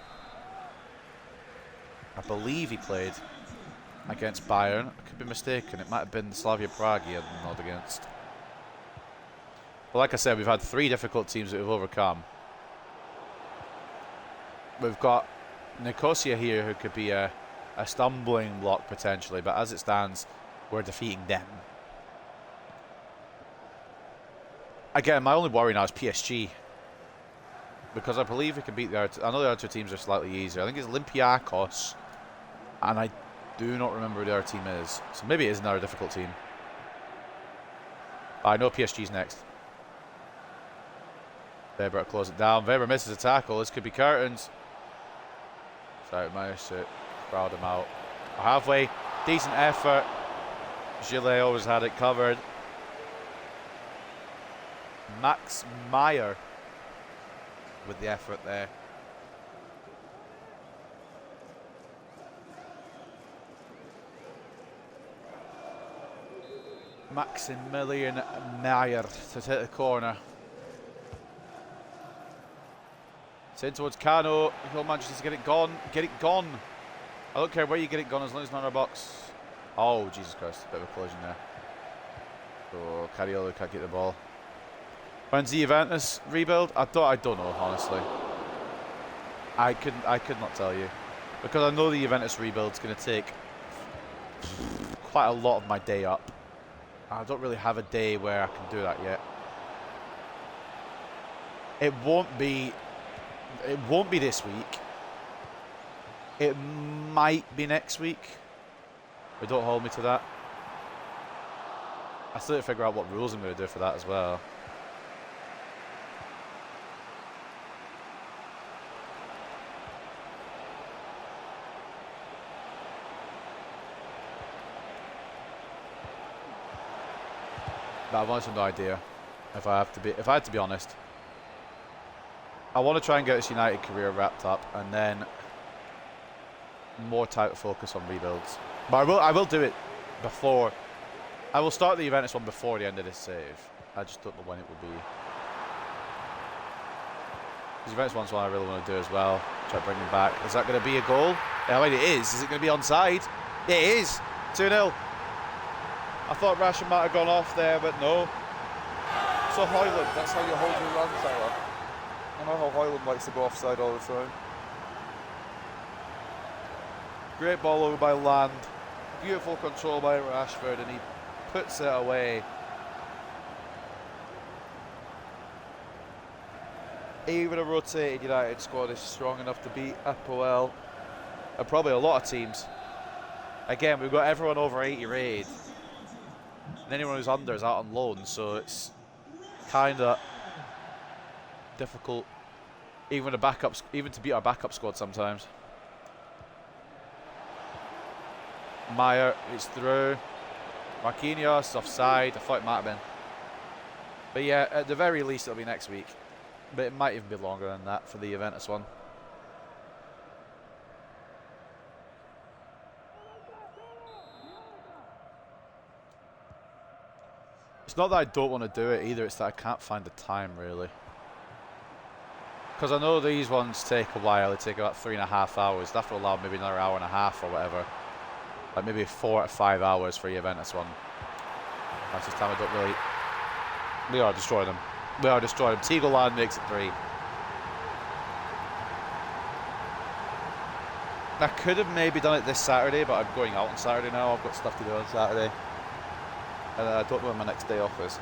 I believe he played against Bayern. I could be mistaken. It might have been Slavia Prague he had not against. But like I said, we've had 3 difficult teams that we've overcome. We've got Nicosia here, who could be a stumbling block potentially, but as it stands, we're defeating them. Again, my only worry now is PSG, because I believe we can beat the other. I know the other 2 teams are slightly easier. I think it's Olympiacos, and I do not remember who the other team is. So maybe it is another difficult team. I know PSG's next. Weber to close it down. Weber misses a tackle. This could be curtains. So managed to crowd him out. Halfway, decent effort. Gillet always had it covered. Max Meyer with the effort there. Maximilian Meyer to take the corner. It's in towards Cano. He'll manage to get it gone. Get it gone. I don't care where you get it gone as long as it's not in our box. Oh, Jesus Christ. A bit of a collision there. Oh, Cariolo can't get the ball. When's the Juventus rebuild? I don't know, honestly. I could not tell you. Because I know the Juventus rebuild's going to take quite a lot of my day up. I don't really have a day where I can do that yet. It won't be this week. It might be next week. But don't hold me to that. I still have to figure out what rules I'm going to do for that as well. But I've honestly no idea if I had to be honest. I want to try and get this United career wrapped up and then more tight focus on rebuilds. But I will do it before. I will start the Juventus one before the end of this save. I just don't know when it will be. The Juventus one's one I really want to do as well. Try to bring him back. Is that going to be a goal? Yeah, wait, it is. Is it going to be onside? It is. 2-0. I thought Rashford might have gone off there, but no. So Highland, that's how you hold your run, Sarah. I know how Highland likes to go offside all the time. Great ball over by Land. Beautiful control by Rashford, and he puts it away. Even a rotated United squad is strong enough to beat Apoel, and probably a lot of teams. Again, we've got everyone over 80 raid. And anyone who's under is out on loan, so it's kind of difficult, even to beat our backup squad sometimes. Meyer is through. Marquinhos offside. I thought it might have been, but yeah, at the very least it'll be next week. But it might even be longer than that for the Juventus one. It's not that I don't want to do it either, it's that I can't find the time really. Because I know these ones take a while, they take about 3.5 hours. They have to allow maybe another hour and a half or whatever. Like maybe 4 to 5 hours for the Juventus one. That's just time I don't really... We are destroying them. We are destroying them. Tegoland makes it 3. I could have maybe done it this Saturday, but I'm going out on Saturday now. I've got stuff to do on Saturday. And I don't know when my next day off is.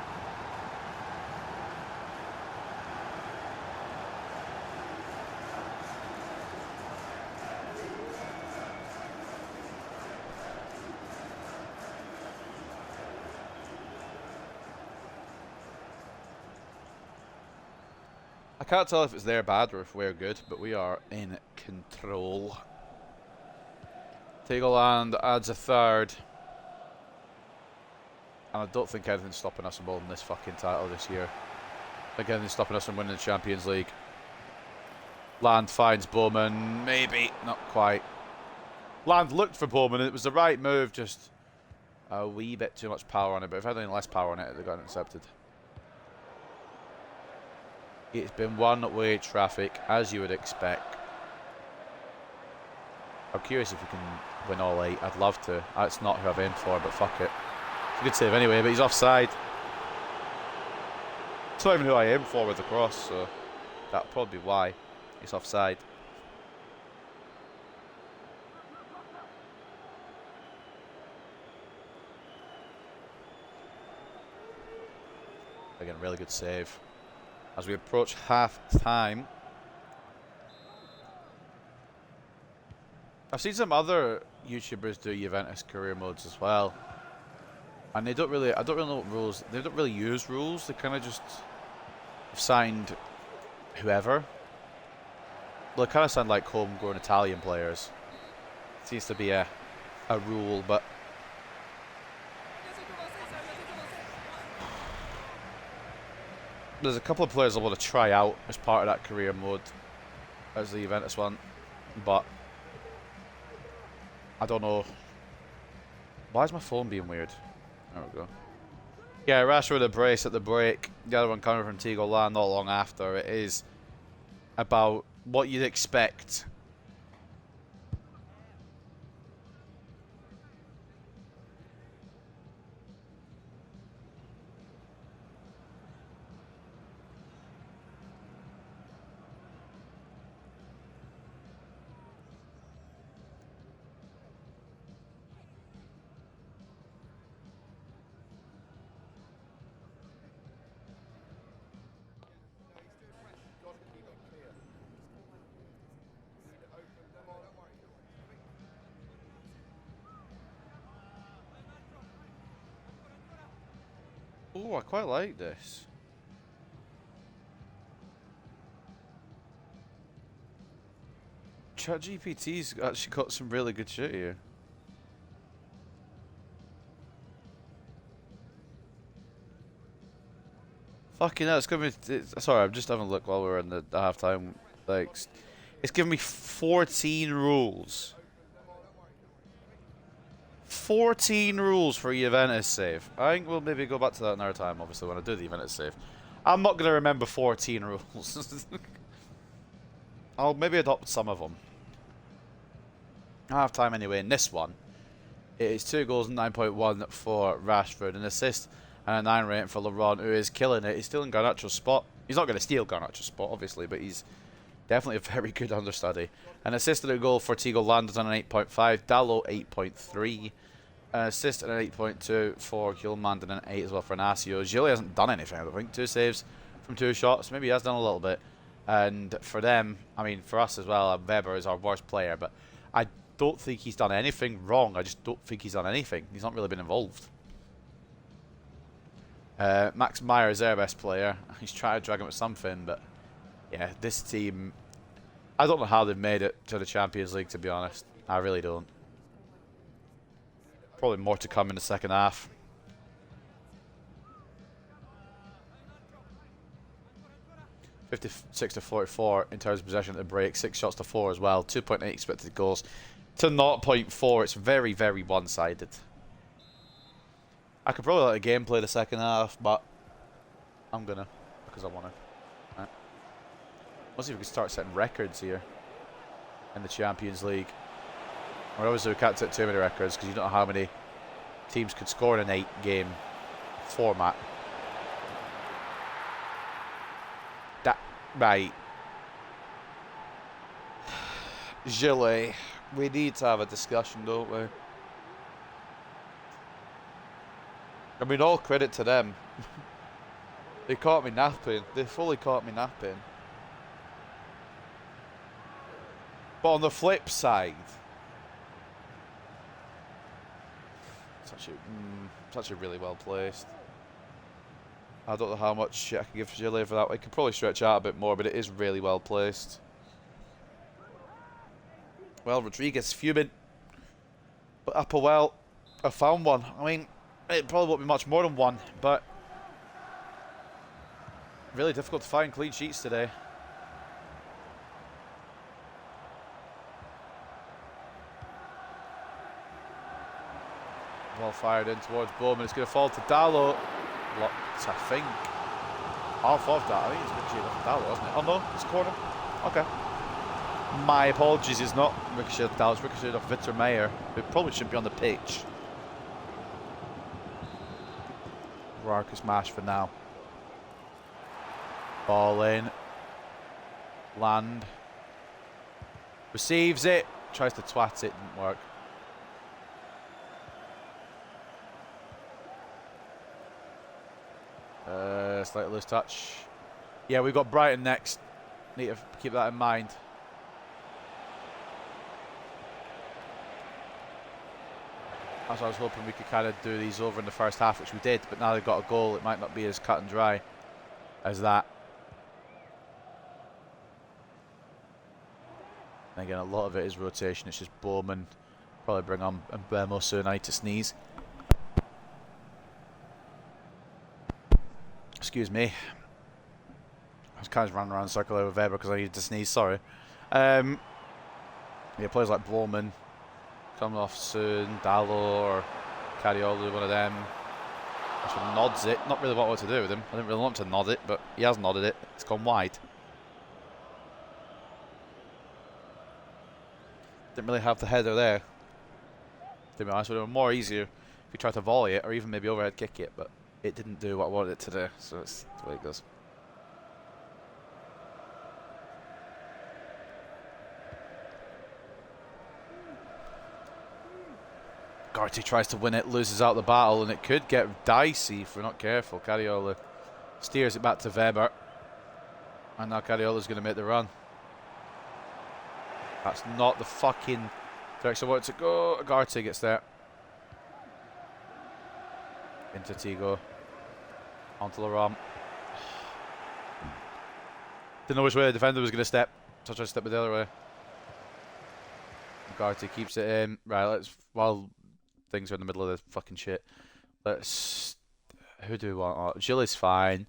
I can't tell if it's their bad or if we're good, but we are in control. Tegoland adds a third. And I don't think anything's stopping us from holding this fucking title this year. Again, it's stopping us from winning the Champions League. Land finds Bowman. Maybe. Not quite. Land looked for Bowman. It was the right move. Just a wee bit too much power on it. But if I had any less power on it, they got intercepted. It's been one-way traffic, as you would expect. I'm curious if we can win all 8. I'd love to. That's not who I've aimed for, but fuck it. It's a good save anyway, but he's offside. It's not even who I aimed for with the cross, so that'll probably be why he's offside. Again, really good save. As we approach half-time. I've seen some other YouTubers do Juventus career modes as well. And they don't really, I don't really know what rules, they don't really use rules, they kind of just signed whoever. Well, they kind of sound like homegrown Italian players. Seems to be a rule, but there's a couple of players I want to try out as part of that career mode as the Juventus one, but I don't know. Why is my phone being weird? There we go. Yeah, Rashford a brace at the break. The other one coming from Tigo Land not long after. It is about what you'd expect. Oh, I quite like this. ChatGPT's actually got some really good shit here. Fucking hell, it's giving me... sorry, I'm just having a look while we're in the halftime. Like, it's giving me 14 rules. 14 rules for a Juventus save. I think we'll maybe go back to that another time, obviously, when I do the Juventus save. I'm not going to remember 14 rules. I'll maybe adopt some of them. Half time anyway, in this one, it is 2 goals and 9.1 for Rashford, an assist and a 9 rating for Laurent, who is killing it. He's stealing Garnacho's spot. He's not going to steal Garnacho's spot, obviously, but he's definitely a very good understudy. An assist and a goal for Tigo Landers on an 8.5, Dallo 8.3. An assist and an 8.2 for Hjulmand and an 8 as well for Inacio. Gilly hasn't done anything, I don't think. 2 saves from 2 shots. Maybe he has done a little bit. And for them, I mean, for us as well, Weber is our worst player, but I don't think he's done anything wrong. I just don't think he's done anything. He's not really been involved. Max Meyer is their best player. He's trying to drag him with something, but yeah, this team, I don't know how they've made it to the Champions League, to be honest. I really don't. Probably more to come in the second half. (56 to 44 in terms of possession at the break. 6 shots to 4 as well. 2.8 expected goals to 0.4. It's very, very one-sided. I could probably let the game play the second half, but I'm gonna, because I want to. Right. Let's see if we can start setting records here in the Champions League. Or obviously we can't set too many records because you don't know how many teams could score in an 8-game format. That right. Gillet, we need to have a discussion, don't we? I mean, all credit to them. They caught me napping. They fully caught me napping. But on the flip side, it's actually really well placed. I don't know how much shit I can give Gillet for that. I could probably stretch out a bit more, but it is really well placed. Well, Rodriguez fuming. But Applewell, I found one. I mean, it probably won't be much more than one, but really difficult to find clean sheets today. Well fired in towards Bowman. It's going to fall to Dallo. Blocked, I think. Half of that. I think it's ricocheted off Dallo, isn't it? Oh no, it's a corner. Okay. My apologies, it's not ricocheted off Dallo. It's ricocheted off Victor Meyer, who probably shouldn't be on the pitch. Marcus Mash for now. Ball in. Land. Receives it. Tries to twat it. Didn't work. Slightly loose touch. Yeah, we've got Brighton next. Need to keep that in mind. As I was hoping we could kind of do these over in the first half, which we did, but now they've got a goal, it might not be as cut and dry as that. And again, a lot of it is rotation. It's just Bowman. Probably bring on Bermo soon. I need to sneeze. Excuse me. I was kind of running around in a circle over Weber because I needed to sneeze. Sorry. Yeah, players like Bowman coming off soon. Dallo or Cariolo, one of them. Actually nods it. Not really what to do with him. I didn't really want to nod it, but he has nodded it. It's gone wide. Didn't really have the header there. To be honest, it would have been more easier if you tried to volley it or even maybe overhead kick it, but it didn't do what I wanted it to do, so it's the way it goes. Garty tries to win it, loses out the battle, and it could get dicey if we're not careful. Cariola steers it back to Weber, and now Cariola's going to make the run. That's not the fucking direction I want it to go. Garty gets there. Into Tigo. Onto Laurent. Didn't know which way the defender was going to step, so I tried to step it the other way. Garty keeps it in. Right, let's... While things are in the middle of the fucking shit, let's... Who do we want? Oh, Gilles fine.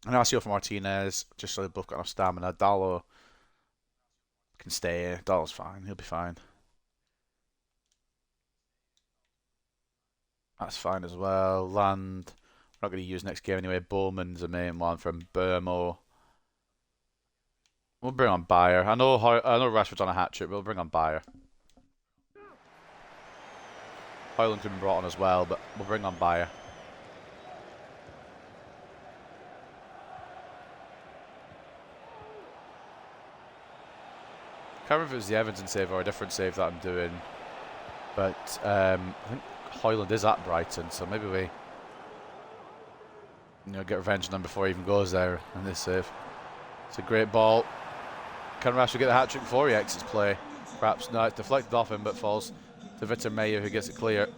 And Alessio for Martinez, just so they both got enough stamina. Dallo can stay. Dallo's fine. He'll be fine. That's fine as well. Land, we're not going to use next game anyway. Bowman's the main one from Bermo. We'll bring on Bayer. I know Rashford's on a hat trick, but we'll bring on Bayer. Hoyland could be brought on as well, but we'll bring on Bayer. Can't remember if it was the Everton save or a different save that I'm doing, but I think Hoyland is at Brighton, so maybe we get revenge on him before he even goes there in this save. It's a great ball. Can Rashford get the hat-trick before he exits play? Perhaps. No, it's deflected off him, but falls to Vitor Meyer, who gets it clear.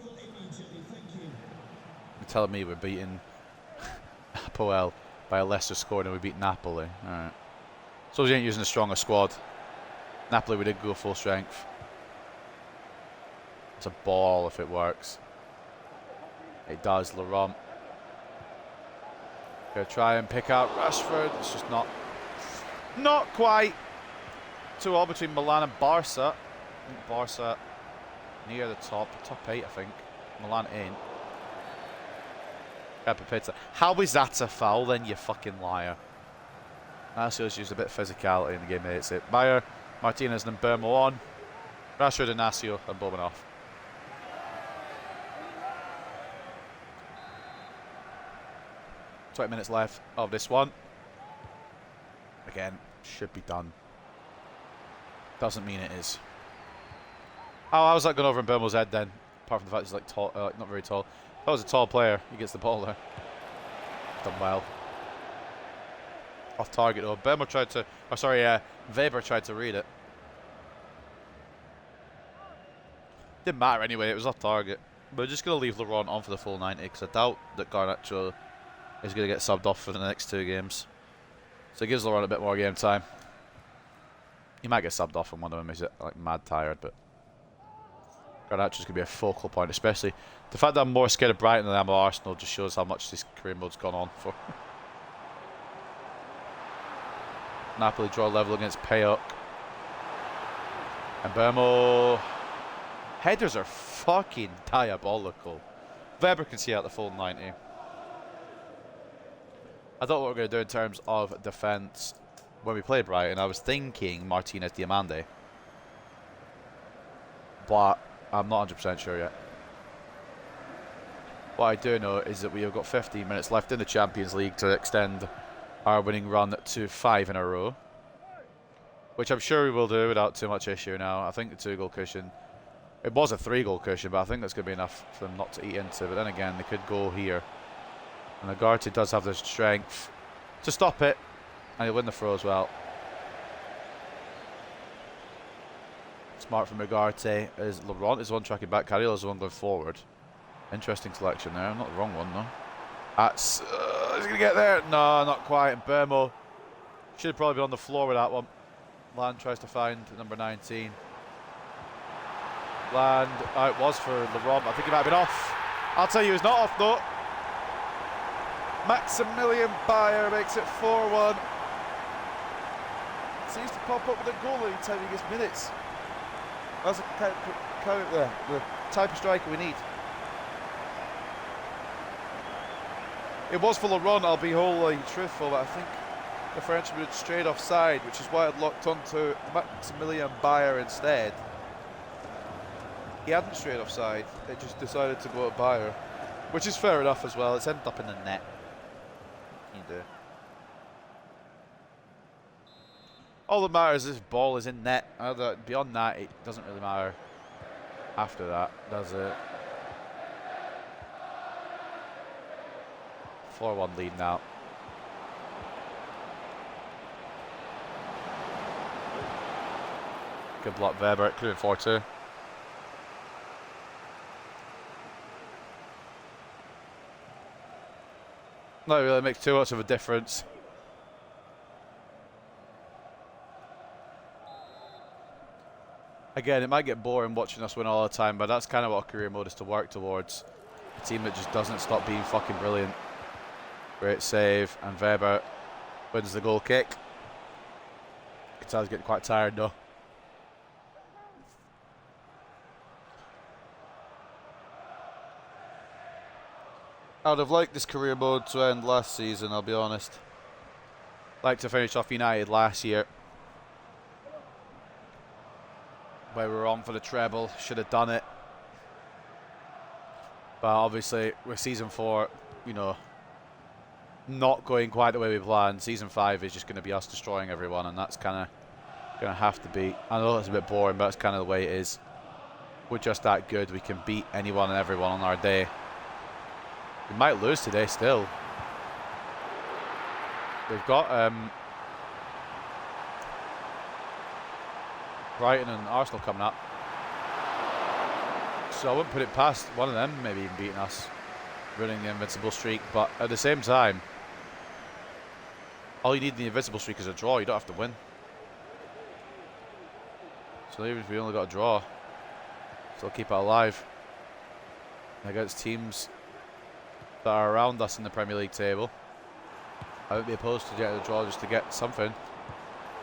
You're telling me we're beating Apoel by a lesser score than we beat Napoli. Alright. So we ain't using a stronger squad. Napoli, we did go full strength. It's a ball if it works. It does. Laurent. Gonna try and pick out Rashford. It's just not quite. 2-2 between Milan and Barca. I think Barca near the top 8, I think. Milan ain't. Pizza. How is that a foul then, you fucking liar? Nacio's used a bit of physicality in the game, hates it. Bayer, Martinez, and then Bermo on. Rashford and Nacio and Bowman off. .20 left of this one. Again, should be done. Doesn't mean it is. Oh, how's that going over in Bermo's head then? Apart from the fact he's like tall, not very tall. If that was a tall player, he gets the ball there. Done well. Off target though. Bermo tried to, Weber tried to read it. Didn't matter anyway, it was off target. We're just going to leave Laurent on for the full 90 because I doubt that Garnacho is going to get subbed off for the next 2 games. So it gives Laurent a bit more game time. He might get subbed off on one of them, he's like mad tired, but Garnacho's going to be a focal point, especially the fact that I'm more scared of Brighton than I am of Arsenal just shows how much this career mode's gone on for. Napoli draw level against Payok. And Bermo. Headers are fucking diabolical. Weber can see out the full 90. I thought what we were going to do in terms of defence when we played Brighton, I was thinking Martinez Diamande. But I'm not 100% sure yet. What I do know is that we have got 15 minutes left in the Champions League to extend our winning run to 5 in a row. Which I'm sure we will do without too much issue now. I think the 2-goal cushion, it was a 3-goal cushion, but I think that's going to be enough for them not to eat into. But then again, they could go here. And Ugarte does have the strength to stop it. And he'll win the throw as well. Smart from Ugarte. As Laurent is one tracking back. Carrillo is the one going forward. Interesting selection there. Not the wrong one, though. That's... is he going to get there? No, not quite. And Bermo should have probably been on the floor with that one. Land tries to find number 19. Land, it was for Laurent. I think he might have been off. I'll tell you, he's not off though. Maximilian Bayer makes it 4-1. Seems to pop up with a goal every time he gets minutes. That's the type of striker we need. It was for Laurent, I'll be wholly truthful, but I think the Frenchman had strayed offside, which is why I'd locked onto Maximilian Bayer instead. He hadn't strayed offside, it just decided to go at Bayer, which is fair enough as well. It's ended up in the net. You do. All that matters is this ball is in net. Beyond that, it doesn't really matter after that, does it? 4-1 lead now. Good block, Weber. Could have been 4-2. Not really makes too much of a difference. Again, it might get boring watching us win all the time, but that's kind of what career mode is to work towards. A team that just doesn't stop being fucking brilliant. Great save, and Weber wins the goal kick. Qatar's getting quite tired though. I would have liked this career mode to end last season, I'll be honest. Like to finish off United last year, where we were on for the treble. Should have done it, but obviously with season 4, you know, not going quite the way we planned. Season 5 is just going to be us destroying everyone, and that's kind of going to have to be. I know that's a bit boring, but it's kind of the way it is. We're just that good. We can beat anyone and everyone on our day. We might lose today still. We've got Brighton and Arsenal coming up, so I wouldn't put it past one of them maybe even beating us, running the invincible streak. But at the same time, all you need in the invincible streak is a draw. You don't have to win. So even if we only got a draw, still keep it alive against teams that are around us in the Premier League table. I wouldn't be opposed to getting a draw just to get something.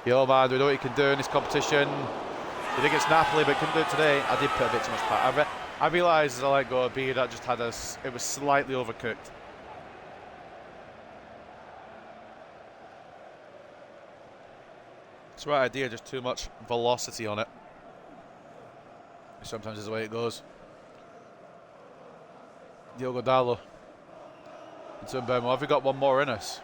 Yo man, we know what you can do in this competition. We think it's Napoli, but couldn't do it today. I did put a bit too much power. I realised as I let go of B that just had us. It was slightly overcooked. It's the right idea, just too much velocity on it. Sometimes is the way it goes. Diogo Dallo. Into Mbemo. Have we got one more in us?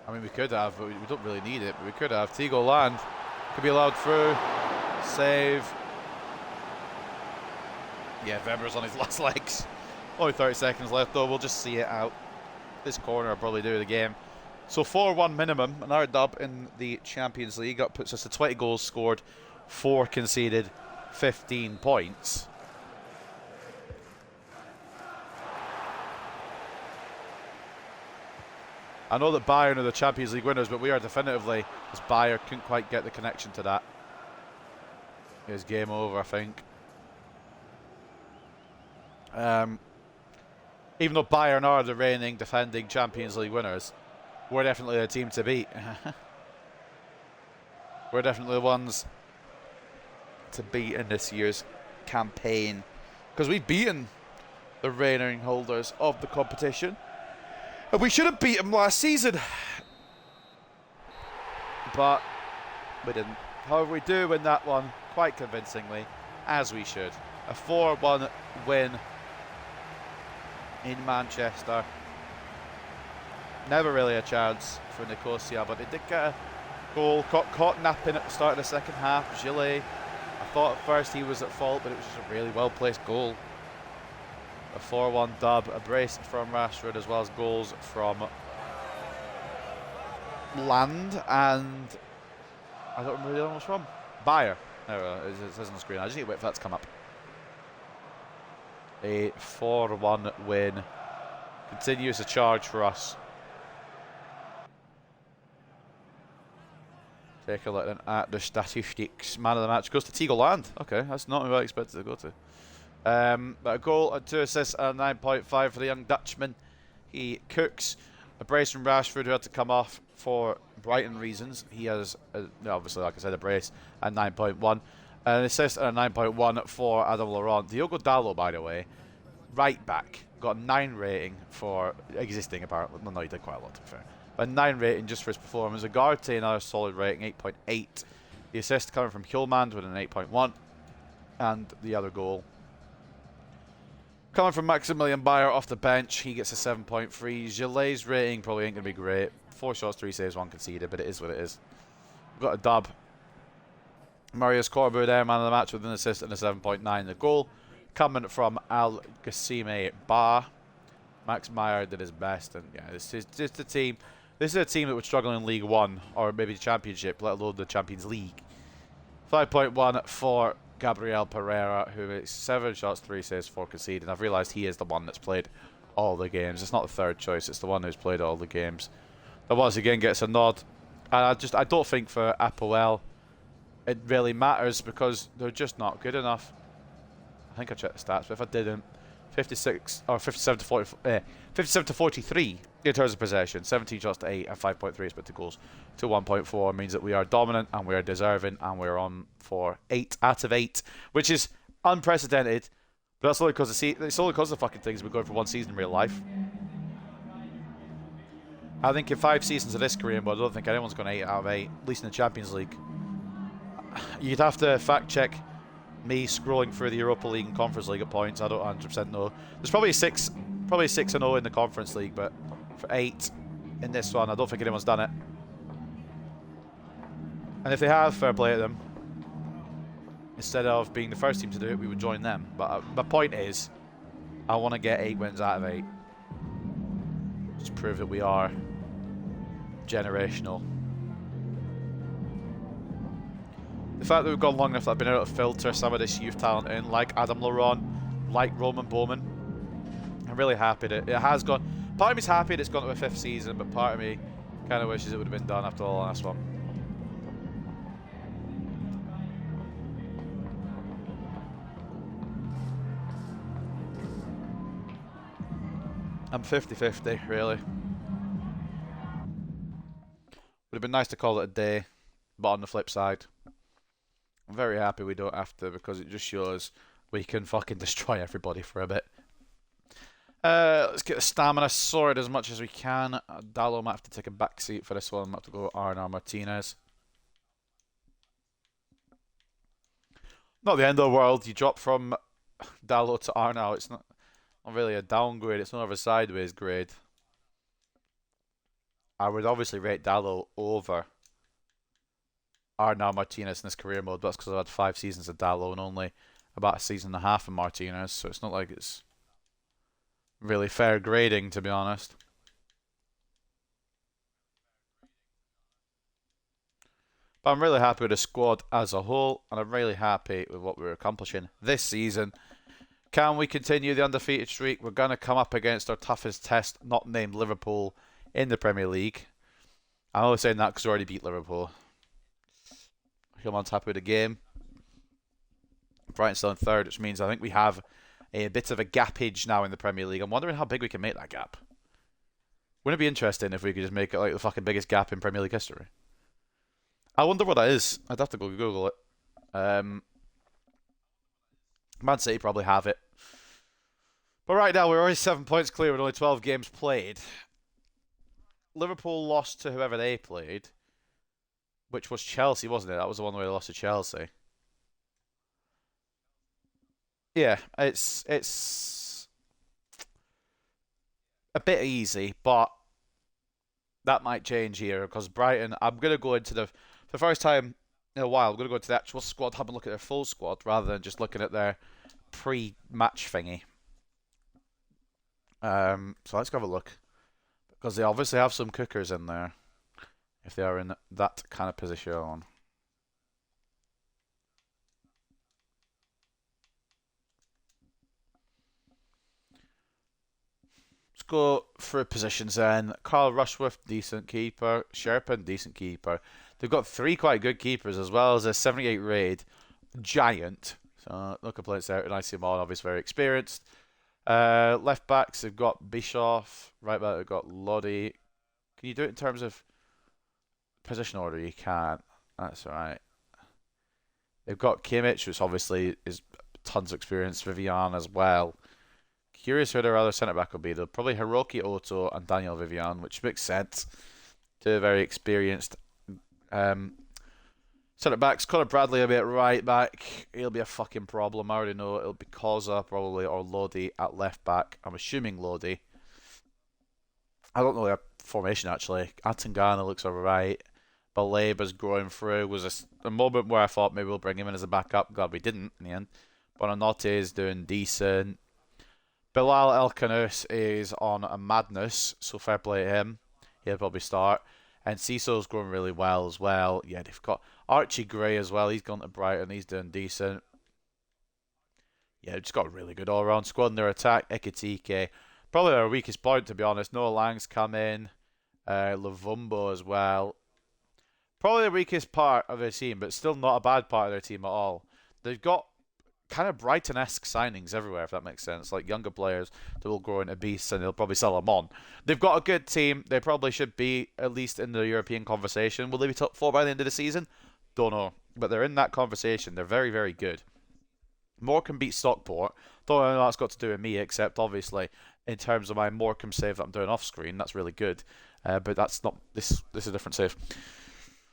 I mean, we could have, but we don't really need it. But we could have. Tigo Land could be allowed through. Save. Yeah, Weber's on his last legs. Only 30 seconds left, though. We'll just see it out. This corner will probably do the game. So 4-1 minimum. Another dub in the Champions League. That puts us to 20 goals scored, 4 conceded, 15 points. I know that Bayern are the Champions League winners, but we are definitively, as Bayern couldn't quite get the connection to that. It's game over, I think. Even though Bayern are the reigning, defending Champions League winners, we're definitely the team to beat. We're definitely the ones to beat in this year's campaign, because we've beaten the reigning holders of the competition. And we should have beat them last season, but we didn't. However, we do win that one quite convincingly, as we should. A 4-1 win in Manchester. Never really a chance for Nicosia, but they did get a goal. Caught napping at the start of the second half. Gillet, I thought at first he was at fault, but it was just a really well-placed goal. A 4-1 dub, a brace from Rashford, as well as goals from Land, and I don't remember who the other one was from. Bayer. There it says on the screen. I just need to wait for that to come up. A 4-1 win. Continues a charge for us. Take a look at the statistics. Man of the match goes to Teagle Land. Okay, that's not who I expected to go to. But a goal and 2 assists and a 9.5 for the young Dutchman. He cooks. A brace from Rashford, who had to come off for Brighton reasons. He has, obviously, like I said, a brace and 9.1. An assist and a 9.1 for Adam Laurent. Diogo Dalot, by the way, right back, got a 9 rating for existing, apparently. No, he did quite a lot, to be fair. But 9 rating just for his performance. Ugarte, another solid rating, 8.8. The assist coming from Hjulmand with an 8.1. And the other goal coming from Maximilian Bayer off the bench. He gets a 7.3. Gillet's rating probably ain't going to be great. 4 shots, 3 saves, 1 conceded, but it is what it is. We've got a dub. Marius Corbu there, man of the match with an assist and a 7.9. The goal coming from Al Gassime Ba. Max Meyer did his best, and yeah, this is just a team. This is a team that would struggle in League One or maybe the Championship, let alone the Champions League. 5.1 for Gabriel Pereira, who is 7 shots, 3 saves, 4 conceded. I've realised he is the one that's played all the games. It's not the third choice, it's the one who's played all the games. But once again gets a nod. And I don't think for Apoel it really matters because they're just not good enough. I think I checked the stats, but if I didn't, 56 or 57 to 43 in terms of possession, 17 shots to 8 and 5.3 expected goals to 1.4 means that we are dominant and we are deserving and we're on for 8 out of 8, which is unprecedented. But that's only because it's only because of the fucking things we're going for one season in real life. I think in 5 seasons of this career mode, I don't think anyone's gone 8 out of 8, at least in the Champions League. You'd have to fact check me scrolling through the Europa League and Conference League at points. I don't 100% know. There's probably a 6-0 in the Conference League, but for 8 in this one, I don't think anyone's done it. And if they have, fair play to them. Instead of being the first team to do it, we would join them. But my point is, I want to get 8 wins out of 8. Just prove that we are generational. The fact that we've gone long enough that I've been able to filter some of this youth talent in, like Adam Laurent, like Roman Bowman. I'm really happy that it has gone. Part of me's happy that it's gone to a 5th season, but part of me kind of wishes it would have been done after the last one. I'm 50-50, really. Would have been nice to call it a day, but on the flip side, I'm very happy we don't have to because it just shows we can fucking destroy everybody for a bit. Let's get the stamina sorted as much as we can. Dalot might have to take a back seat for this one. I'm going to have to go Arnar Martinez. Not the end of the world. You drop from Dalot to Arnar. It's not really a downgrade. It's more of a sideways grade. I would obviously rate Dalot over Arnar Martinez in this career mode, but that's because I've had 5 seasons of Dalot and only about a season and a half of Martinez, so it's not like it's really fair grading, to be honest. But I'm really happy with the squad as a whole, and I'm really happy with what we're accomplishing this season. Can we continue the undefeated streak? We're going to come up against our toughest test, not named Liverpool, in the Premier League. I'm only saying that because we already beat Liverpool. Hillman's happy with the game. Brighton's still in 3rd, which means I think we have a bit of a gapage now in the Premier League. I'm wondering how big we can make that gap. Wouldn't it be interesting if we could just make it like the fucking biggest gap in Premier League history? I wonder what that is. I'd have to go Google it. Man City probably have it. But right now, we're already 7 points clear with only 12 games played. Liverpool lost to whoever they played, which was Chelsea, wasn't it? That was the one where they lost to Chelsea. Yeah, it's a bit easy, but that might change here because Brighton, I'm going to go into for the first time in a while, I'm going to go into the actual squad, have a look at their full squad rather than just looking at their pre-match thingy. So let's go have a look because they obviously have some cookers in there if they are in that kind of position. Let's go through positions then. Carl Rushworth, decent keeper. Sherpin, decent keeper. They've got 3 quite good keepers as well as a 78 raid giant. So no complaints there. And I see them all obviously very experienced. Left backs, they've got Bischoff. Right back, they've got Lodi. Can you do it in terms of position order? You can't. That's alright. They've got Kimmich, which obviously is tons of experience. Vivian as well. Curious who their other centre back will be. They'll probably Hiroki Oto and Daniel Vivian, which makes sense. Two very experienced centre backs. Conor Bradley will be at right back. He'll be a fucking problem. I already know it'll be Koza probably or Lodi at left back. I'm assuming Lodi. I don't know their formation actually. Atangana looks alright. Baleba's growing through. Was a moment where I thought maybe we'll bring him in as a backup. Glad we didn't in the end. Bonanotte is doing decent. Bilal El Kanous is on a madness, so fair play to him. He'll probably start. And Cecil's growing really well as well. Yeah, they've got Archie Gray as well. He's gone to Brighton. He's doing decent. Yeah, they've just got a really good all-round squad in their attack. Ekitike. Probably their weakest point, to be honest. Noah Lang's come in. Lavumbo as well. Probably the weakest part of their team, but still not a bad part of their team at all. They've got kind of Brighton-esque signings everywhere, if that makes sense. Like younger players that will grow into beasts and they'll probably sell them on. They've got a good team. They probably should be at least in the European conversation. Will they be top 4 by the end of the season? Don't know. But they're in that conversation. They're very, very good. Morecambe beat Stockport. Don't know what that's got to do with me, except obviously in terms of my Morecambe save that I'm doing off screen. That's really good. But that's not this is a different save.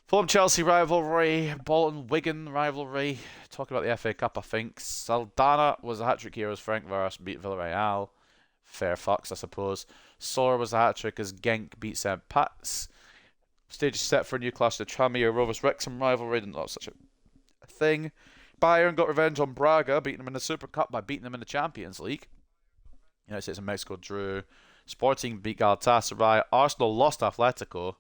Fulham-Chelsea rivalry, Bolton-Wigan rivalry. Talking about the FA Cup, I think. Saldana was a hat-trick here as Frank Varas beat Villarreal. Fair fucks, I suppose. Sora was a hat-trick as Genk beat St. Pat's. Stage is set for a new clash, the Tranmere Rovers-Wrexham rivalry. Didn't know such a thing. Bayern got revenge on Braga, beating them in the Super Cup by beating them in the Champions League. United States and Mexico drew. Sporting beat Galatasaray. Arsenal lost Atletico.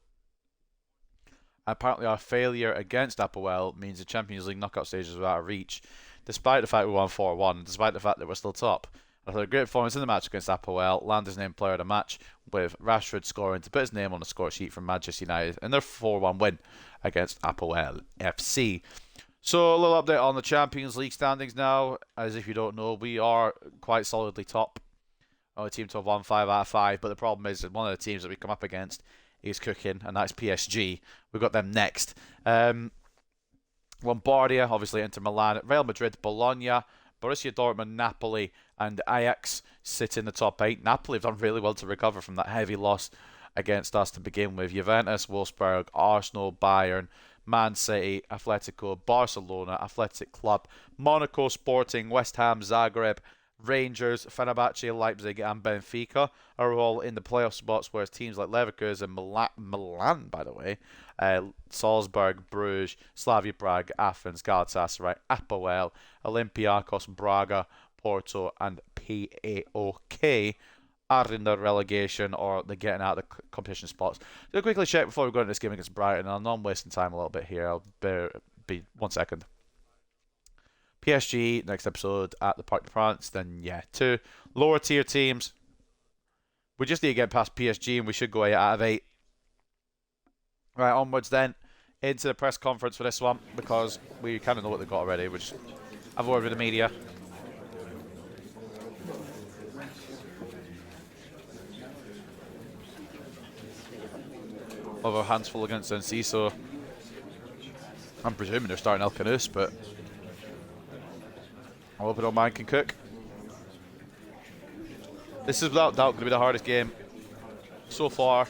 Apparently our failure against Apoel means the Champions League knockout stages were out of reach, despite the fact we won 4-1, despite the fact that we're still top. I thought a great performance in the match against Apoel, Landers named player of the match, with Rashford scoring to put his name on the score sheet from Manchester United in their 4-1 win against Apoel FC. So a little update on the Champions League standings now. As if you don't know, we are quite solidly top. Only team to have won 5 out of 5, but the problem is that one of the teams that we come up against is cooking, and that's PSG. We've got them next. Lombardia, obviously Inter Milan, Real Madrid, Bologna, Borussia Dortmund, Napoli, and Ajax sit in the top 8. Napoli have done really well to recover from that heavy loss against us to begin with. Juventus, Wolfsburg, Arsenal, Bayern, Man City, Atletico, Barcelona, Athletic Club, Monaco, Sporting, West Ham, Zagreb, Rangers, Fenerbahce, Leipzig, and Benfica are all in the playoff spots, whereas teams like Leverkusen, Milan, by the way, Salzburg, Bruges, Slavia Prague, Athens, Galatasaray, Apoel, Olympiacos, Braga, Porto, and PAOK are in the relegation or they're getting out of the competition spots. So quickly check before we go into this game against Brighton, and I'm wasting time a little bit here. I'll be 1 second. PSG, next episode at the Parc de France. Then, yeah, 2 lower tier teams. We just need to get past PSG and we should go 8 out of 8. Right, onwards then into the press conference for this one because we kind of know what they've got already. We'll just have a word with the media. Of our hands full against Enciso. I'm presuming they're starting El Kanous, but I hope no man can cook. This is without doubt going to be the hardest game so far.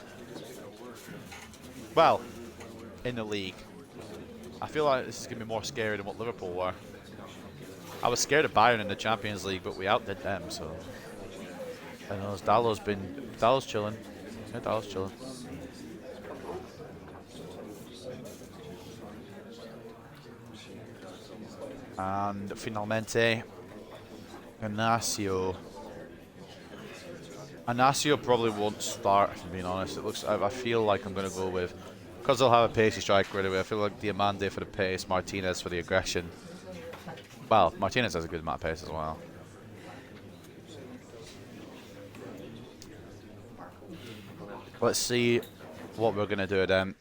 Well, in the league. I feel like this is going to be more scary than what Liverpool were. I was scared of Bayern in the Champions League, but we outdid them, so. I know, Dallow's chilling. Yeah, Dallow's chilling. And finalmente, Inacio probably won't start, if I'm being honest. I feel like I'm going to go with, because they'll have a pacey striker right away, I feel like Diamande for the pace, Martinez for the aggression. Well, Martinez has a good amount of pace as well. Let's see what we're going to do then.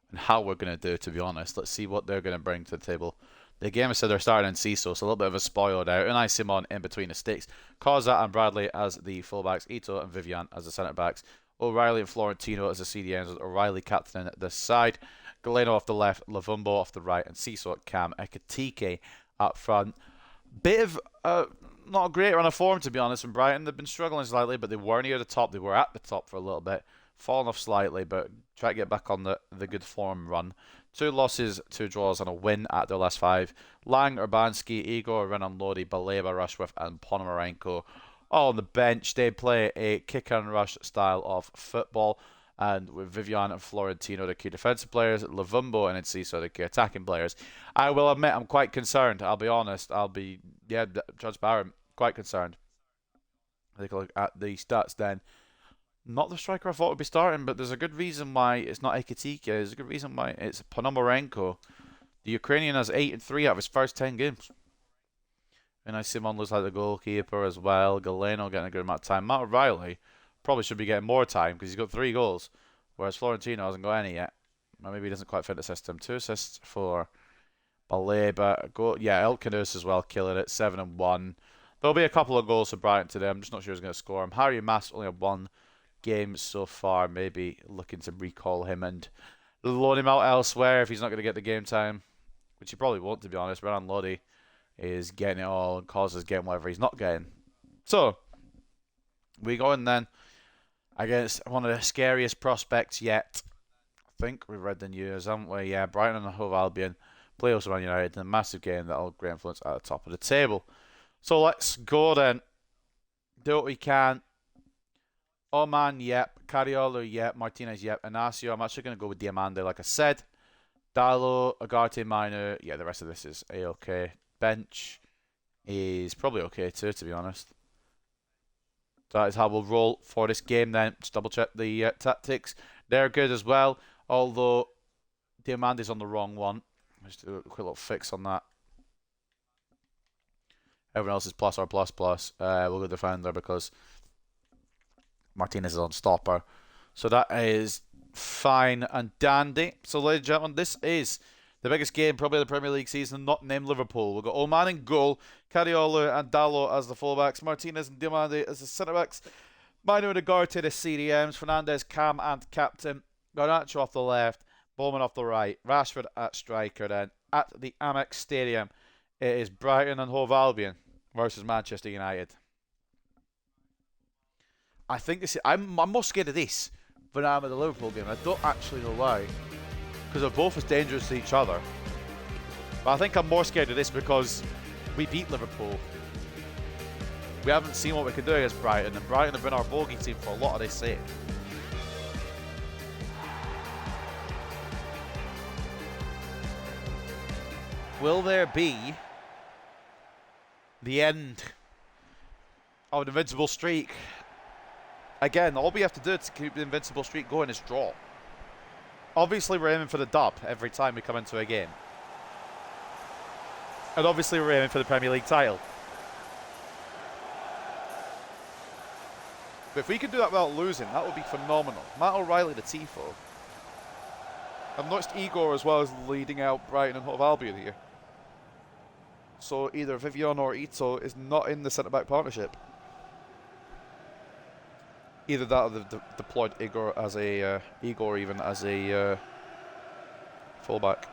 and how we're going to do, to be honest. Let's see what they're going to bring to the table. The game said they're starting in CISO, so a little bit of a spoiled out. Unai Simon in between the sticks. Causa and Bradley as the fullbacks. Ito and Vivian as the centre-backs. O'Reilly and Florentino as the CDMs, with O'Reilly captaining this side. Galeno off the left, Lavumbo off the right, and CISO at cam. Ekatike up front. Bit of not a great run of form, to be honest, from Brighton. They've been struggling slightly, but they were near the top. They were at the top for a little bit. Fallen off slightly, but try to get back on the good form run. 2 losses, 2 draws, and a win at their last 5. Lang, Urbanski, Igor, Renan Lodi, Baleba, Rushworth, and Ponomarenko all on the bench. They play a kick and rush style of football, and with Vivian and Florentino the key defensive players, Lavumbo and Enciso the key attacking players. I will admit I'm quite concerned. I'll be honest. Transparent. Quite concerned. Take a look at the stats then. Not the striker I thought would be starting, but there's a good reason why it's not Ekatike. There's a good reason why it's Ponomarenko. The Ukrainian has 8 and 3 out of his first 10 games. And Simon looks like the goalkeeper as well. Galeno getting a good amount of time. Matt O'Reilly probably should be getting more time because he's got 3 goals, whereas Florentino hasn't got any yet. Or maybe he doesn't quite fit the system. 2 assists for Baleba. Elkanus as well, killing it. 7 and 1. There'll be a couple of goals for Brighton today. I'm just not sure who's going to score them. Harry Mass only had 1 game so far. Maybe looking to recall him and loan him out elsewhere if he's not going to get the game time, which he probably won't, to be honest. Renan Lodi is getting it all and Causa's getting whatever he's not getting. So, we go in then against one of the scariest prospects yet. I think we've read the news, haven't we? Yeah, Brighton and Hove Albion play also Man United in a massive game that'll great influence at the top of the table. So let's go then. Do what we can. Oman, yep. Cariolo, yep. Martinez, yep. Inacio, I'm actually going to go with Diamande, like I said. Dallo, Agarte, Minor. Yeah, the rest of this is A-OK. Bench is probably okay too, to be honest. That is how we'll roll for this game then. Just double check the tactics. They're good as well, although Diamande's on the wrong one. Just do a quick little fix on that. Everyone else is plus or plus plus. We'll go defender because Martinez is on stopper. So that is fine and dandy. So ladies and gentlemen, this is the biggest game probably of the Premier League season, not named Liverpool. We've got Oman in goal, Cariolo and Dallo as the fullbacks, Martinez and Diamande as the centre-backs, Mino and Agarte the CDMs, Fernandez, Cam and captain, Garnacho off the left, Bowman off the right, Rashford at striker then. At the Amex Stadium, it is Brighton and Hove Albion versus Manchester United. I think this is, I'm more scared of this than I am of the Liverpool game. I don't actually know why, because they're both as dangerous to each other. But I think I'm more scared of this because we beat Liverpool. We haven't seen what we can do against Brighton, and Brighton have been our bogey team for a lot of this season. Will there be the end of an invincible streak? Again, all we have to do to keep the invincible streak going is draw. Obviously, we're aiming for the dub every time we come into a game. And obviously, we're aiming for the Premier League title. But if we could do that without losing, that would be phenomenal. Matt O'Reilly, the Tifo. I've noticed Igor as well as leading out Brighton and Hove Albion here. So either Vivian or Ito is not in the centre-back partnership. Either that or they've deployed Igor as a fullback.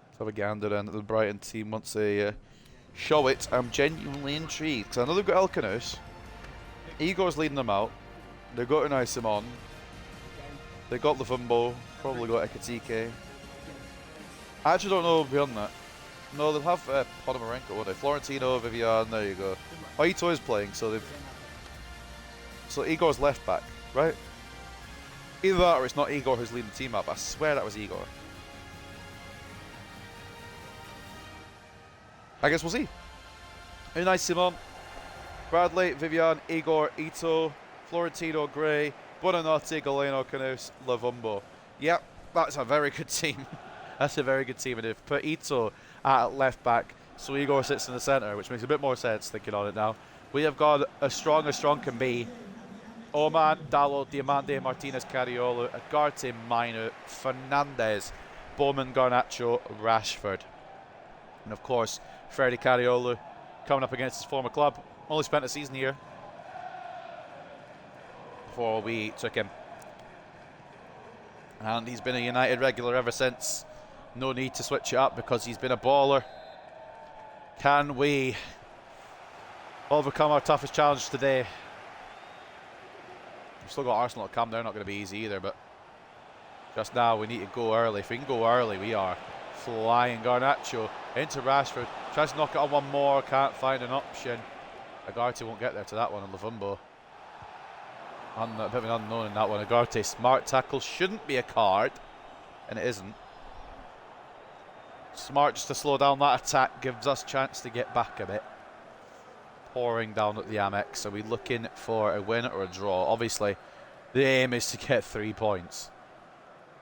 Let's have a gander then at the Brighton team once they show it. I'm genuinely intrigued. I know they've got Elkanus. Igor's leading them out. They've got Unai Simon. They've got Lavumbo. Probably got Ekatike. I actually don't know beyond that. No, they'll have Ponomarenko, won't they? Florentino, Vivian, there you go. Oh, Ito is playing, so they've... So Igor's left back, right? Either that or it's not Igor who's leading the team up. I swear that was Igor. I guess we'll see. Unai Simon, Bradley, Vivian, Igor, Ito, Florentino, Gray, Buonanotte, Galeno, Canus, Lavumbo. Yep, that's a very good team. That's a very good team. And if put Ito at left back, so Igor sits in the centre, which makes a bit more sense thinking on it now. We have got as strong can be Oman, Dallo, Diamande, Martinez, Cariolo, Agarte, Mino, Fernandez, Bowman, Garnacho, Rashford. And of course, Freddie Cariolo coming up against his former club. Only spent a season here before we took him. And he's been a United regular ever since. No need to switch it up because he's been a baller. Can we overcome our toughest challenge today? We've still got Arsenal to come. They're not going to be easy either, but just now we need to go early. If we can go early, we are flying. Garnacho into Rashford. Tries to knock it on one more. Can't find an option. Agarte won't get there to that one on Luvumbo. A bit of an unknown in that one. Agarte, smart tackle. Shouldn't be a card, and it isn't. Smart just to slow down that attack. Gives us a chance to get back a bit. Pouring down at the Amex. Are we looking for a win or a draw? Obviously, the aim is to get 3 points.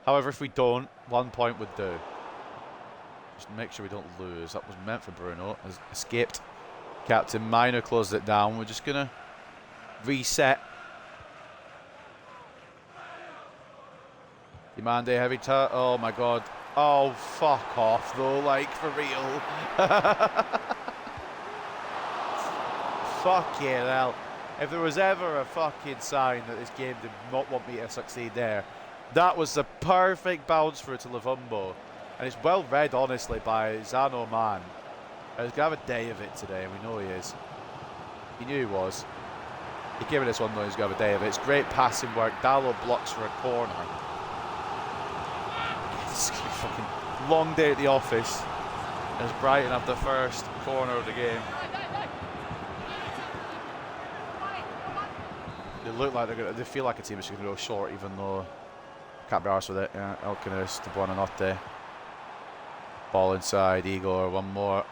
However, if we don't, 1 point would do. Just make sure we don't lose. That was meant for Bruno. Has escaped. Captain Minor closed it down. We're just going to reset. Demande heavy touch. Oh my god. Oh, fuck off though, like for real. Fucking hell. If there was ever a fucking sign that this game did not want me to succeed there, that was the perfect bounce for it to Luvumbo. And it's well read, honestly, by Zano Man. He's going to have a day of it today, and we know he is. He knew he was. He gave it this one, though, he's going to have a day of it. It's great passing work. Dallo blocks for a corner. It's a fucking long day at the office as Brighton have the first corner of the game. They look like they feel like a team that's going to go short, even though can't be arsed with it. Yeah, Elkinis to Buonanotte. Ball inside, Igor, one more.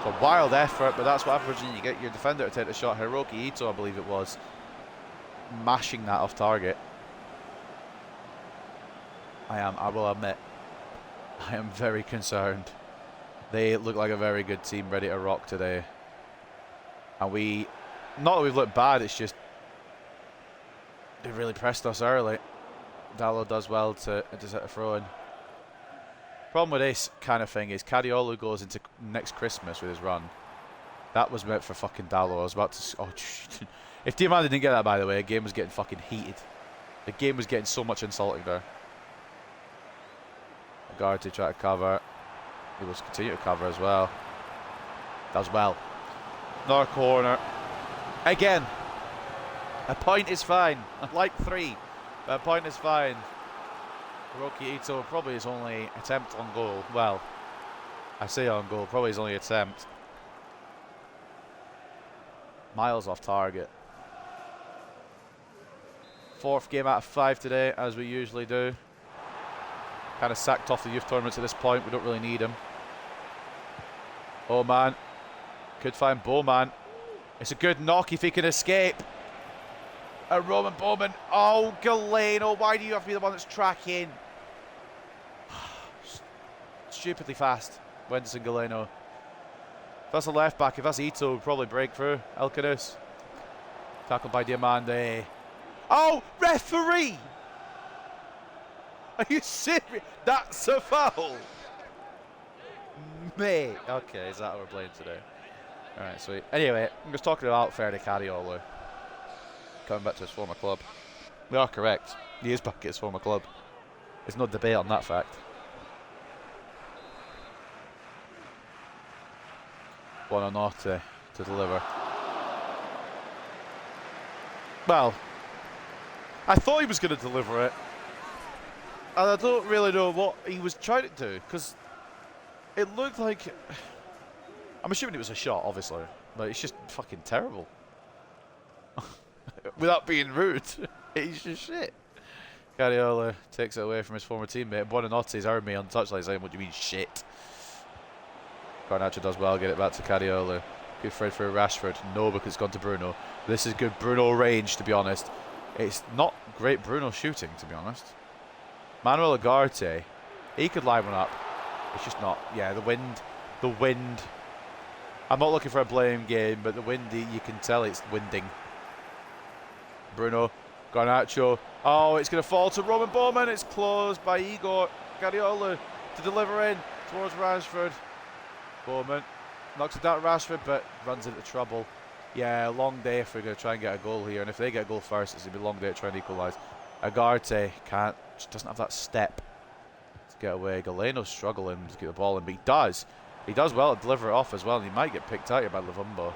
A wild effort, but that's what happens when you get your defender to take the shot. Hiroki Ito, I believe it was, mashing that off target. I will admit, I am very concerned. They look like a very good team ready to rock today. And not that we've looked bad, it's just they really pressed us early. Dallo does well to intercept a throw-in. Problem with this kind of thing is Cariolo goes into next Christmas with his run. That was meant for fucking Dallo. I was about to... Oh, if Diamante didn't get that, by the way, the game was getting fucking heated. The game was getting so much insulting there. Agarte try to cover. He will continue to cover as well. Does well. Another corner. Again. A point is fine. I'd like 3. But a point is fine. Hiroki Ito probably his only attempt on goal. Well, I say on goal. Probably his only attempt. Miles off target. 4th game out of 5 today, as we usually do. Kind of sacked off the youth tournaments at this point. We don't really need him. Oh man. Could find Bowman. It's a good knock if he can escape. Roman Bowman. Oh, Galeno. Why do you have to be the one that's tracking? Stupidly fast. Wenderson Galeno. If that's a left back, if that's Ito, would probably break through. Elkanus. Tackled by Diamande. Oh, referee! Are you serious? That's a foul! Mate. Okay, is that what we're playing today? Alright, sweet. Anyway, I'm just talking about Ferdi Cariolo. Coming back to his former club. We are correct. He is back at his former club. There's no debate on that fact. Buonanotte to deliver. Well, I thought he was going to deliver it. And I don't really know what he was trying to do, because it looked like... I'm assuming it was a shot, obviously, but it's just fucking terrible. Without being rude, he's just shit. Cariolo takes it away from his former teammate. Buonanotte's heard me on the touchline saying, "What do you mean shit?" Garnacho does well, get it back to Cariolo. Good thread for Rashford. No, because it's gone to Bruno. This is good Bruno range, to be honest. It's not great Bruno shooting, to be honest. Manuel Agarte, he could line one up. It's just not. Yeah, the wind. The wind. I'm not looking for a blame game, but the wind, you can tell it's winding. Bruno, Garnacho. Oh, it's going to fall to Roman Bowman. It's closed by Igor Guardiola to deliver in towards Rashford. Bowman knocks it down to Rashford, but runs into trouble. Yeah, long day if we're going to try and get a goal here. And if they get a goal first, it's going to be a long day to try and equalise. Agarte can't, just doesn't have that step to get away. Galeno's struggling to get the ball in, but he does. He does well to deliver it off as well, and he might get picked out here by Luvumbo.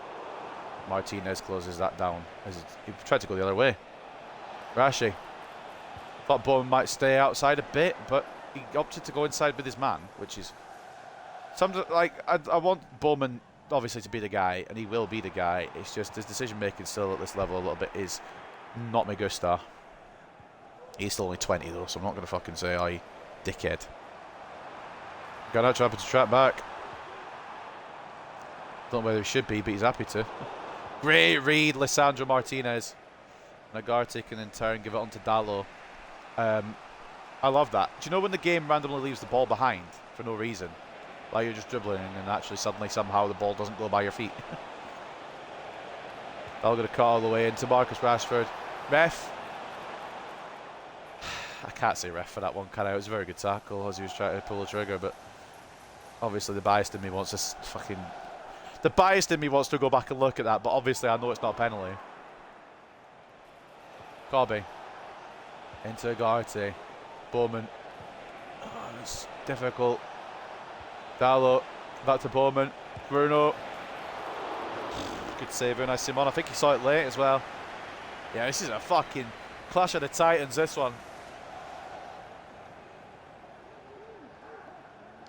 Martinez closes that down. He tried to go the other way. Rashi. Thought Bowman might stay outside a bit, but he opted to go inside with his man, which is something like I want Bowman obviously to be the guy, and he will be the guy. It's just his decision making still at this level a little bit is not me gusta. He's still only 20 though, so I'm not going to fucking say, "Oh, you dickhead." Garnacho happy to trap back. Don't know whether he should be, but he's happy to. Great read, Lisandro Martinez. Agarte can in turn give it on to Dallo. I love that. Do you know when the game randomly leaves the ball behind for no reason? Like you're just dribbling and actually suddenly somehow the ball doesn't go by your feet. Dallo going to cut all the way into Marcus Rashford. Ref. I can't say ref for that one, can I? It was a very good tackle as he was trying to pull the trigger, but obviously the biased in me wants to fucking... The biased in me wants to go back and look at that, but obviously I know it's not a penalty. Corby. Into Agarte. Bowman. Oh, it's difficult. Dallo. Back to Bowman. Bruno. Good save, very nice Simon. I think he saw it late as well. Yeah, this is a fucking clash of the titans, this one.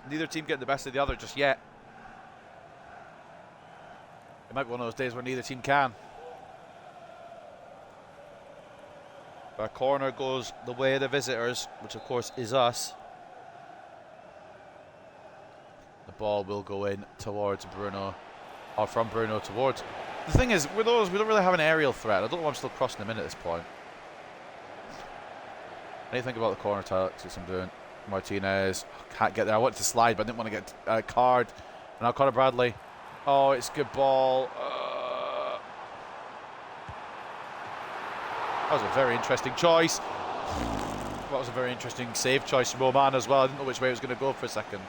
Neither team getting the best of the other just yet. It might be one of those days where neither team can. Our corner goes the way of the visitors, which of course is us. The ball will go in towards Bruno, or from Bruno towards. The thing is, with those, we don't really have an aerial threat. I don't know why I'm still crossing them in at this point. What do you think about the corner tactics I'm doing? Martinez, can't get there. I wanted to slide, but I didn't want to get a card. And now Conor Bradley. Oh, it's good ball. That was a very interesting choice. That was a very interesting save choice from Oman as well. I didn't know which way it was going to go for a second.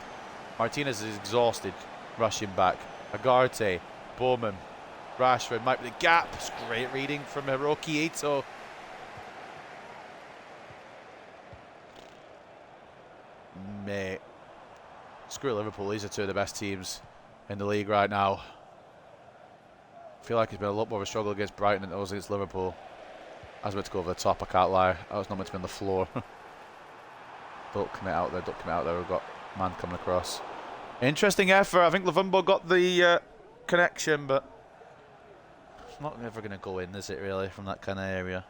Martinez is exhausted, rushing back. Agarte, Bowman, Rashford might be the gap. It's great reading from Hiroki Ito. Mate, screw Liverpool. These are two of the best teams in the league right now. I feel like it's been a lot more of a struggle against Brighton than it was against Liverpool. I was meant to go over the top, I can't lie. I was not meant to be on the floor. Don't commit out there, don't commit out there. We've got man coming across. Interesting effort. I think Luvumbo got the connection, but it's not ever going to go in, is it really, from that kind of area?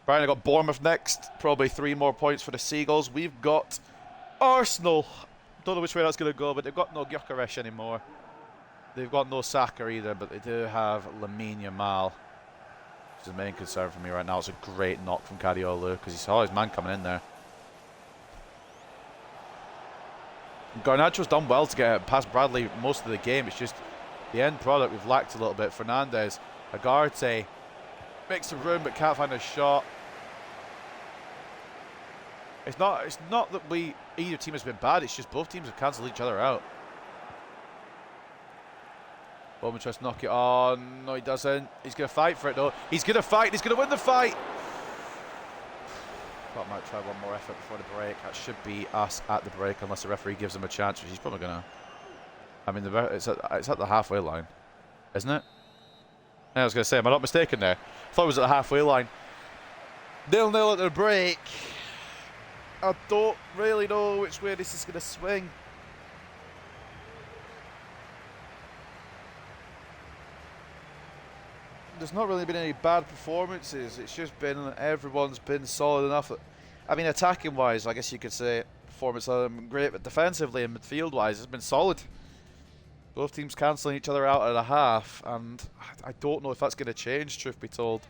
Brighton have got Bournemouth next. Probably 3 more points for the Seagulls. We've got Arsenal. Don't know which way that's going to go, but they've got no Gyökeres anymore. They've got no Saka either, but they do have Lamine Yamal, which is the main concern for me right now. It's a great knock from Guardiola because he saw his man coming in there. Garnacho's done well to get past Bradley most of the game. It's just the end product we've lacked a little bit. Fernandes, Agarte makes the room but can't find a shot. It's not that either team has been bad, it's just both teams have cancelled each other out. Bowman tries to knock it on. No, he doesn't. He's going to fight for it though. He's going to fight. He's going to win the fight. Thought I might try one more effort before the break. That should be us at the break unless the referee gives him a chance, which he's probably going to. I mean, it's at the halfway line, isn't it? Yeah, I was going to say, am I not mistaken there? I thought it was at the halfway line. 0-0 at the break. I don't really know which way this is going to swing. There's not really been any bad performances. It's just been everyone's been solid enough. I mean, attacking wise, I guess you could say performance hasn't been great, but defensively and midfield wise, it's been solid. Both teams cancelling each other out at a half, and I don't know if that's going to change, truth be told.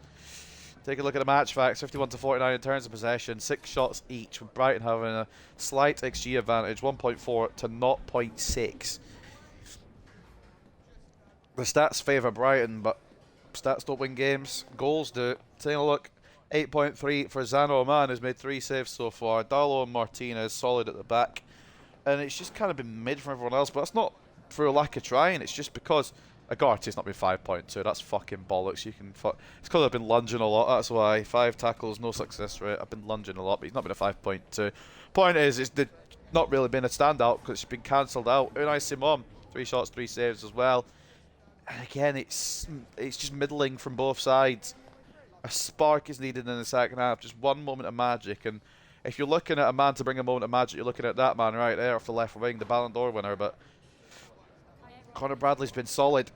Take a look at the match facts. 51-49 in terms of possession, 6 shots each, with Brighton having a slight XG advantage, 1.4 to 0.6. The stats favour Brighton, but stats don't win games. Goals do. Taking a look, 8.3 for Zano Oman, who's made 3 saves so far. Darlow and Martinez solid at the back. And it's just kind of been mid from everyone else, but that's not for a lack of trying. It's just because Agarty's not been 5.2. That's fucking bollocks. It's because I've been lunging a lot. That's why 5 tackles, no success rate. I've been lunging a lot, but he's not been a 5.2. Point is, it's not really been a standout because it's been cancelled out. Unai Simon, 3 shots, 3 saves as well. And again, it's just middling from both sides. A spark is needed in the second half. Just one moment of magic. And if you're looking at a man to bring a moment of magic, you're looking at that man right there off the left wing, the Ballon d'Or winner. But Connor Bradley's been solid.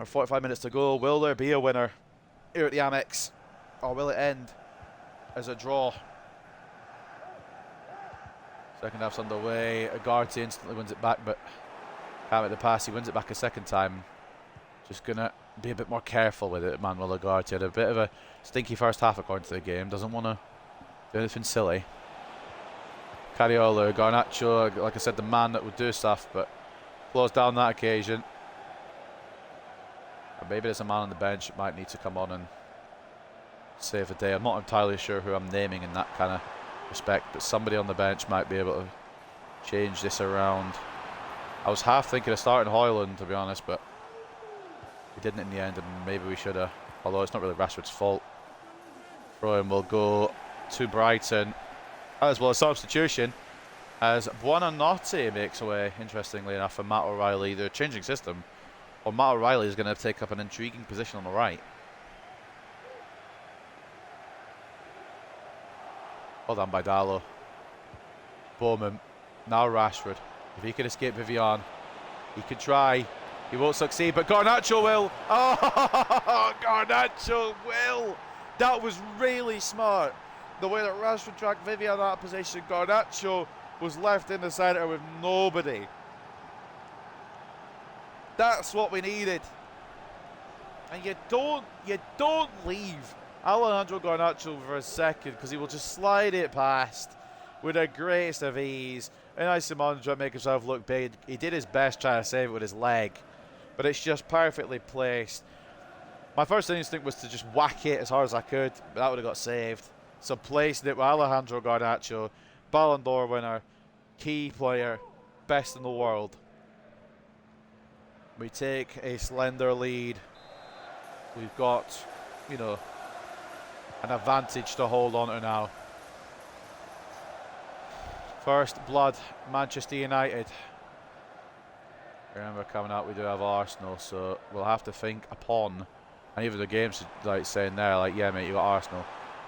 45 minutes to go. Will there be a winner here at the Amex? Or will it end as a draw? Second half's underway. Agarty instantly wins it back, but can't make the pass. He wins it back a second time. Just going to be a bit more careful with it. Manuel Agarty had a bit of a stinky first half according to the game. Doesn't want to do anything silly. Cariola, Garnacho, like I said, the man that would do stuff, but closed down that occasion. Or maybe there's a man on the bench that might need to come on and save the day. I'm not entirely sure who I'm naming in that kind of respect, but somebody on the bench might be able to change this around. I was half thinking of starting Højlund, to be honest, but we didn't in the end, and maybe we should have. Although it's not really Rashford's fault. Throw-in will go to Brighton, as well as substitution, as Buonanotte makes away, interestingly enough, for Matt O'Reilly. They're changing system, or Matt O'Reilly is going to take up an intriguing position on the right. Well done by Darlow. Bowman, now Rashford. If he can escape Vivian, he could try. He won't succeed, but Garnacho will. Oh, Garnacho will. That was really smart. The way that Rashford tracked Vivian out of position, Garnacho was left in the centre with nobody. That's what we needed. And you don't leave Alejandro Garnacho for a second, because he will just slide it past with the greatest of ease. And Simon trying to make himself look big. He did his best trying to save it with his leg, but it's just perfectly placed. My first instinct was to just whack it as hard as I could, but that would have got saved. So placing it with Alejandro Garnacho, Ballon d'Or winner, key player, best in the world. We take a slender lead. We've got, an advantage to hold on to now. First blood, Manchester United. Remember, coming out we do have Arsenal, so we'll have to think upon, and even the game's like saying there, like, yeah mate, you got Arsenal.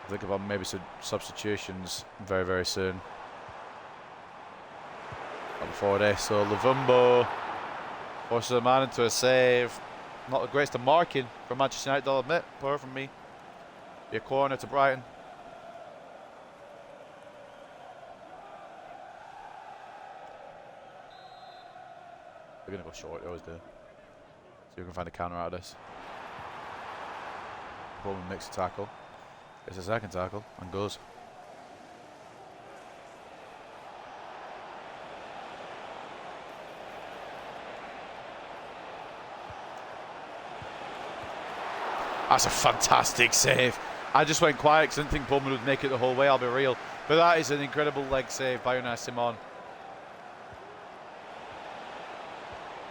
Think about maybe some substitutions very, very soon. But before this, so Luvumbo forces a man into a save. Not the greatest of marking from Manchester United, I'll admit. Poor from me. Be a corner to Brighton. We're going to go short, they always do. See if we can find a counter out of this. Bowman makes a tackle. It's a second tackle and goes. That's a fantastic save. I just went quiet because I didn't think Bowman would make it the whole way, I'll be real. But that is an incredible leg save by Unai Simon.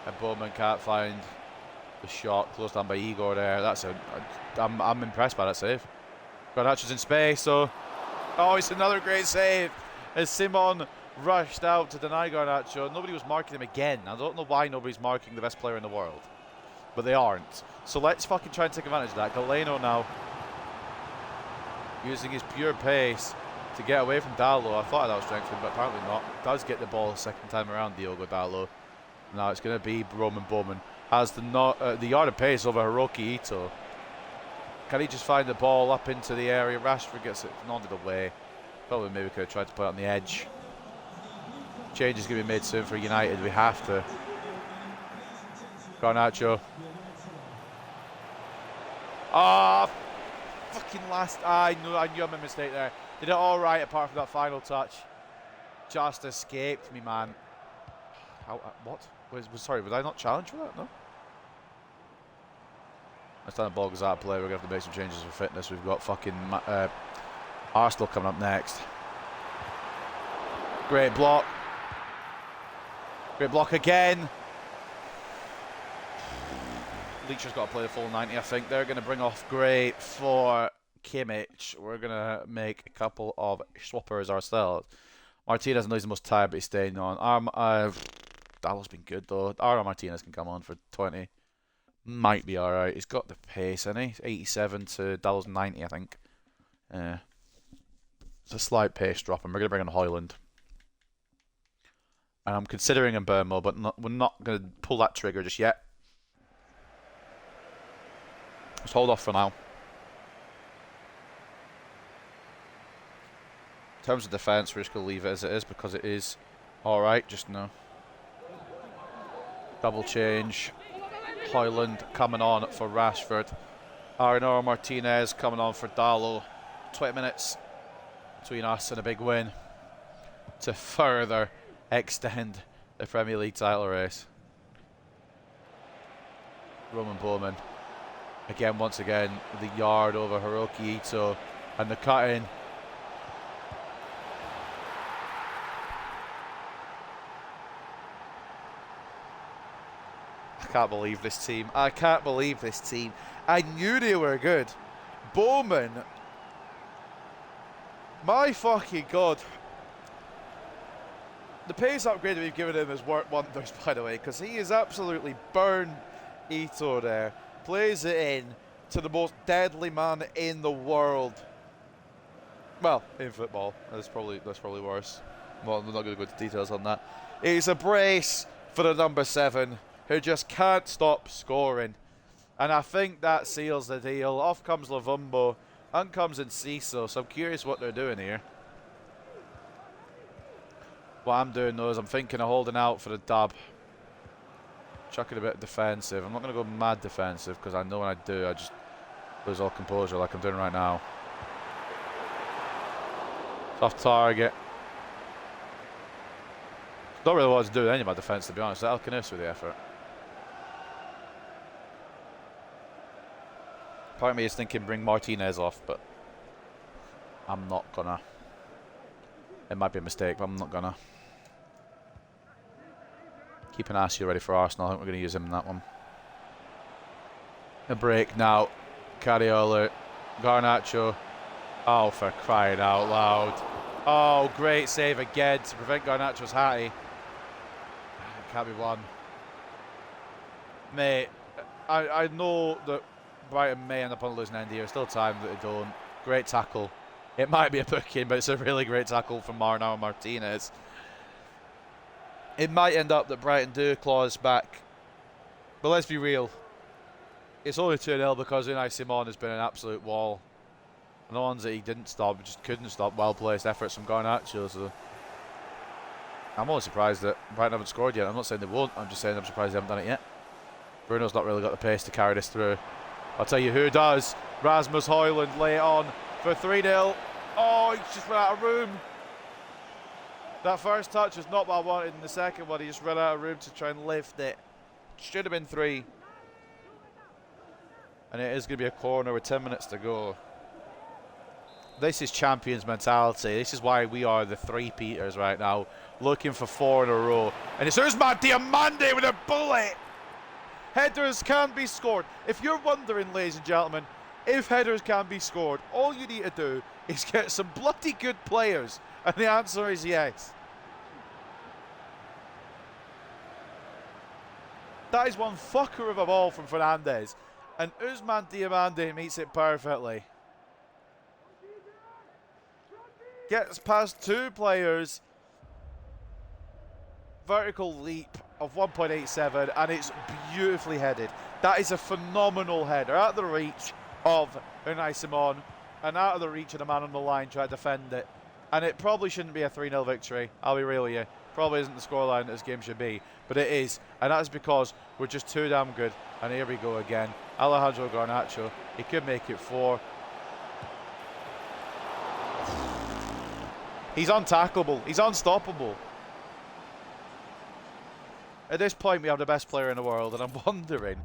And Bowman can't find the shot, closed down by Igor there. I'm impressed by that save. Garnacho's in space, so it's another great save as Simon rushed out to deny Garnacho. Nobody was marking him again. I don't know why nobody's marking the best player in the world, but they aren't. So let's fucking try and take advantage of that. Galeno now using his pure pace to get away from Darlow. I thought that was strength, but apparently not. Does get the ball the second time around, Diogo Darlow. Now it's going to be Roman Bowman. Has the yard of pace over Hiroki Ito. Can he just find the ball up into the area? Rashford gets it nodded away. Probably maybe could have tried to put it on the edge. Change is going to be made soon for United. We have to. Garnacho. Fucking last. I knew I made a mistake there. Did it all right apart from that final touch. Just escaped me, man. What? Sorry, was I not challenged for that? No? Next time the ball goes out of play, we're going to have to make some changes for fitness. We've got fucking Arsenal coming up next. Great block. Great block again. Leacher's got to play the full 90, I think. They're going to bring off Gray for Kimmich. We're going to make a couple of swappers ourselves. Martinez knows the most tired, but he's staying on. Dallow's been good, though. Aaron Martinez can come on for 20. Might be alright. He's got the pace, hasn't he? 87 to Dallow's 90, I think. It's a slight pace drop, and we're going to bring on Højlund. And I'm considering Mbeumo, but we're not going to pull that trigger just yet. Let's hold off for now. In terms of defence, we're just going to leave it as it is because it is alright just now. Double change. Højlund coming on for Rashford. Aaron Martinez coming on for Dalot. 20 minutes between us and a big win to further extend the Premier League title race. Roman Bowman. Again, once again, the yard over Hiroki Ito and the cut-in. I can't believe this team. I can't believe this team. I knew they were good. Bowman. My fucking God. The pace upgrade that we've given him has worked wonders, by the way, because he has absolutely burned Ito there. Plays it in to the most deadly man in the world. Well, in football. That's probably worse. Well, I'm not going to go into details on that. It's a brace for the number 7, who just can't stop scoring. And I think that seals the deal. Off comes Lavumbo, on comes Enciso, so I'm curious what they're doing here. What I'm doing, though, is I'm thinking of holding out for the dub. Chucking a bit defensive. I'm not going to go mad defensive because I know when I do, I just lose all composure like I'm doing right now. Soft target. Don't really want to do any of my defence, to be honest. I'll connect with the effort. Part of me is thinking bring Martinez off, but I'm not gonna. It might be a mistake, but I'm not gonna. Keep an Asio ready for Arsenal. I think we're going to use him in that one. A break now. Cariola. Garnacho. Oh, for crying out loud. Oh, great save again to prevent Garnacho's hattie. It can't be won. Mate, I know that Brighton may end up on losing end here. Still time that they don't. Great tackle. It might be a booking, but it's a really great tackle from Marnau Martinez. It might end up that Brighton do claw us back. But let's be real. It's only 2-0 because Unai Simon has been an absolute wall. And the ones that he didn't stop, just couldn't stop. Well-placed efforts from Garnacho. So I'm only surprised that Brighton haven't scored yet. I'm not saying they won't. I'm just saying I'm surprised they haven't done it yet. Bruno's not really got the pace to carry this through. I'll tell you who does. Rasmus Højlund lay it on for 3-0. Oh, he's just run out of room. That first touch was not what I wanted, and the second one, he just ran out of room to try and lift it. Should have been 3. And it is going to be a corner with 10 minutes to go. This is champions mentality. This is why we are the 3-peaters right now, looking for 4 in a row. And it's Ousmane Diomande with a bullet. Headers can be scored. If you're wondering, ladies and gentlemen, if headers can be scored, all you need to do is get some bloody good players. And the answer is yes. That is one fucker of a ball from Fernandes. And Ousmane Diomande meets it perfectly. Gets past 2 players. Vertical leap of 1.87, and it's beautifully headed. That is a phenomenal header. Out of the reach of Unai Simon, and out of the reach of the man on the line trying to defend it. And it probably shouldn't be a 3-0 victory. I'll be real with you. Probably isn't the scoreline that this game should be. But it is. And that's because we're just too damn good. And here we go again. Alejandro Garnacho. He could make it 4. He's untackleable. He's unstoppable. At this point, we have the best player in the world. And I'm wondering.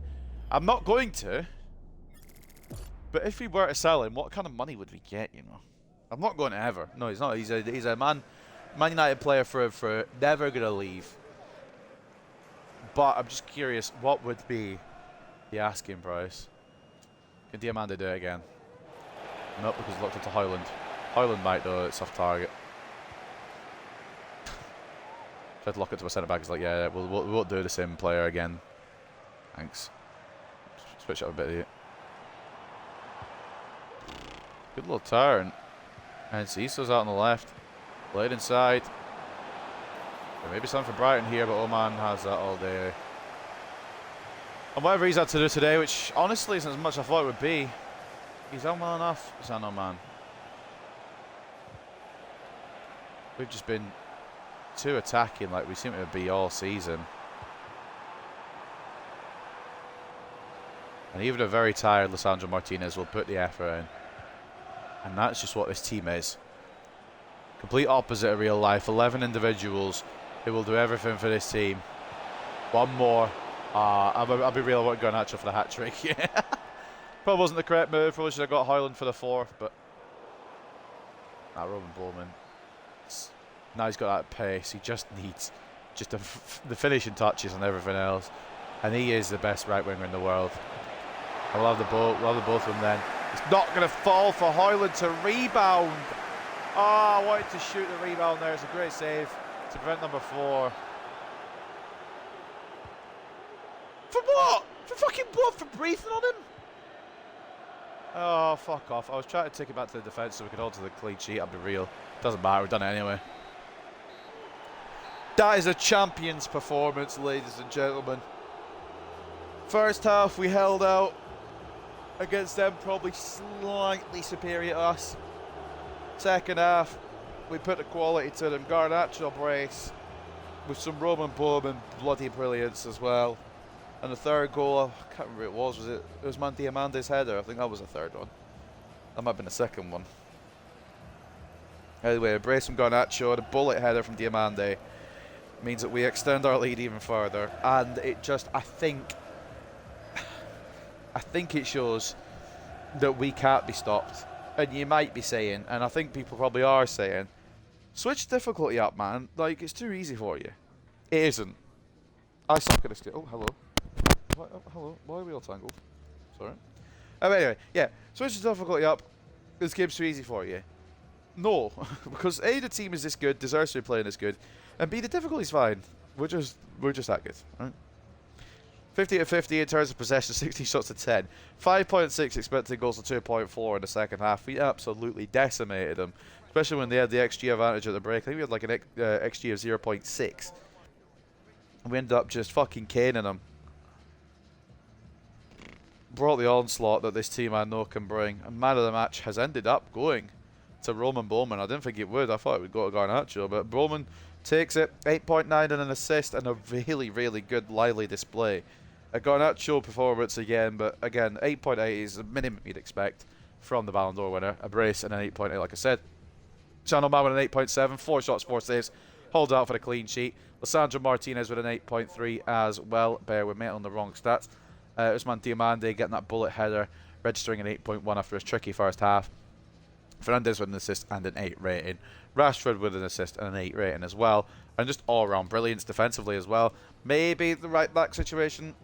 I'm not going to. But if we were to sell him, what kind of money would we get, you know? I'm not going to ever. No, he's not. He's a Man United player for never going to leave. But I'm just curious, what would be the asking price? Can Diamande do it again? Nope, because he looked into Hoyland. Hoyland might though, it's off target. Tried to lock it to a centre back, he's like, yeah, we won't do the same player again. Thanks. Switch up a bit here. Good little turn. And Cecil's out on the left. Played inside. There may be something for Brighton here, but Oman has that all day. And whatever he's had to do today, which honestly isn't as much as I thought it would be, he's done well enough. He's done Oman. We've just been too attacking like we seem to be all season. And even a very tired Lisandro Martinez will put the effort in. And that's just what this team is. Complete opposite of real life. 11 individuals who will do everything for this team. One more. I'll be real, I won't go Garnacho for the hat-trick. Probably wasn't the correct move. Probably should have got Hoyland for the fourth, but... Roman Bowman. Now he's got that pace. He just needs just the finishing touches and everything else. And he is the best right winger in the world. I love the both of them then. It's not going to fall for Hoyland to rebound. Oh, I wanted to shoot the rebound there. It's a great save to prevent number 4. For what? For fucking what? For breathing on him? Oh, fuck off. I was trying to take it back to the defence so we could hold to the clean sheet. I'll be real. Doesn't matter. We've done it anyway. That is a champion's performance, ladies and gentlemen. First half, we held out against them, probably slightly superior to us. Second half, we put the quality to them. Garnacho brace with some Roman Bowman bloody brilliance as well. And the third goal, I can't remember who it was. It was Diamande's header. I think that was the third one. That might have been the second one. Anyway, a brace from Garnacho, the bullet header from Diamande means that we extend our lead even further. And it just, I think it shows that we can't be stopped. And you might be saying, and I think people probably are saying, switch difficulty up, man. Like, it's too easy for you. It isn't. I suck at this. Oh, hello. Hello. Why are we all tangled? Sorry. Anyway, yeah. Switch the difficulty up. This game's too easy for you. No. Because A, the team is this good, deserves to be playing this good. And B, the difficulty's fine. We're just that good, right? 50 to 50 in terms of possession, 60 shots to 10. 5.6 expected goals to 2.4 in the second half. We absolutely decimated them, especially when they had the XG advantage at the break. I think we had like an XG of 0.6. And we ended up just fucking caning them. Brought the onslaught that this team I know can bring. And man of the match has ended up going to Roman Bowman. I didn't think it would. I thought it would go to Garnacho, but Bowman takes it. 8.9 and an assist and a really, really good lively display. A Garnacho performance again, but again, 8.8 is the minimum you'd expect from the Ballon d'Or winner. A brace and an 8.8, like I said. Channel Man with an 8.7, 4 shots, 4 saves, holds out for the clean sheet. Lisandro Martinez with an 8.3 as well. Bear with me on the wrong stats. Usman Diamande getting that bullet header, registering an 8.1 after his tricky first half. Fernandez with an assist and an 8 rating. Rashford with an assist and an 8 rating as well. And just all-round brilliance defensively as well. Maybe the right back situation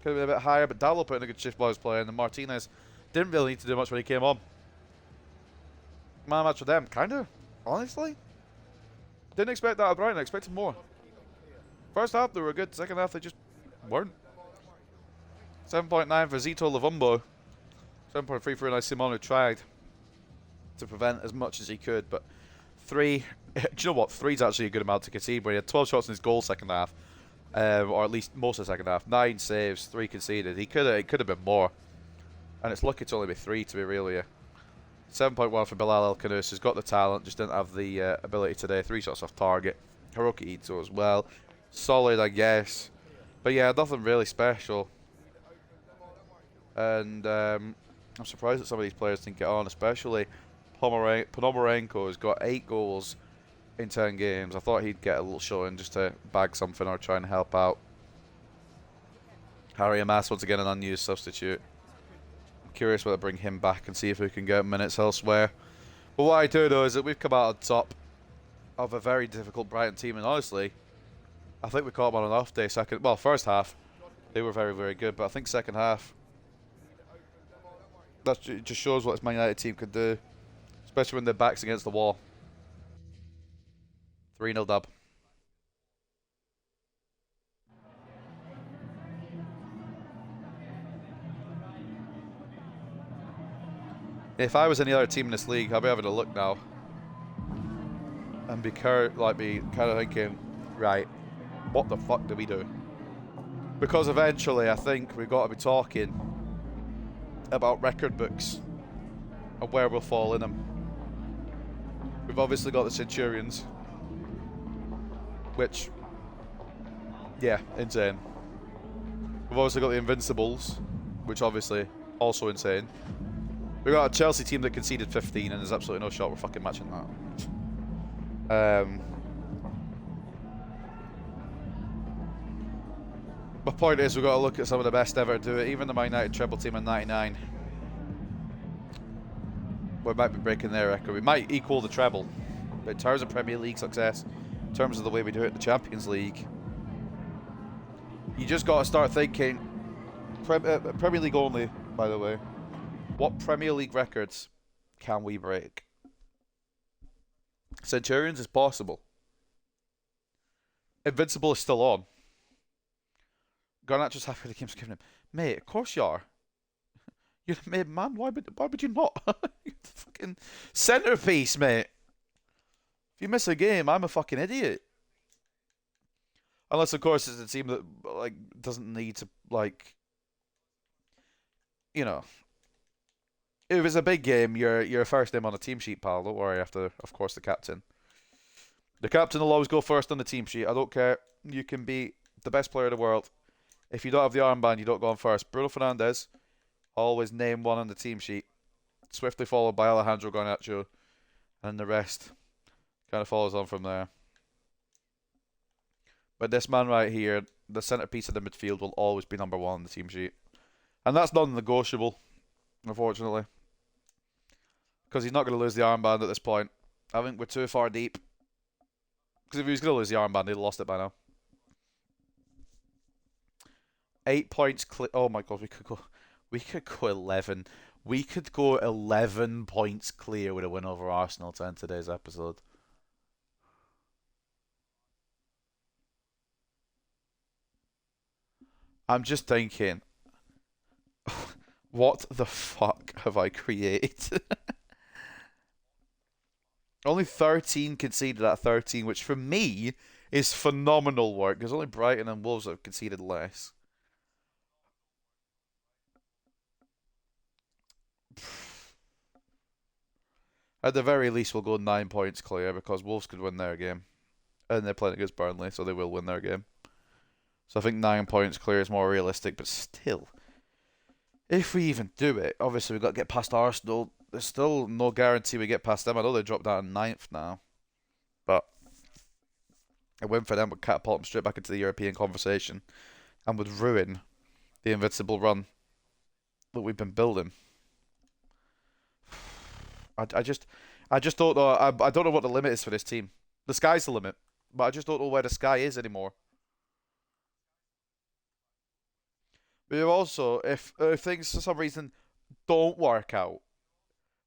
could have been a bit higher, but Dallo put in a good shift while he was playing, and Martinez didn't really need to do much when he came on. Man match for them, kind of, honestly. Didn't expect that out of Brighton, I expected more. First half they were good, second half they just weren't. 7.9 for Zito Lavumbo. 7.3 for Unai Simon, who tried to prevent as much as he could, but 3, do you know what, 3's actually a good amount to concede, but he had 12 shots in his goal second half. Or at least most of the second half. 9 saves, 3 conceded. It could have been more. And it's lucky to only be 3, to be real with you. 7.1 for Bilal El Khanous, who's got the talent, just didn't have the ability today. 3 shots off target. Hiroki Ito as well. Solid, I guess. But yeah, nothing really special. And I'm surprised that some of these players didn't get on, especially Ponomarenko has got 8 goals in 10 games. I thought he'd get a little showing just to bag something or try and help out. Harry Amas once again an unused substitute. Curious whether to bring him back and see if we can get minutes elsewhere. But what I do know is that we've come out on top of a very difficult Brighton team, and honestly, I think we caught them on an off day. First half, they were very, very good, but I think second half, that just shows what this Man United team could do, especially when their back's against the wall. 3-0 dub. If I was any other team in this league, I'd be having a look now and be kind of thinking, right, what the fuck do we do? Because eventually, I think we've got to be talking about record books and where we'll fall in them. We've obviously got the Centurions, which, yeah, insane. We've obviously got the Invincibles, which obviously also insane. We've got a Chelsea team that conceded 15, and there's absolutely no shot we're fucking matching that. My point is, we've got to look at some of the best ever to do it. Even the Man United treble team in '99, we might be breaking their record. We might equal the treble, but in terms of Premier League success, in terms of the way we do it in the Champions League, you just got to start thinking. Premier League only, by the way. What Premier League records can we break? Centurions is possible. Invincible is still on. Garnacho's happy with the game's given him. Mate, of course you are. You're the main man. Why would you not? You're the fucking centerpiece, mate. If you miss a game, I'm a fucking idiot. Unless, of course, it's a team that doesn't need to If it's a big game, you're first name on the team sheet, pal. Don't worry. After, of course, the captain. The captain will always go first on the team sheet. I don't care. You can be the best player in the world. If you don't have the armband, you don't go on first. Bruno Fernandes, always name one on the team sheet. Swiftly followed by Alejandro Garnacho. And the rest kind of follows on from there. But this man right here, the centerpiece of the midfield, will always be number one on the team sheet. And that's non-negotiable, unfortunately. Because he's not going to lose the armband at this point. I think we're too far deep. Because if he was going to lose the armband, he'd have lost it by now. 8 points clear. Oh my god, we could go 11. We could go 11 points clear with a win over Arsenal to end today's episode. I'm just thinking, what the fuck have I created? Only 13 conceded at 13, which for me is phenomenal work. There's only Brighton and Wolves that have conceded less. At the very least, we'll go 9 points clear because Wolves could win their game. And they're playing against Burnley, so they will win their game. So I think 9 points clear is more realistic, but still, if we even do it, obviously we've got to get past Arsenal. There's still no guarantee we get past them. I know they dropped down in 9th now, but a win for them would catapult them straight back into the European conversation and would ruin the invincible run that we've been building. I just don't know. I don't know what the limit is for this team. The sky's the limit, but I just don't know where the sky is anymore. But also, if things for some reason don't work out,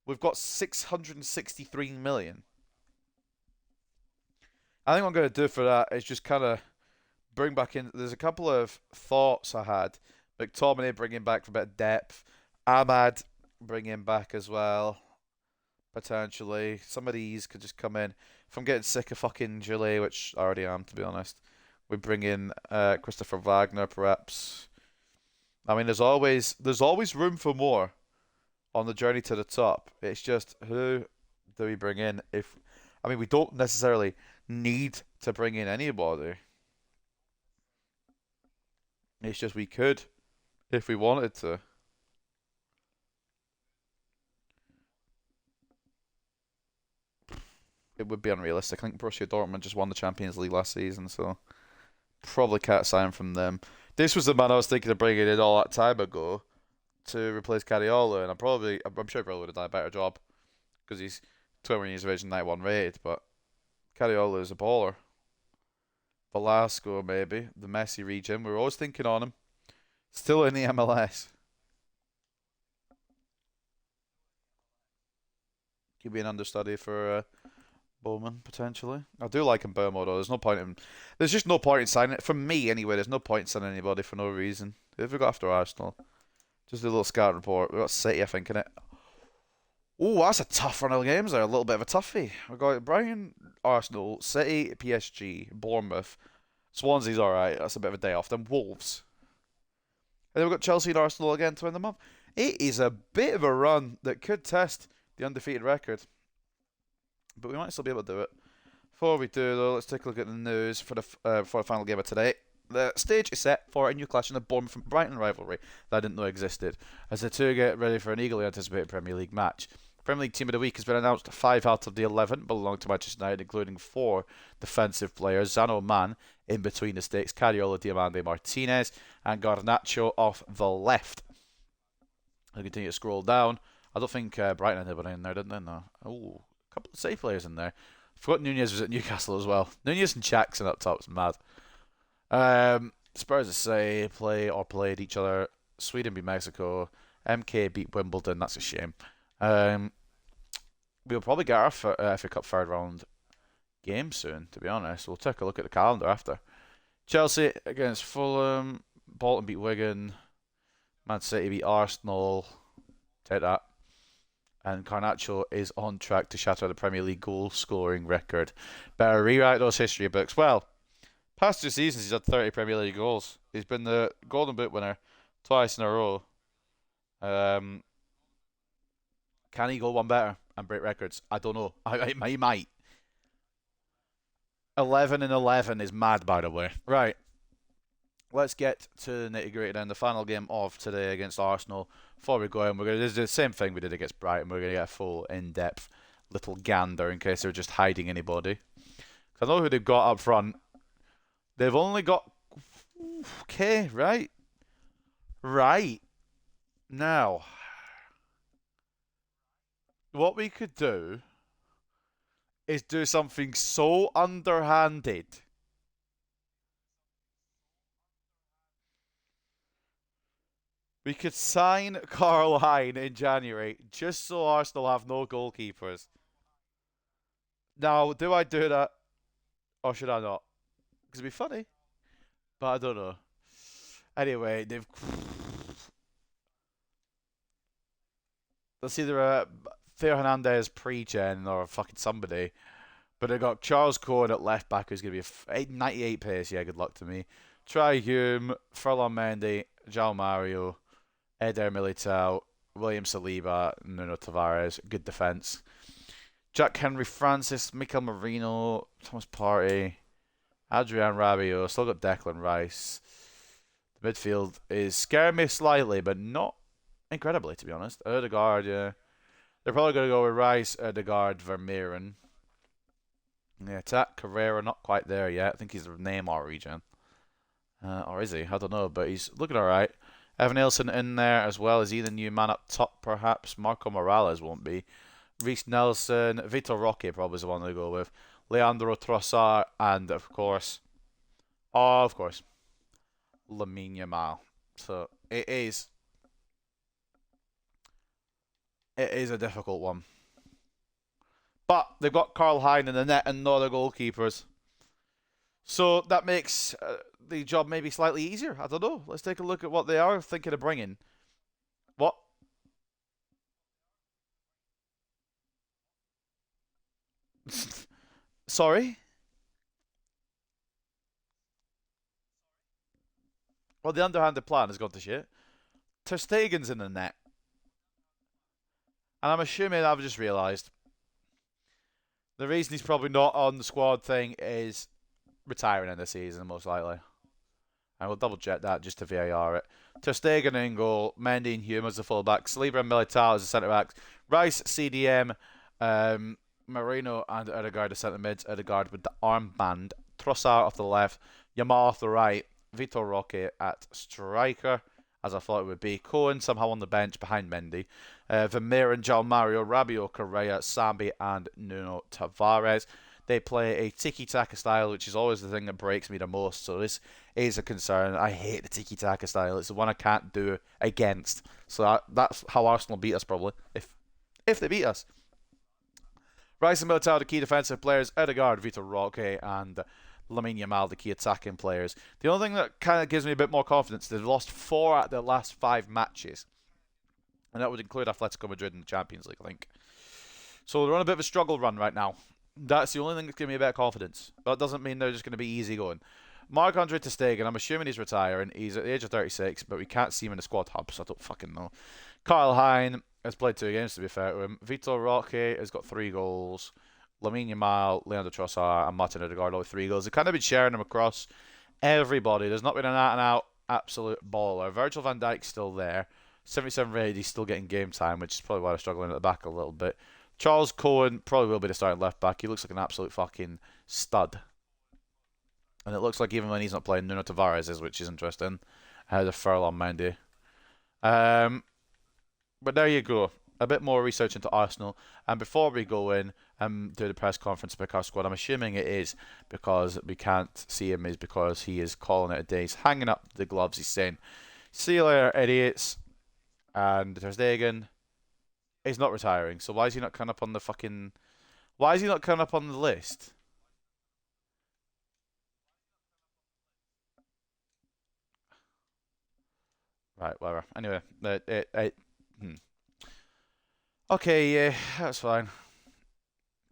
we've got 663 million. I think what I'm going to do for that is just kind of bring back in. There's a couple of thoughts I had. McTominay bringing back for a bit of depth. Ahmad bringing back as well. Potentially. Some of these could just come in. If I'm getting sick of fucking Gillet, which I already am, to be honest, we bring in Christopher Wagner, perhaps. I mean, there's always room for more on the journey to the top. It's just, who do we bring in? We don't necessarily need to bring in anybody. It's just we could, if we wanted to. It would be unrealistic. I think Borussia Dortmund just won the Champions League last season, so probably can't sign from them. This was the man I was thinking of bringing in all that time ago, to replace Cariola, and I'm sure he probably would have done a better job because he's 21 years of age and 91 rated. But Cariola is a baller. Velasco, maybe the Messi region. We were always thinking on him. Still in the MLS. Could be an understudy for Bowman potentially. I do like him Burmo though. There's just no point in signing it for me anyway. There's no point in signing anybody for no reason. Who have we got after Arsenal? Just a little scout report. We got City, I think, in it. Oh, that's a tough run of games there. A little bit of a toughie. We got Brighton, Arsenal, City, PSG, Bournemouth, Swansea's alright. That's a bit of a day off. Then Wolves. And then we've got Chelsea and Arsenal again to win the month. It is a bit of a run that could test the undefeated record. But we might still be able to do it. Before we do, though, let's take a look at the news for the final game of today. The stage is set for a new clash in the Bournemouth and Brighton rivalry that I didn't know existed, as the two get ready for an eagerly anticipated Premier League match. Premier League Team of the Week has been announced. 5 out of the 11 belong to Manchester United, including 4 defensive players. Zano Man in between the sticks, Cariola, Diamande, Martinez, and Garnacho off the left. I'll continue to scroll down. I don't think Brighton had anybody in there, didn't they? No. Oh, a couple of safe players in there. Forgot Nunez was at Newcastle as well. Nunez and Jackson up top was mad. Spurs say played each other. Sweden beat Mexico. MK beat Wimbledon. That's a shame. We'll probably get our FA Cup third round game soon, to be honest. We'll take a look at the calendar after. Chelsea against Fulham. Bolton beat Wigan. Man City beat Arsenal. Take that. And Garnacho is on track to shatter the Premier League goal scoring record. Better rewrite those history books. Well, past 2 seasons he's had 30 Premier League goals. He's been the Golden Boot winner twice in a row. Can he go one better and break records? I don't know. He might. 11 and 11 is mad, by the way. Right. Let's get to the nitty-gritty then. The final game of today against Arsenal. Before we go in, we're going to do the same thing we did against Brighton. We're going to get a full, in-depth little gander in case they're just hiding anybody. I know who they've got up front. They've only got... Okay, right. Right. Now, what we could do is do something so underhanded. We could sign Carl Hein in January just so Arsenal have no goalkeepers. Now, do I do that or should I not? Because it'd be funny, but I don't know. Anyway, Let's either Theo Hernandez pre-gen or fucking somebody. But they got Charles Cohen at left back, who's going to be 98 pace. Yeah, good luck to me. Tri Hume, Furlong Mendy, João Mario, Eder Militao, William Saliba, Nuno Tavares. Good defence. Jack Henry Francis, Mikel Merino, Thomas Partey, Adrian Rabiot. Still got Declan Rice. The midfield is scaring me slightly, but not incredibly, to be honest. Odegaard, yeah. They're probably going to go with Rice, Odegaard, Vermeeren. Yeah, attack Carrera, not quite there yet. I think he's the Neymar region. Or is he? I don't know, but he's looking alright. Evan Nielsen in there as well. Is he the new man up top, perhaps? Marco Morales won't be. Reece Nelson, Vitor Roque probably is the one to go with. Leandro Trossard, and of course, Lamine Yamal. So it is a difficult one. But they've got Carl Hein in the net and no other goalkeepers. So that makes the job maybe slightly easier. I don't know. Let's take a look at what they are thinking of bringing. What? Sorry? Well, the underhanded plan has gone to shit. Ter Stegen's in the net. And I'm assuming I've just realised the reason he's probably not on the squad thing is retiring in the season, most likely. And we'll double check that just to VAR it. Ter Stegen in goal, Mendy and Hume as the fullback, Saliba and Militao as the centre backs, Rice, CDM, Marino and Odegaard as centre mids, Odegaard with the armband, Trossard off the left, Yamal off the right, Vitor Roque at striker, as I thought it would be. Cohen somehow on the bench behind Mendy. Vermeer and João Mario, Rabiot, Correa, Sambi, and Nuno Tavares. They play a tiki-taka style, which is always the thing that breaks me the most. So this is a concern. I hate the tiki-taka style. It's the one I can't do against. So that's how Arsenal beat us, probably, if they beat us. Rice and Militao, the key defensive players. Odegaard, Vitor Roque, and Lamine Yamal, the key attacking players. The only thing that kind of gives me a bit more confidence, they've lost 4 out of their last 5 matches. And that would include Atletico Madrid in the Champions League, I think. So they're on a bit of a struggle run right now. That's the only thing that's giving me a bit of confidence. That doesn't mean they're just going to be easy going. Marc-Andre ter Stegen, I'm assuming he's retiring. He's at the age of 36, but we can't see him in the squad hub, so I don't fucking know. Kyle Hein has played 2 games, to be fair to him. Vitor Roque has got 3 goals. Lamine Yamal, Leandro Trossard, and Martin Odegaard all with 3 goals. They've kind of been sharing them across everybody. There's not been an out-and-out absolute baller. Virgil van Dijk's still there. 77 rated, he's still getting game time, which is probably why they're struggling at the back a little bit. Charles Cohen probably will be the starting left back. He looks like an absolute fucking stud. And it looks like even when he's not playing, Nuno Tavares is, which is interesting. The furl on Mendy. But there you go. A bit more research into Arsenal. And before we go in and do the press conference about our squad, I'm assuming it is because we can't see him, is because he is calling it a day. He's hanging up the gloves. He's saying, "See you later, idiots." And ter Stegen, he's not retiring. So why is he not coming up on the fucking... Why is he not coming up on the list? Right, whatever. Anyway, okay, yeah, that's fine.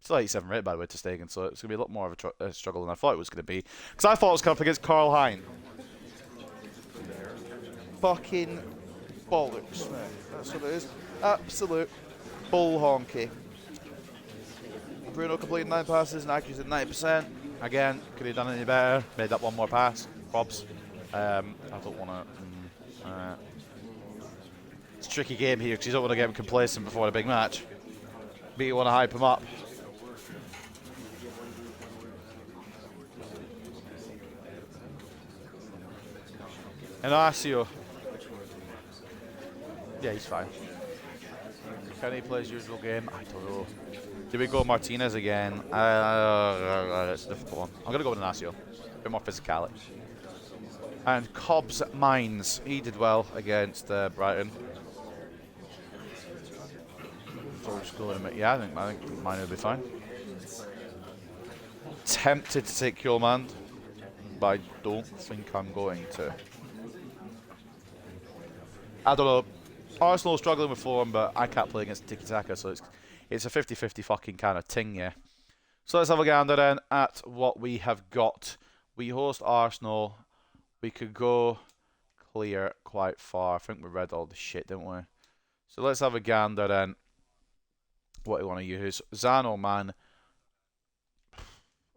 Still 87 rated, by the way, ter Stegen, so it's going to be a lot more of a struggle than I thought it was going to be. Because I thought it was coming up against Karl Hein. Fucking bollocks, mate. That's what it is. Absolute bull honky. Bruno completed 9 passes and accuracy at 90%. Again, could have done any better. Made that one more pass. Probs. I don't want to... it's a tricky game here because you don't want to get him complacent before a big match. But you want to hype him up. Inacio. Yeah, he's fine. Can he play his usual game? I don't know. Do we go Martinez again? It's a difficult one. I'm going to go with Inacio. A bit more physicality. And Cobbs Mines. He did well against Brighton. So we'll just go with him. Yeah, I think mine will be fine. Tempted to take Kjolman, but I don't think I'm going to. I don't know. Arsenal struggling with form, but I can't play against tiki-taka, so it's a 50-50 fucking kind of thing, yeah. So let's have a gander then at what we have got. We host Arsenal. We could go clear quite far. I think we read all the shit, didn't we? So let's have a gander then. What do you want to use? Zano, man.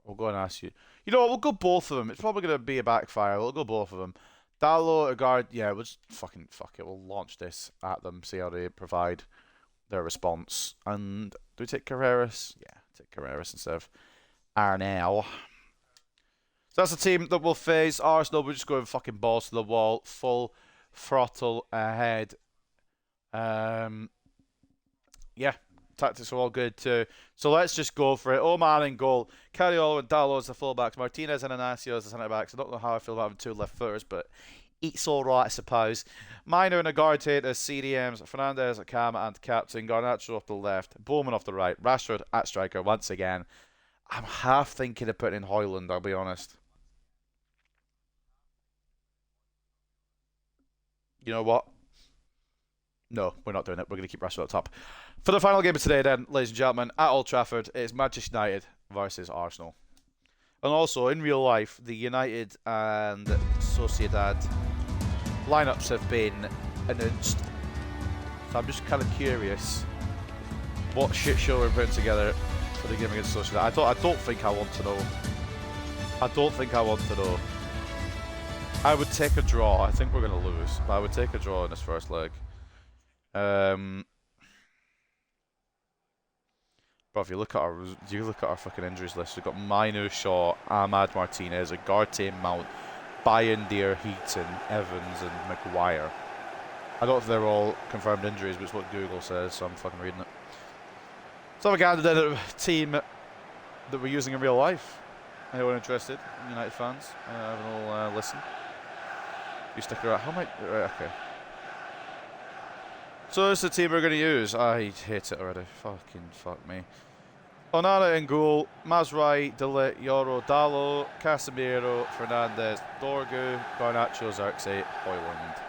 We'll go and ask you. You know what? We'll go both of them. It's probably going to be a backfire. We'll go both of them. Dalot, Odegaard, yeah, we'll just fucking fuck it. We'll launch this at them, see how they provide their response. And do we take Carreras? Yeah, take Carreras instead of Arnau. So that's the team that will face Arsenal. We're just going fucking balls to the wall, full throttle ahead. Yeah, tactics are all good too. So let's just go for it. Oman in goal. Carriolo and Dalot as the fullbacks. Martinez and Inacio as the centre backs. I don't know how I feel about having 2 left footers, but it's alright, I suppose. Minor and Ugarte as CDMs. Fernandez at cam and captain. Garnacho off the left. Bowman off the right. Rashford at striker once again. I'm half thinking of putting in Højlund, I'll be honest. You know what? No, we're not doing it. We're going to keep Rashford up top. For the final game of today then, ladies and gentlemen, at Old Trafford, it's Manchester United versus Arsenal. And also, in real life, the United and Sociedad lineups have been announced. So I'm just kind of curious what shit show we're putting together for the game against Sociedad. I don't think I want to know. I don't think I want to know. I would take a draw. I think we're going to lose, but I would take a draw in this first leg. Bro, if you look at our fucking injuries list, we've got Mainu, Shaw, Ahmad Martinez, Ugarte, Mount, Bayern, Deer, Heaton, Evans, and Maguire. I don't know if they're all confirmed injuries, but it's what Google says, so I'm fucking reading it. So we gathered in a team that we're using in real life. Anyone interested? United fans? Have a little listen. You stick around. How am I? Right, okay. So this is the team we're going to use. I hate it already. Fucking fuck me. Onana in goal. Mazraoui, De Ligt, Yoro, Dalot, Casemiro, Fernandes, Dorgu, Garnacho, Xerxes, Højlund.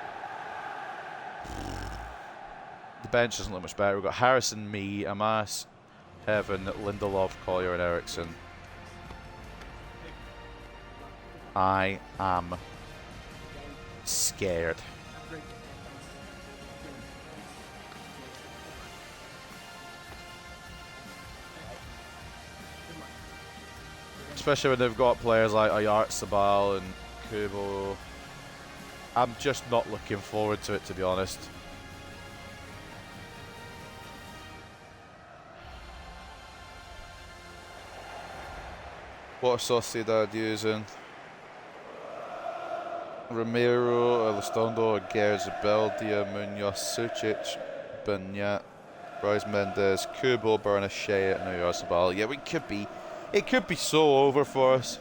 The bench doesn't look much better. We've got Harrison, me, Amas, Heaven, Lindelof, Collier, and Eriksson. I am scared. Especially when they've got players like Oyarzabal and Kubo. I'm just not looking forward to it, to be honest. What are Sociedad using? Romero, Elizondo, Aguirre, Zabeldia, Munoz, Sucic, Benyat, Bryce Mendes, Kubo, Bernachet, and Oyarzabal. Yeah, it could be so over for us.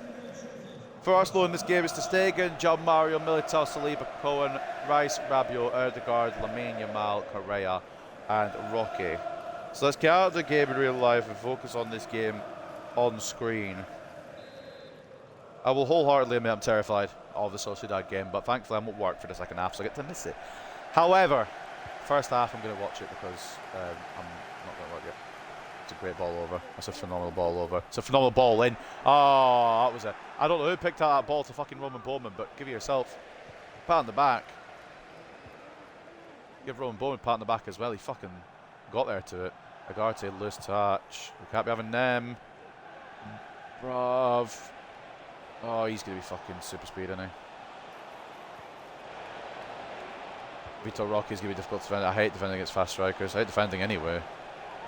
For Arsenal in this game, it's Ter Stegen, John Mario, Militao, Saliba, Cohen, Rice, Rabiot, Erdegaard, Lamine Yamal, Correa, and Roque. So let's get out of the game in real life and focus on this game on screen. I will wholeheartedly admit I'm terrified of the Sociedad game, but thankfully I'm at work for the second half, so I get to miss it. However, first half I'm going to watch it because I'm not going to watch it. It's a great ball over. That's a phenomenal ball over. It's a phenomenal ball in. Oh, that was it. I don't know who picked out that ball to fucking Roman Bowman, but give it yourself. Pat on the back. Give Roman Bowman a pat on the back as well. He fucking got there to it. Agarte, loose touch. We can't be having them. Bruv. Oh, he's going to be fucking super speed, isn't he? Vitor Roque is going to be difficult to defend. I hate defending against fast strikers. I hate defending anyway.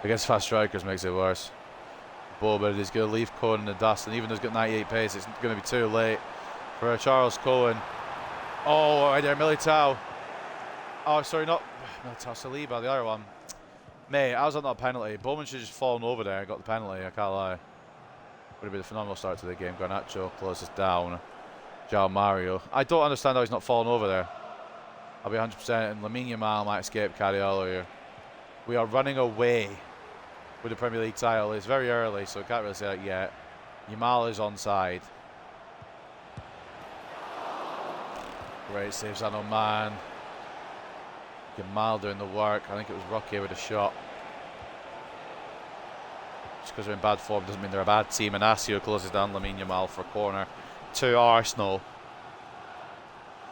Against fast strikers makes it worse. Boban is going to leave Cohen in the dust, and even though he's got 98 pace, it's going to be too late for Charles Cohen. Oh, right there, Militao. Oh, sorry, not Militao, Saliba, the other one. Mate, how's that not a penalty? Bowman should have just fallen over there and got the penalty, I can't lie. Would have been a phenomenal start to the game. Garnacho closes down. João Mario. I don't understand how he's not fallen over there. I'll be 100%, and Lamine Yamal might escape Cariolo here. We are running away with the Premier League title. It's very early, so I can't really say that yet. Yamal is onside. Great save, Zano man. Yamal doing the work. I think it was Roque with a shot. Just because they're in bad form doesn't mean they're a bad team. And Asio closes down Lamine Yamal for a corner to Arsenal.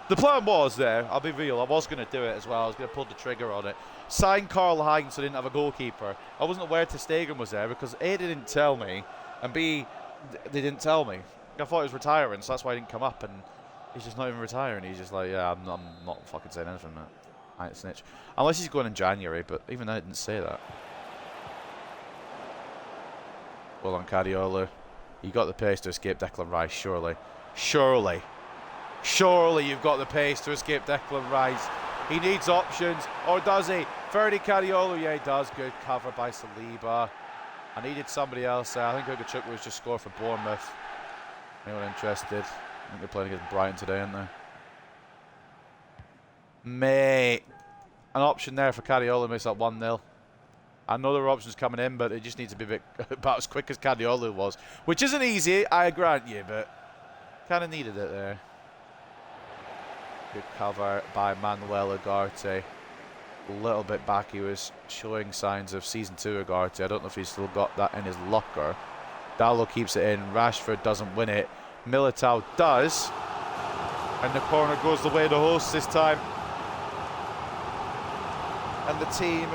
The plan was there, I'll be real, I was going to do it as well. I was going to pull the trigger on it. Sign Carl Hines so they didn't have a goalkeeper. I wasn't aware Ter Stegen was there because A, they didn't tell me, and B, they didn't tell me. I thought he was retiring, so that's why he didn't come up, and he's just not even retiring. He's just like, yeah, I'm not fucking saying anything, mate. I ain't a snitch. Unless he's going in January, but even I didn't say that. Well on Cariolo. You got the pace to escape Declan Rice, surely. Surely. Surely you've got the pace to escape Declan Rice. He needs options, or does he? Ferdy Cariolo, yeah he does. Good cover by Saliba. I needed somebody else there. I think Ugachukwu was just scored for Bournemouth. Anyone interested? I think they're playing against Brighton today, aren't they? Mate. An option there for Cariolo makes that 1-0. I know there are options coming in, but it just needs to be a bit about as quick as Cariolo was. Which isn't easy, I grant you, but kind of needed it there. Good cover by Manuel Ugarte. A little bit back, he was showing signs of Season 2 Ugarte. I don't know if he's still got that in his locker. Dalot keeps it in. Rashford doesn't win it. Militao does. And the corner goes the way of the hosts this time. And the team,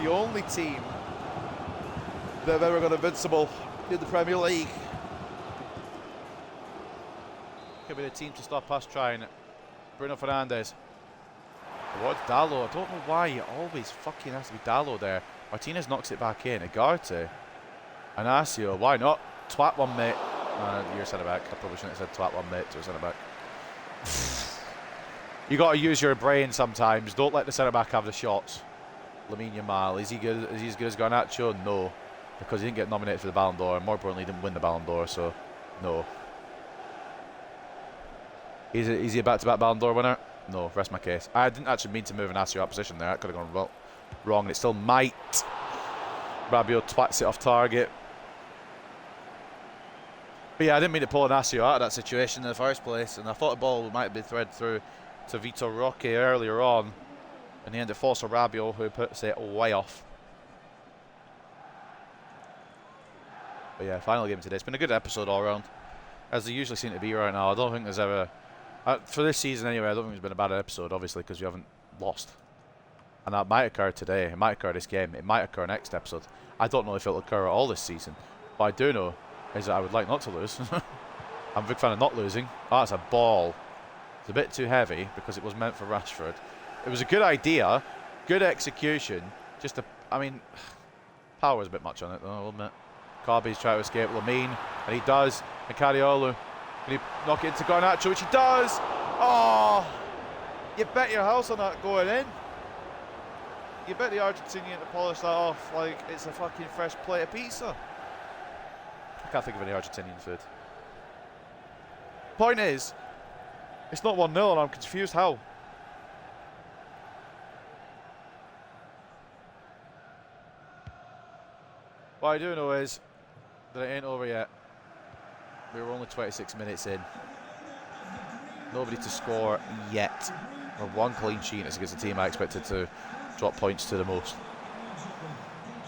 the only team that have ever got invincible in the Premier League. Could be the team to stop us trying it. Bruno Fernandes. What Dalot? I don't know why it always fucking has to be Dalot there. Martinez knocks it back in. Ugarte. Anasio. Why not? Twat one, mate. You're centre back. I probably shouldn't have said twat one, mate, to a centre back. You got to use your brain sometimes. Don't let the centre back have the shots. Lamine Yamal, is he good? Is he as good as Garnacho? No, because he didn't get nominated for the Ballon d'Or, and more importantly, he didn't win the Ballon d'Or. So, no. Is he a back-to-back Ballon d'Or winner? No. Rest my case. I didn't actually mean to move an Asio out position there. That could have gone wrong, and it still might. Rabiot twats it off target. But yeah, I didn't mean to pull an Asio out of that situation in the first place, and I thought the ball might have been threaded through to Vitor Roque earlier on. In the end, it falls to Rabiot, who puts it way off. But yeah, final game today. It's been a good episode all around, as they usually seem to be right now. I don't think there's ever, for this season anyway, I don't think there's been a bad episode, obviously, because we haven't lost. And that might occur today, it might occur this game, it might occur next episode. I don't know if it'll occur at all this season. What I do know is that I would like not to lose. I'm a big fan of not losing. Oh, that's a ball. It's a bit too heavy because it was meant for Rashford. It was a good idea, good execution. Just I mean, power was a bit much on it though, I'll admit. Carby's trying to escape Lamine, and he does. And Cariolo, can he knock it into Garnacho, which he does? Oh, you bet your house on that going in. You bet the Argentinian to polish that off like it's a fucking fresh plate of pizza. I can't think of any Argentinian food. Point is, it's not 1-0 and I'm confused how. What I do know is that it ain't over yet. We were only 26 minutes in. Nobody to score yet. Or one clean sheet is against the team I expected to drop points to the most.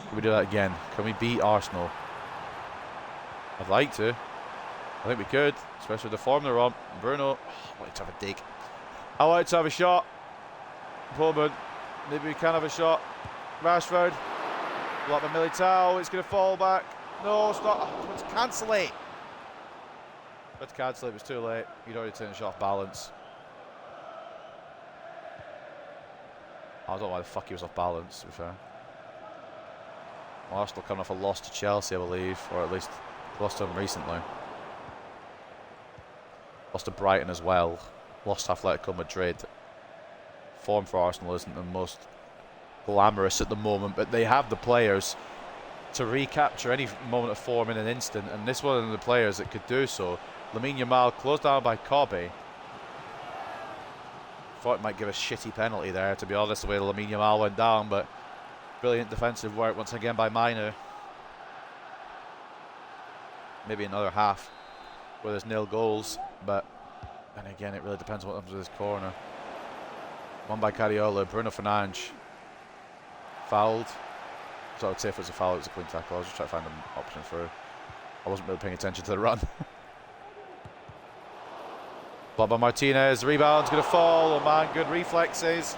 Can we do that again? Can we beat Arsenal? I'd like to. I think we could, especially with the form they're on. Bruno, I'd like to have a dig. I'd like to have a shot. Pullman, maybe we can have a shot. Rashford. Block by Militao, it's going to fall back. No, it's not. Let's cancel it. Let's cancel it, it was too late. You'd already turned the shot off balance. I don't know why the fuck he was off balance, to be fair. Well, Arsenal coming off a loss to Chelsea, I believe, or at least lost to them recently. Lost to Brighton as well. Lost to Atletico Madrid. Form for Arsenal isn't the most glamorous at the moment, but they have the players to recapture any moment of form in an instant, and this one of the players that could do so. Lamine Yamal closed down by Kobe. Thought it might give a shitty penalty there, to be honest, the way Lamine Yamal went down, but brilliant defensive work once again by Mino. Maybe another half where there's nil goals, but then again it really depends on what happens with this corner. One by Cariolo, Bruno Fernandes fouled. So I would say if it was a foul, it was a clean tackle. I was just trying to find an option through. I wasn't really paying attention to the run. Blocked by Martinez, the rebound's going to fall. Oh man, good reflexes.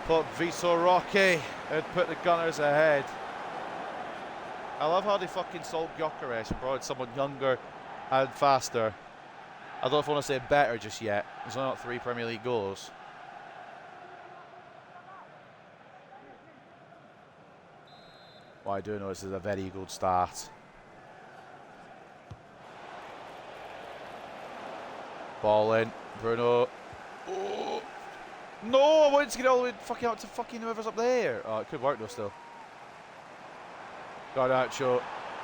But Vitor Roque had put the Gunners ahead. I love how they fucking sold Gyökeres and brought in someone younger and faster. I don't know if I want to say better just yet. There's only not 3 Premier League goals. What I do know is a very good start. Ball in, Bruno. Oh. No, I wanted to get all the way fucking out to fucking whoever's up there. Oh, it could work though still. Garnacho,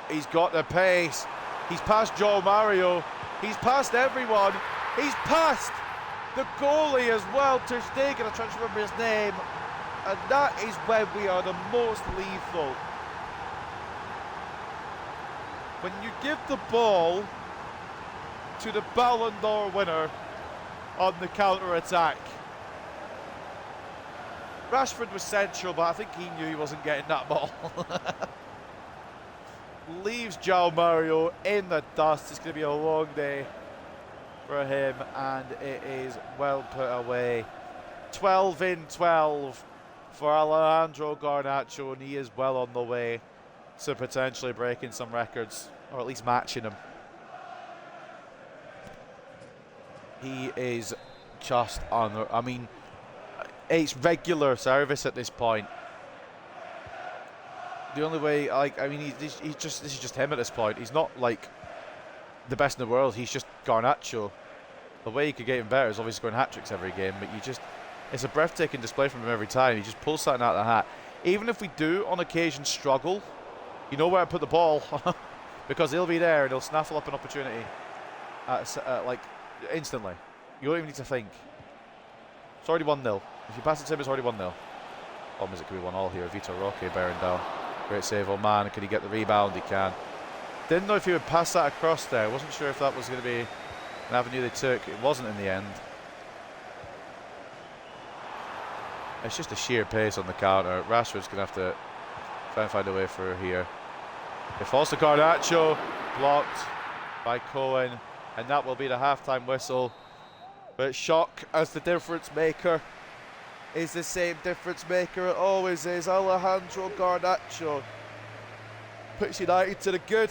he's got the pace. He's past Joe Mario. He's past everyone. He's past the goalie as well, Ter Stegen. I'm trying to remember his name. And that is when we are the most lethal. When you give the ball to the Ballon d'Or winner on the counter-attack. Rashford was central, but I think he knew he wasn't getting that ball. Leaves João Mario in the dust. It's going to be a long day for him, and it is well put away. 12 in 12 for Alejandro Garnacho, and he is well on the way to potentially breaking some records, or at least matching them. He is just on. I mean, it's regular service at this point. The only way, like, I mean, he's just, this is just him at this point. He's not like the best in the world. He's just Garnacho. The way he could get even better is obviously scoring hat-tricks every game, but it's a breathtaking display from him every time. He just pulls something out of the hat. Even if we do, on occasion, struggle, you know where to put the ball, because he'll be there and he'll snaffle up an opportunity, like, instantly. You don't even need to think. It's already 1-0. If you pass it to him, it's already 1-0. Problem is it could be 1-1 here. Vitor Roque bearing down. Great save, oh man. Can he get the rebound? He can. Didn't know if he would pass that across there. Wasn't sure if that was going to be an avenue they took. It wasn't in the end. It's just a sheer pace on the counter. Rashford's going to have to try and find a way through here. It falls to Garnacho. Blocked by Cohen. And that will be the half-time whistle. But shock as the difference maker is the same difference maker it always is. Alejandro Garnacho puts United to the good.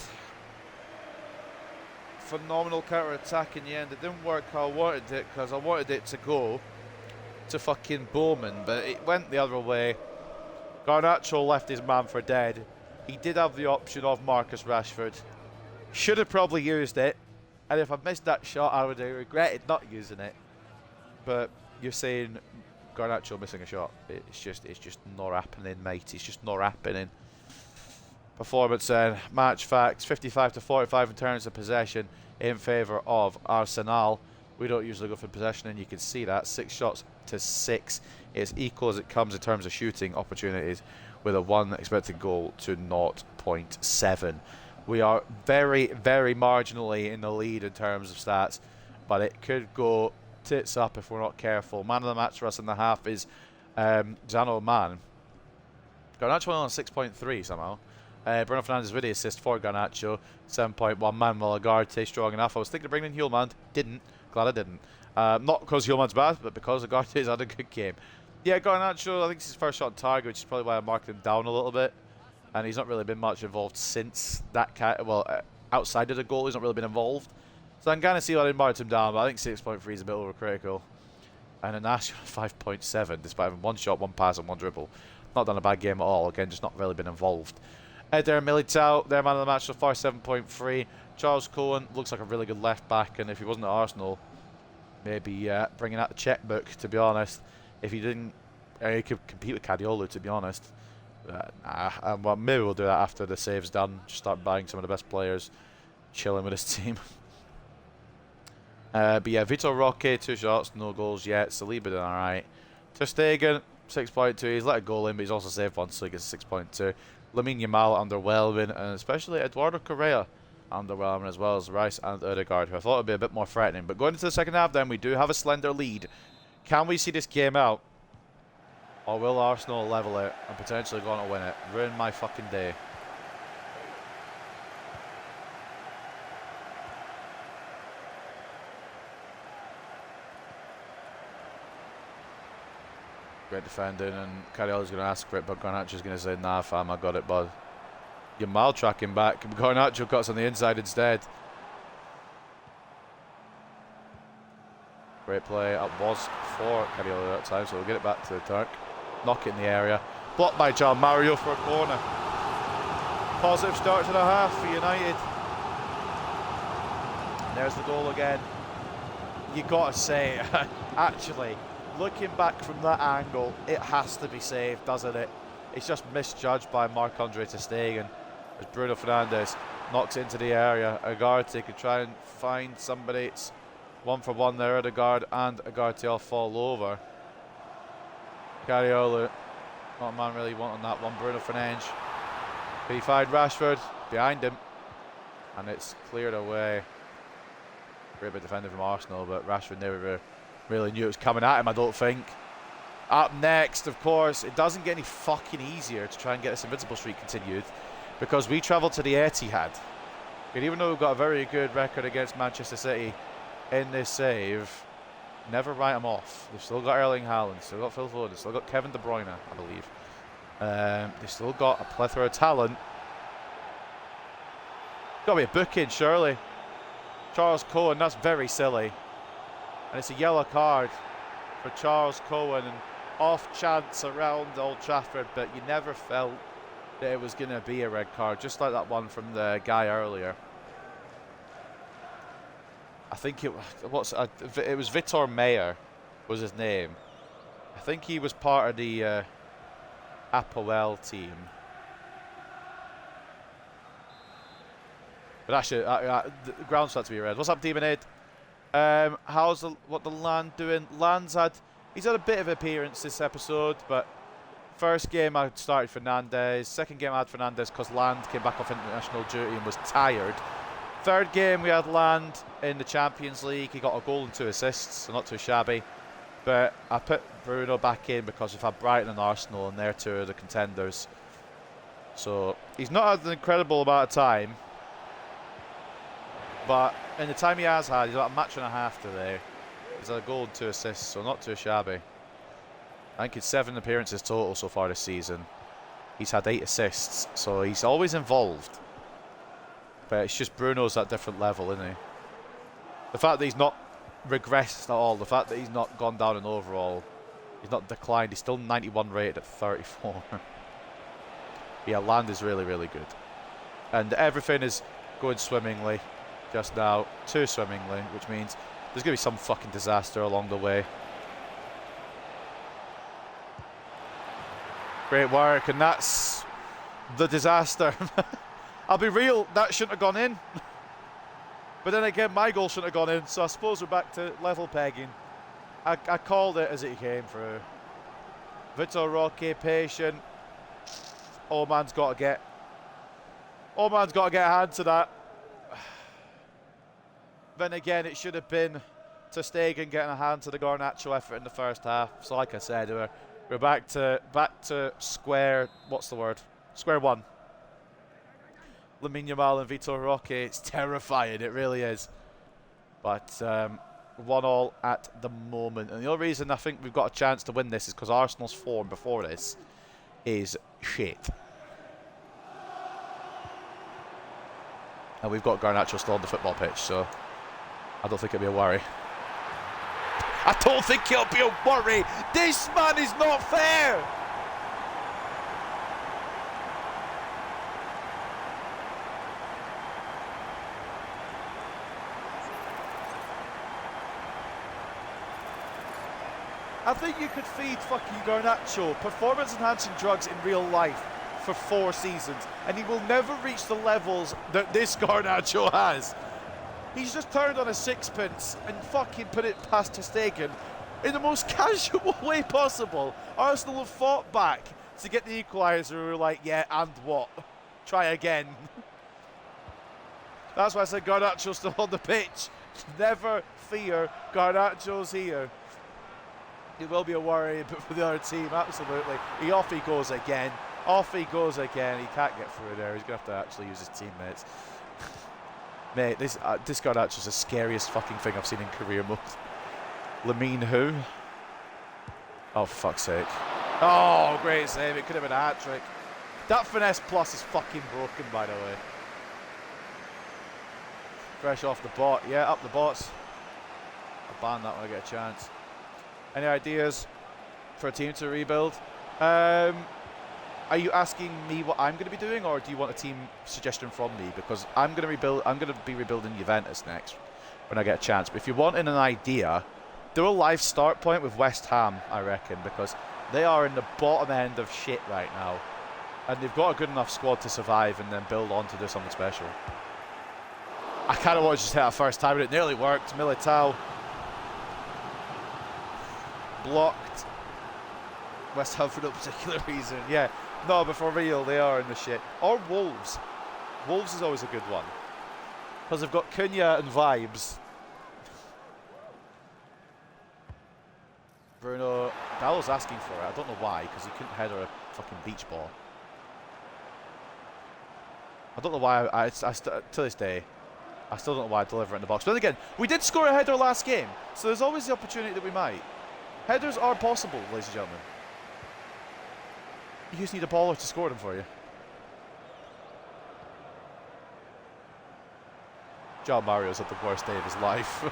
Phenomenal counter-attack in the end. It didn't work how I wanted it, because I wanted it to go to fucking Bowman, but it went the other way. Garnacho left his man for dead. He did have the option of Marcus Rashford. Should have probably used it, and if I missed that shot I would have regretted not using it. But you're saying Garnacho missing a shot. It's just not happening, mate. It's just not happening. Performance then, match facts, 55-45 in terms of possession in favour of Arsenal. We don't usually go for possession, and you can see that. 6 shots to 6. It's equal as it comes in terms of shooting opportunities, with a 1 expected goal to 0.7. We are very, very marginally in the lead in terms of stats, but it could go tits up if we're not careful. Man of the match for us in the half is Zano Man. Garnacho on 6.3 somehow. Bruno Fernandes with the assist for Garnacho. 7.1. Manuel Ugarte strong enough. I was thinking of bringing in Hjulmand. Didn't. Glad I didn't. Not because Hjulmand's bad, but because Ugarte's had a good game. Yeah, Garnacho, I think it's his first shot on target, which is probably why I marked him down a little bit. And he's not really been much involved since that outside of the goal, he's not really been involved. So I'm going to see why I didn't mark him down, but I think 6.3 is a bit overcritical. And a national 5.7, despite having 1 shot, 1 pass, and 1 dribble. Not done a bad game at all. Again, just not really been involved. Eder Militao, their man of the match so far, 7.3. Charles Cohen looks like a really good left back, and if he wasn't at Arsenal, maybe bringing out the checkbook, to be honest. If he didn't, he could compete with Cadiolo, to be honest. Well, maybe we'll do that after the save's done. Just start buying some of the best players, chilling with his team. But yeah, Vitor Roque, 2 shots, no goals yet. Saliba did alright. Ter Stegen, 6.2. He's let a goal in, but he's also saved 1, so he gets 6.2. Lamine Yamal underwhelming, and especially Eduardo Correa underwhelming, as well as Rice and Odegaard, who I thought would be a bit more threatening. But going into the second half then, we do have a slender lead. Can we see this game out? Or will Arsenal level it and potentially go on to win it? Ruin my fucking day. Great defending, and Cariola's going to ask for it, but Garnacho's going to say, nah fam, I got it, bud. Yamal tracking back. Garnacho cuts on the inside instead. Great play. That was for Cariola that time, so we'll get it back to the Turk. Knock it in the area. Blocked by John Mario for a corner. Positive start to the half for United. And there's the goal again. You got to say, actually, looking back from that angle, it has to be saved, doesn't it? It's just misjudged by Marc-Andre Ter Stegen as Bruno Fernandes knocks it into the area. Ugarte could try and find somebody. It's 1-for-1 there. Odegaard and Ugarte all fall over. Cariola, not a man really wanting that one. Bruno Fernandes. He find Rashford behind him, and it's cleared away. Great bit defending from Arsenal, but Rashford never really knew it was coming at him, I don't think. Up next, of course, it doesn't get any fucking easier to try and get this invincible streak continued, because we travel to the Etihad. And even though we've got a very good record against Manchester City in this save, never write them off. They've still got Erling Haaland, still got Phil Foden, still got Kevin De Bruyne, I believe. They've still got a plethora of talent. Got to be a booking, surely. Charles Cohen, that's very silly. And it's a yellow card for Charles Cohen, and off chance around Old Trafford, but you never felt that it was going to be a red card, just like that one from the guy earlier. I think it was Vitor Meyer was his name. I think he was part of the Apoel team. But actually, the ground's had to be red. What's up, Demon Ed? How's the Land doing? He's had a bit of appearance this episode, but first game I started Fernandez. Second game I had Fernandez because Land came back off international duty and was tired. Third game we had Land in the Champions League. He got a goal and 2 assists, so not too shabby. But I put Bruno back in because we've had Brighton and Arsenal, and they're 2 of the contenders. So he's not had an incredible amount of time. But in the time he has had, he's got a match and a half today. He's had a goal and 2 assists, so not too shabby. I think it's 7 appearances total so far this season. He's had 8 assists, so he's always involved. But it's just Bruno's at a different level, isn't he? The fact that he's not regressed at all, the fact that he's not gone down in overall, he's not declined, he's still 91 rated at 34. Yeah, Land is really, really good. And everything is going swimmingly just now, too swimmingly, which means there's going to be some fucking disaster along the way. Great work, and that's the disaster. I'll be real, that shouldn't have gone in. But then again, my goal shouldn't have gone in, so I suppose we're back to level pegging. I called it as it came through. Vitor Roque, patient. Oman's got to get a hand to that. Then again, it should have been ter Stegen getting a hand to the Garnacho effort in the first half. So like I said, we're back to square, what's the word? Square one. Lamine Yamal and Vitor Roque, it's terrifying, it really is. But 1-1 at the moment. And the only reason I think we've got a chance to win this is because Arsenal's form before this is shit. And we've got Garnacho still on the football pitch, so I don't think it'll be a worry. I don't think it'll be a worry. This man is not fair. I think you could feed fucking Garnacho performance-enhancing drugs in real life for 4 seasons, and he will never reach the levels that this Garnacho has. He's just turned on a sixpence and fucking put it past ter Stegen in the most casual way possible. Arsenal have fought back to get the equaliser. We were like, yeah, and what? Try again. That's why I said Garnacho's still on the pitch. Never fear, Garnacho's here. It will be a worry, but for the other team, absolutely. Off he goes again. Off he goes again. He can't get through there. He's going to have to actually use his teammates. Mate, this Garnacho's the scariest fucking thing I've seen in career mode. Lamine who? Oh, fuck's sake. Oh, great save. It could have been a hat-trick. That finesse plus is fucking broken, by the way. Fresh off the bot. Yeah, up the bots. I'll ban that when I get a chance. Any ideas for a team to rebuild? Are you asking me what I'm going to be doing, or do you want a team suggestion from me? Because I'm going to be rebuilding Juventus next when I get a chance. But if you're wanting an idea, do a live start point with West Ham, I reckon, because they are in the bottom end of shit right now, and they've got a good enough squad to survive and then build on to do something special. I kind of want to just hit that first time, but it nearly worked. Militao blocked. West Ham for no particular reason. Yeah, no, but for real, they are in the shit. Or Wolves. Wolves is always a good one because they've got Cunha and vibes. Bruno, Dallo's asking for it. I don't know why, because he couldn't header a fucking beach ball. I don't know why. To this day, I still don't know why I deliver it in the box. But then again, we did score a header last game, so there's always the opportunity that we might. Headers are possible, ladies and gentlemen. You just need a baller to score them for you. João Mario's had the worst day of his life.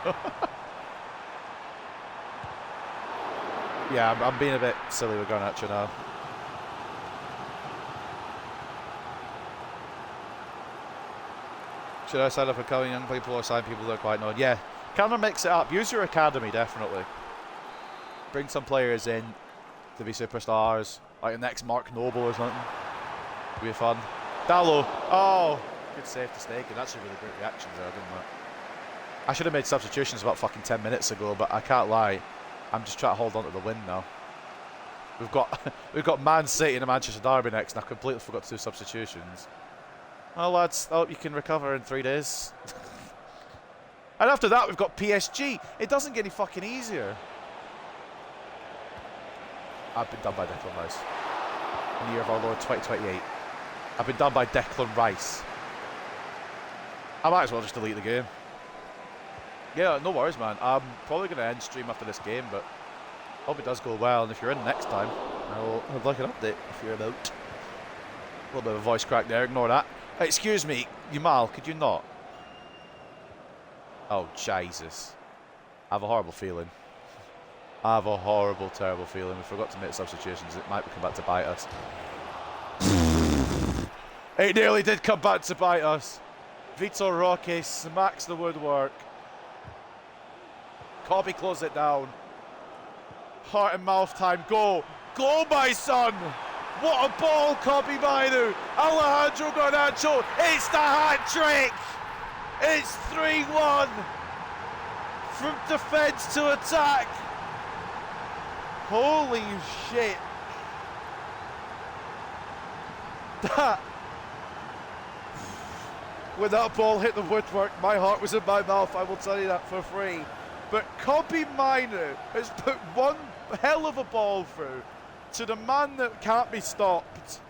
Yeah, I'm being a bit silly with Garnacho now. Should I sign up for coming young people or sign people that are quite known? Yeah, Kind of mix it up. Use your academy, definitely. Bring some players in to be superstars. Like the next Mark Noble or something. It'll be fun. Dallo. Oh, good save to Snake. And actually really great reactions there, didn't it? I should have made substitutions about fucking 10 minutes ago, but I can't lie. I'm just trying to hold on to the win now. We've got Man City and a Manchester Derby next, and I completely forgot to do substitutions. Well, lads, I hope you can recover in 3 days. And after that, we've got PSG. It doesn't get any fucking easier. I've been done by Declan Rice. In the year of our Lord 2028. I've been done by Declan Rice. I might as well just delete the game. Yeah, no worries, man. I'm probably going to end stream after this game, but hope it does go well. And if you're in next time, I'd like an update if you're about. A little bit of a voice crack there, ignore that. Hey, excuse me, Yamal, could you not? Oh, Jesus. I have a horrible feeling. I have a horrible, terrible feeling. We forgot to make substitutions. It might come back to bite us. It nearly did come back to bite us. Vitor Roque smacks the woodwork. Cobby close it down. Heart and mouth time. Go. Go, my son. What a ball, Cobby Mainu. Alejandro Garnacho. It's the hat trick. It's 3-1. From defence to attack. Holy shit. That. When that ball hit the woodwork, my heart was in my mouth, I will tell you that for free. But Cobby Mainu has put one hell of a ball through to the man that can't be stopped.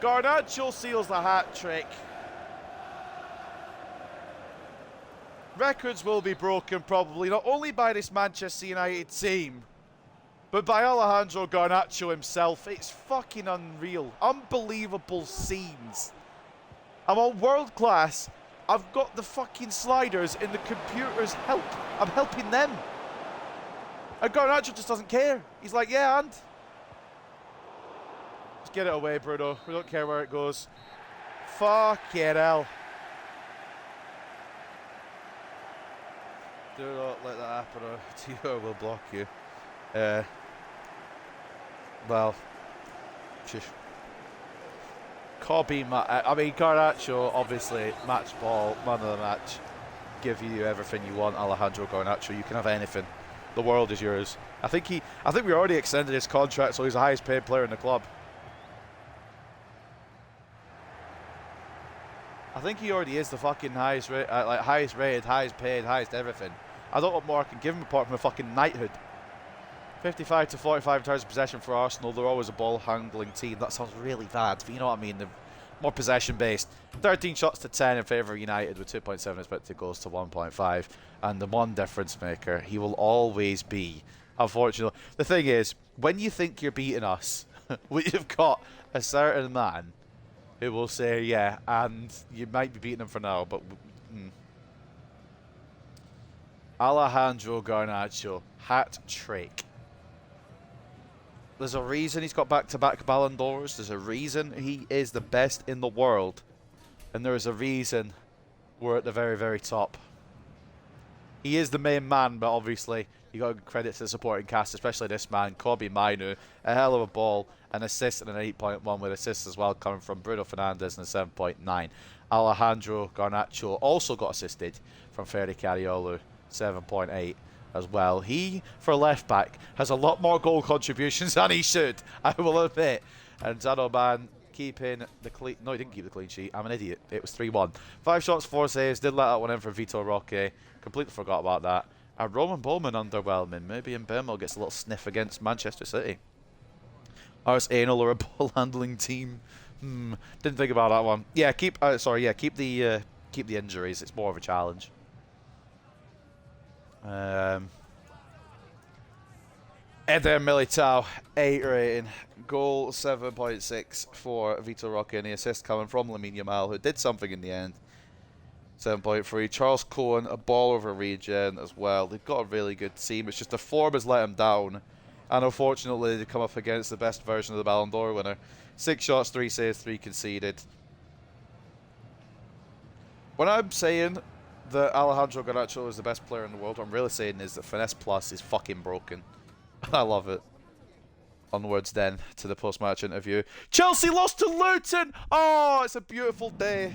Garnacho seals the hat trick. Records will be broken probably not only by this Manchester United team, but by Alejandro Garnacho himself. It's fucking unreal. Unbelievable scenes. I'm on world class. I've got the fucking sliders in the computer's help. I'm helping them. And Garnacho just doesn't care. He's like, yeah, and? Just get it away, Bruno. We don't care where it goes. Fucking hell. Do not let that happen, or Tio will block you. Well, shush. Cobby, I mean, Garnacho, obviously, match ball, man of the match. Give you everything you want, Alejandro Garnacho. You can have anything. The world is yours. I think we already extended his contract, so he's the highest paid player in the club. I think he already is the fucking highest rated, highest paid, highest everything. I don't know what more I can give him apart from a fucking knighthood. 55 to 45 in terms of possession for Arsenal. They're always a ball handling team. That sounds really bad, but you know what I mean. They're more possession based. 13 shots to 10 in favour of United with 2.7 expected goals to 1.5. And the one difference maker, he will always be, unfortunately. The thing is, when you think you're beating us, we've got a certain man who will say, yeah, and you might be beating him for now, but... Alejandro Garnacho, hat trick. There's a reason he's got back-to-back Ballon d'Ors. There's a reason he is the best in the world. And there is a reason we're at the very, very top. He is the main man, but obviously you got to give credit to the supporting cast, especially this man, Cobby Mainu. A hell of a ball, an assist and an 8.1 with assists as well coming from Bruno Fernandes and a 7.9. Alejandro Garnacho also got assisted from Ferdi Cariolo, 7.8 as well. He, for left back, has a lot more goal contributions than he should, I will admit. And Zanoban keeping the clean... No, he didn't keep the clean sheet. I'm an idiot. It was 3-1. 5 shots, 4 saves. Did let that one in for Vitor Roque. Completely forgot about that. And Roman Bowman underwhelming. Maybe Mbemo gets a little sniff against Manchester City. Ars Anal or a ball handling team. Didn't think about that one. Yeah, keep the injuries. It's more of a challenge. Eder Militao, 8 rating. Goal 7.6 for Vitor Roque, and the assist coming from Lamine Yamal, who did something in the end. 7.3. Charles Cohen, a ball over regen as well. They've got a really good team. It's just the form has let them down. And unfortunately, they come up against the best version of the Ballon d'Or winner. 6 shots, 3 saves, 3 conceded. When I'm saying that Alejandro Garnacho is the best player in the world. What I'm really saying is that Finesse Plus is fucking broken. I love it. Onwards then to the post-match interview. Chelsea lost to Luton! Oh, it's a beautiful day.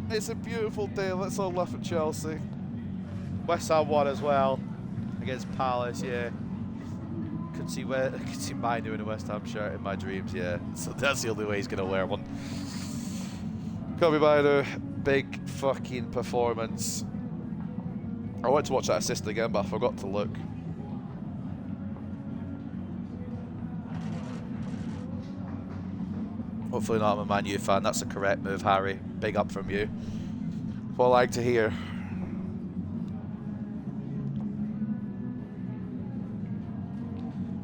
It's a beautiful day. Let's all laugh at Chelsea. West Ham won as well against Palace, yeah. Could see my doing a West Ham shirt in my dreams, yeah. So that's the only way he's gonna wear one. Kobe Mino, big fucking performance. I wanted to watch that assist again, but I forgot to look. Hopefully not, I'm a Man U fan. That's a correct move, Harry. Big up from you. What I like to hear.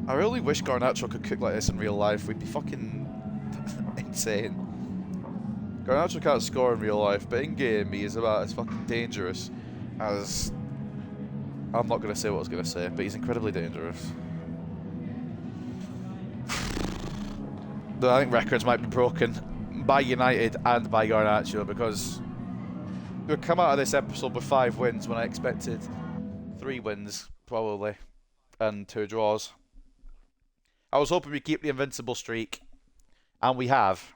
I really wish Garnacho could cook like this in real life. We'd be fucking insane. Garnacho can't score in real life, but in game he is about as fucking dangerous as... I'm not going to say what I was going to say, but he's incredibly dangerous. I think records might be broken by United and by Garnacho, because we'll come out of this episode with 5 wins when I expected 3 wins, probably, and 2 draws. I was hoping we'd keep the invincible streak, and we have.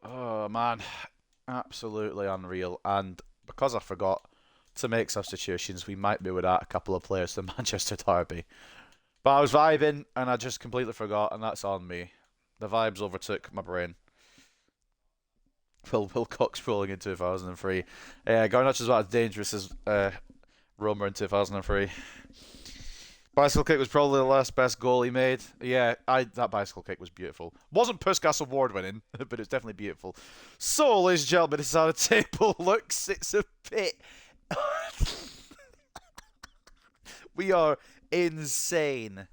Oh, man. Absolutely unreal. And because I forgot to make substitutions, we might be without a couple of players to Manchester Derby. But I was vibing, and I just completely forgot, and that's on me. The vibes overtook my brain. Will Cox rolling in 2003. Garnacho's about as dangerous as Roma in 2003. Bicycle kick was probably the last best goal he made. Yeah, that bicycle kick was beautiful. Wasn't Puskas award winning, but it's definitely beautiful. So, ladies and gentlemen, this is how the table looks. It's a bit... We are insane.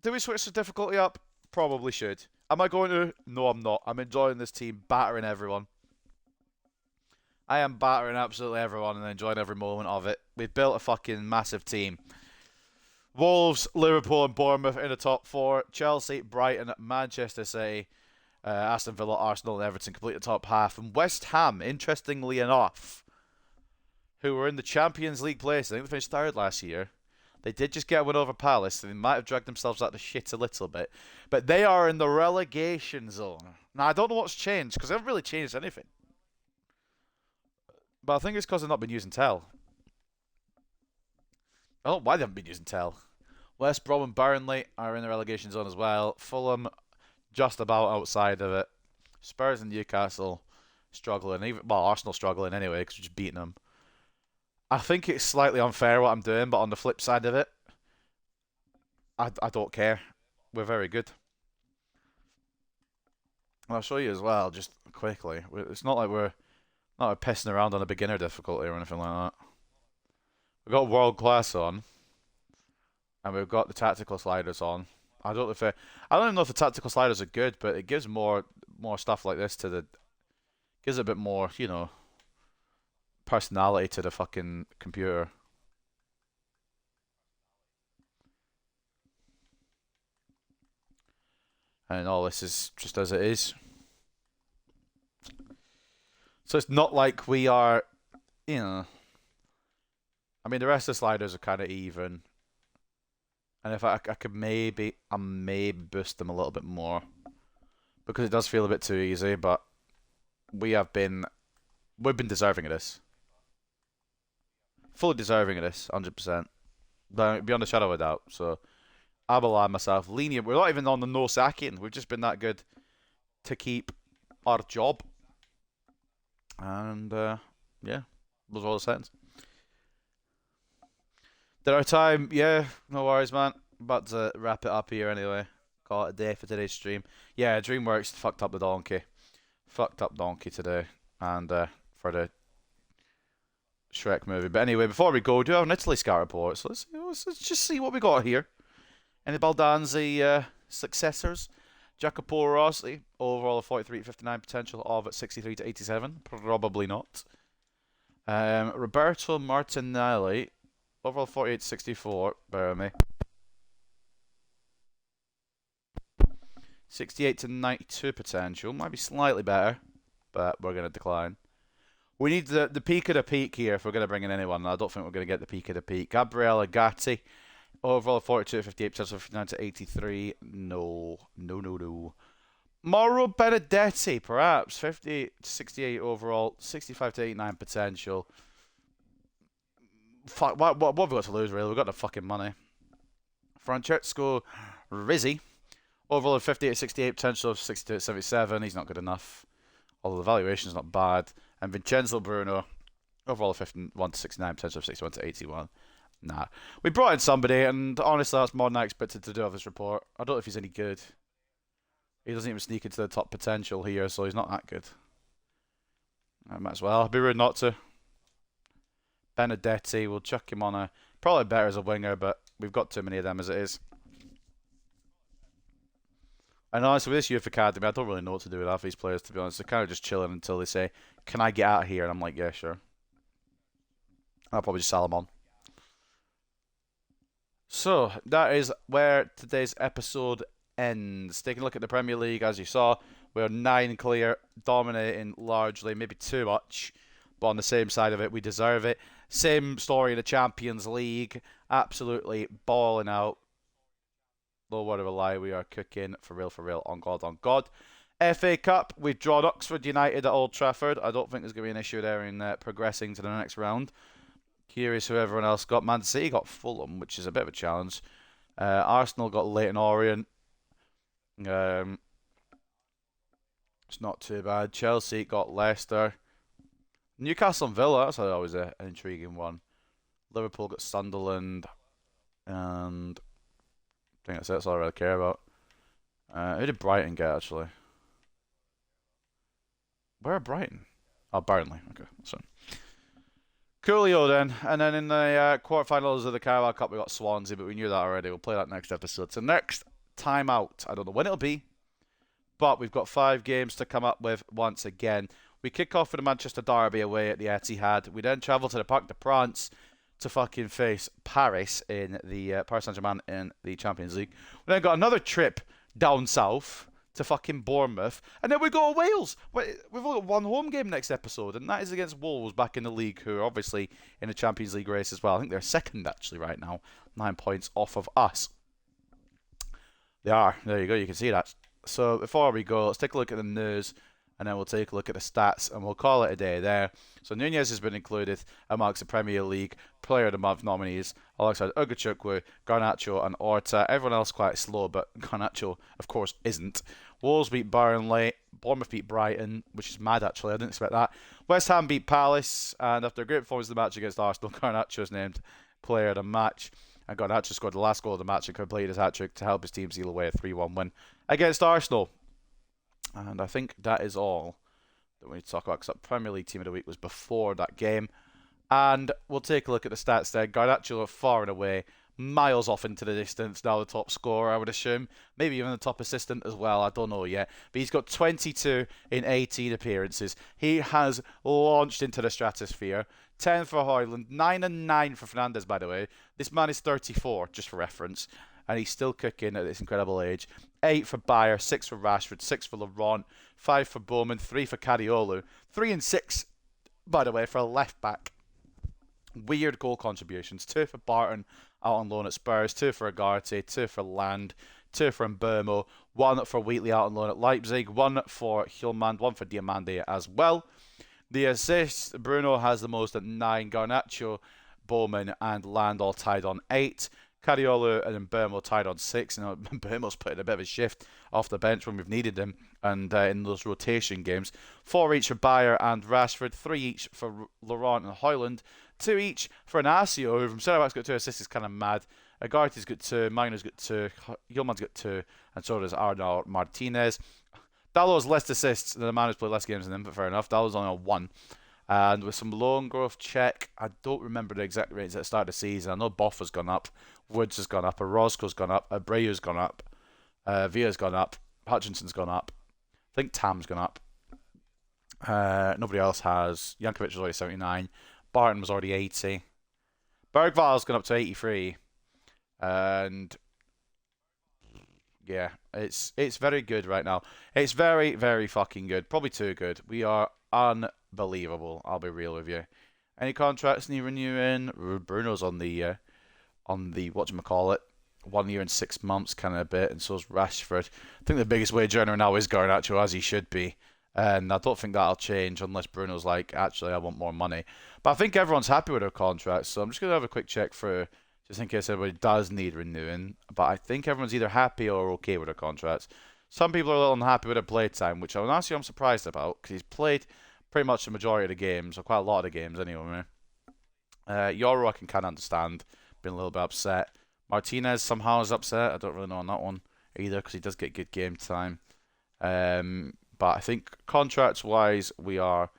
Do we switch the difficulty up? Probably should. Am I going to? No, I'm not. I'm enjoying this team, battering everyone. I am battering absolutely everyone and enjoying every moment of it. We've built a fucking massive team. Wolves, Liverpool and Bournemouth in the top 4. Chelsea, Brighton, Manchester City, Aston Villa, Arsenal and Everton complete the top half. And West Ham, interestingly enough, who were in the Champions League place, I think they finished 3rd last year. They did just get a win over Palace, so they might have dragged themselves out of the shit a little bit. But they are in the relegation zone. Now, I don't know what's changed, because they haven't really changed anything. But I think it's because they've not been using Tell. I don't know why they haven't been using Tell. West Brom and Burnley are in the relegation zone as well. Fulham just about outside of it. Spurs and Newcastle struggling. Even, well, Arsenal struggling anyway because we're just beating them. I think it's slightly unfair what I'm doing, but on the flip side of it, I don't care. We're very good. And I'll show you as well, just quickly. It's not like we're pissing around on a beginner difficulty or anything like that. We've got world class on, and we've got the tactical sliders on. I don't even know if the tactical sliders are good, but it gives more stuff like this to the. Gives it a bit more, you know, personality to the fucking computer. And all this is just as it is. So it's not like we are, you know. I mean, the rest of the sliders are kind of even. And if I could maybe boost them a little bit more. Because it does feel a bit too easy, but we've been deserving of this. Fully deserving of this, 100%. Beyond a shadow of a doubt. So, I'm allowing myself lenient. We're not even on the no sacking. We've just been that good to keep our job. And, yeah, those are all the settings. Did our time? Yeah, no worries, man. About to wrap it up here anyway. Call it a day for today's stream. Yeah, DreamWorks fucked up the donkey. Fucked up donkey today. And for the Shrek movie. But anyway, before we go, do we have an Italy scout report? So let's just see what we got here. Any Baldanzi successors? Jacopo Rossi, overall of 43 to 59, potential of 63 to 87. Probably not. Roberto Martinelli, overall 48 to 64. Bear with me. 68 to 92 potential. Might be slightly better, but we're going to decline. We need the peak of the peak here if we're going to bring in anyone. I don't think we're going to get the peak of the peak. Gabriella Gatti. Overall 42 to 58, potential 59 to 83. No. Mauro Benedetti, perhaps. 58 to 68 overall, 65 to 89 potential. Fuck, what have we got to lose, really? We've got the fucking money. Francesco Rizzi. Overall 58 to 68, potential of 62 to 77. He's not good enough. Although the valuation's not bad. And Vincenzo Bruno. Overall 51 to 69, potential of 61 to 81. Nah. We brought in somebody, and honestly, that's more than I expected to do of this report. I don't know if he's any good. He doesn't even sneak into the top potential here, so he's not that good. I might as well. It'd be rude not to. Benedetti, we'll chuck him on a... Probably better as a winger, but we've got too many of them as it is. And honestly, with this youth academy, I don't really know what to do with half these players, to be honest. They're kind of just chilling until they say, can I get out of here? And I'm like, yeah, sure. I'll probably just sell them on. So, that is where today's episode ends. Taking a look at the Premier League, as you saw, we're 9 clear, dominating largely, maybe too much, but on the same side of it, we deserve it. Same story in the Champions League, absolutely balling out. No word of a lie, we are cooking for real, on God. FA Cup, we've drawn Oxford United at Old Trafford. I don't think there's going to be an issue there in progressing to the next round. Curious who everyone else got. Man City got Fulham, which is a bit of a challenge. Arsenal got Leyton Orient. It's not too bad. Chelsea got Leicester. Newcastle and Villa, that's always an intriguing one. Liverpool got Sunderland. And I think that's all I really care about. Who did Brighton get, actually? Where are Brighton? Oh, Burnley. Okay, so coolio then. And then in the quarterfinals of the Carabao Cup, we got Swansea, but we knew that already. We'll play that next episode. So next time out, I don't know when it'll be, but we've got 5 games to come up with once again. We kick off with the Manchester Derby away at the Etihad. We then travel to the Parc des Princes to fucking face Paris in the Paris Saint-Germain in the Champions League. We then got another trip down south to fucking Bournemouth, and then we go to Wales. We've only got one home game next episode, and that is against Wolves back in the league, who are obviously in the Champions League race as well. I think they're second actually right now, 9 points off of us. They are. There you go. You can see that. So before we go, let's take a look at the news, and then we'll take a look at the stats, and we'll call it a day there. So Nunez has been included amongst the Premier League Player of the Month nominees, alongside Ugochukwu, Garnacho, and Orta. Everyone else quite slow, but Garnacho, of course, isn't. Wolves beat Burnley. Bournemouth beat Brighton, which is mad, actually. I didn't expect that. West Ham beat Palace, and after a great performance in the match against Arsenal, Garnacho is named Player of the Match. And Garnacho scored the last goal of the match and completed his hat-trick to help his team seal away a 3-1 win against Arsenal. And I think that is all that we need to talk about, because that Premier League Team of the Week was before that game. And we'll take a look at the stats there. Garnacho far and away, miles off into the distance, now the top scorer, I would assume. Maybe even the top assistant as well, I don't know yet. But he's got 22 in 18 appearances. He has launched into the stratosphere. 10 for Højlund, 9 and 9 for Fernandes, by the way. This man is 34, just for reference. And he's still cooking at this incredible age. 8 for Bayer, 6 for Rashford, 6 for Laurent, 5 for Bowman, 3 for Cadiolu, 3 and 6, by the way, for a left back. Weird goal contributions. 2 for Barton out on loan at Spurs, 2 for Agarte, 2 for Land, 2 for Mbeumo, 1 for Wheatley out on loan at Leipzig, 1 for Hjulmand, 1 for Diamande as well. The assists, Bruno has the most at 9, Garnacho, Bowman and Land all tied on 8. Cadiolu and Mbeumo tied on 6. You know, Mbeumo's put in a bit of a shift off the bench when we've needed him, and in those rotation games. 4 each for Bayer and Rashford, 3 each for Laurent and Højlund, 2 each for Inacio, who from centre-back's got 2 assists, is kind of mad. Agarte's got 2, Magna's got 2, Hjulmand's got 2, and so does Arnaud Martinez. Dalot's less assists than the man who's played less games than him, but fair enough. Dalot's only on 1. And with some loan growth check, I don't remember the exact rates at the start of the season. I know Boffa's gone up, Woods has gone up, Orozco's gone up, Abreu's gone up, Villa's gone up, Hutchinson's gone up. I think Tam's gone up. Nobody else has. Jankovic was already 79. Barton was already 80. Bergval's gone up to 83. And Yeah, it's very good right now. It's very, very fucking good. Probably too good. We are unbelievable. I'll be real with you. Any contracts need renewing? Bruno's on the whatchamacallit, 1 year and 6 months kind of bit, and so's Rashford. I think the biggest wage earner now is Garnacho, as he should be. And I don't think that'll change unless Bruno's like, actually, I want more money. But I think everyone's happy with their contracts, so I'm just going to have a quick check through just in case everybody does need renewing. But I think everyone's either happy or okay with their contracts. Some people are a little unhappy with their playtime, which honestly I'm surprised about because he's played pretty much the majority of the games, or quite a lot of the games anyway. Yoro I can kind of understand, being a little bit upset. Martinez somehow is upset. I don't really know on that one either because he does get good game time. But I think contracts-wise, we are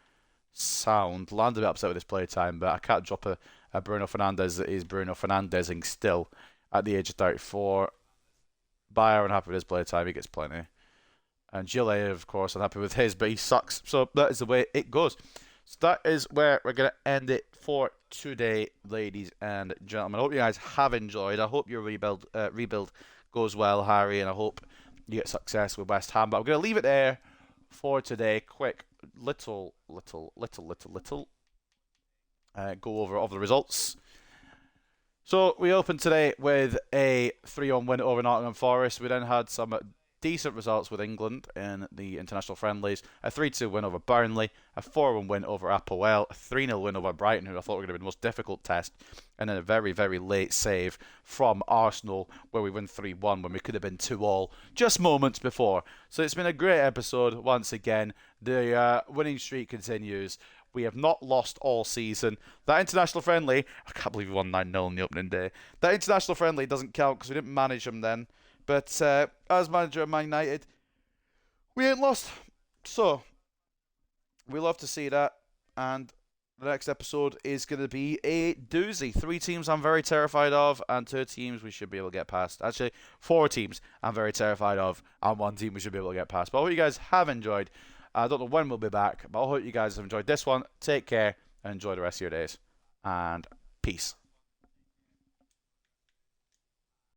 sound. Landed a bit upset with his playtime, but I can't drop a Bruno Fernandes that is Bruno Fernandesing still at the age of 34. Bayern happy with his playtime, he gets plenty. And Gillet, of course, I'm happy with his, but he sucks. So that is the way it goes. So that is where we're going to end it for today, ladies and gentlemen. I hope you guys have enjoyed. I hope your rebuild goes well, Harry, and I hope you get success with West Ham. But I'm going to leave it there for today. Quick, little go over of the results. So we opened today with a 3-1 win over Nottingham Forest. We then had some decent results with England in the international friendlies. A 3-2 win over Burnley, a 4-1 win over Apoel, a 3-0 win over Brighton, who I thought were going to be the most difficult test, and then a very, very late save from Arsenal, where we win 3-1 when we could have been 2-2 just moments before. So it's been a great episode once again. The winning streak continues. We have not lost all season. That international friendly, I can't believe we won 9-0 in the opening day. That international friendly doesn't count because we didn't manage them then. But as manager of Man United, we ain't lost. So, we love to see that. And the next episode is going to be a doozy. 3 teams I'm very terrified of, and 2 teams we should be able to get past. Actually, 4 teams I'm very terrified of, and 1 team we should be able to get past. But I hope you guys have enjoyed. I don't know when we'll be back, but I hope you guys have enjoyed this one. Take care and enjoy the rest of your days. And peace.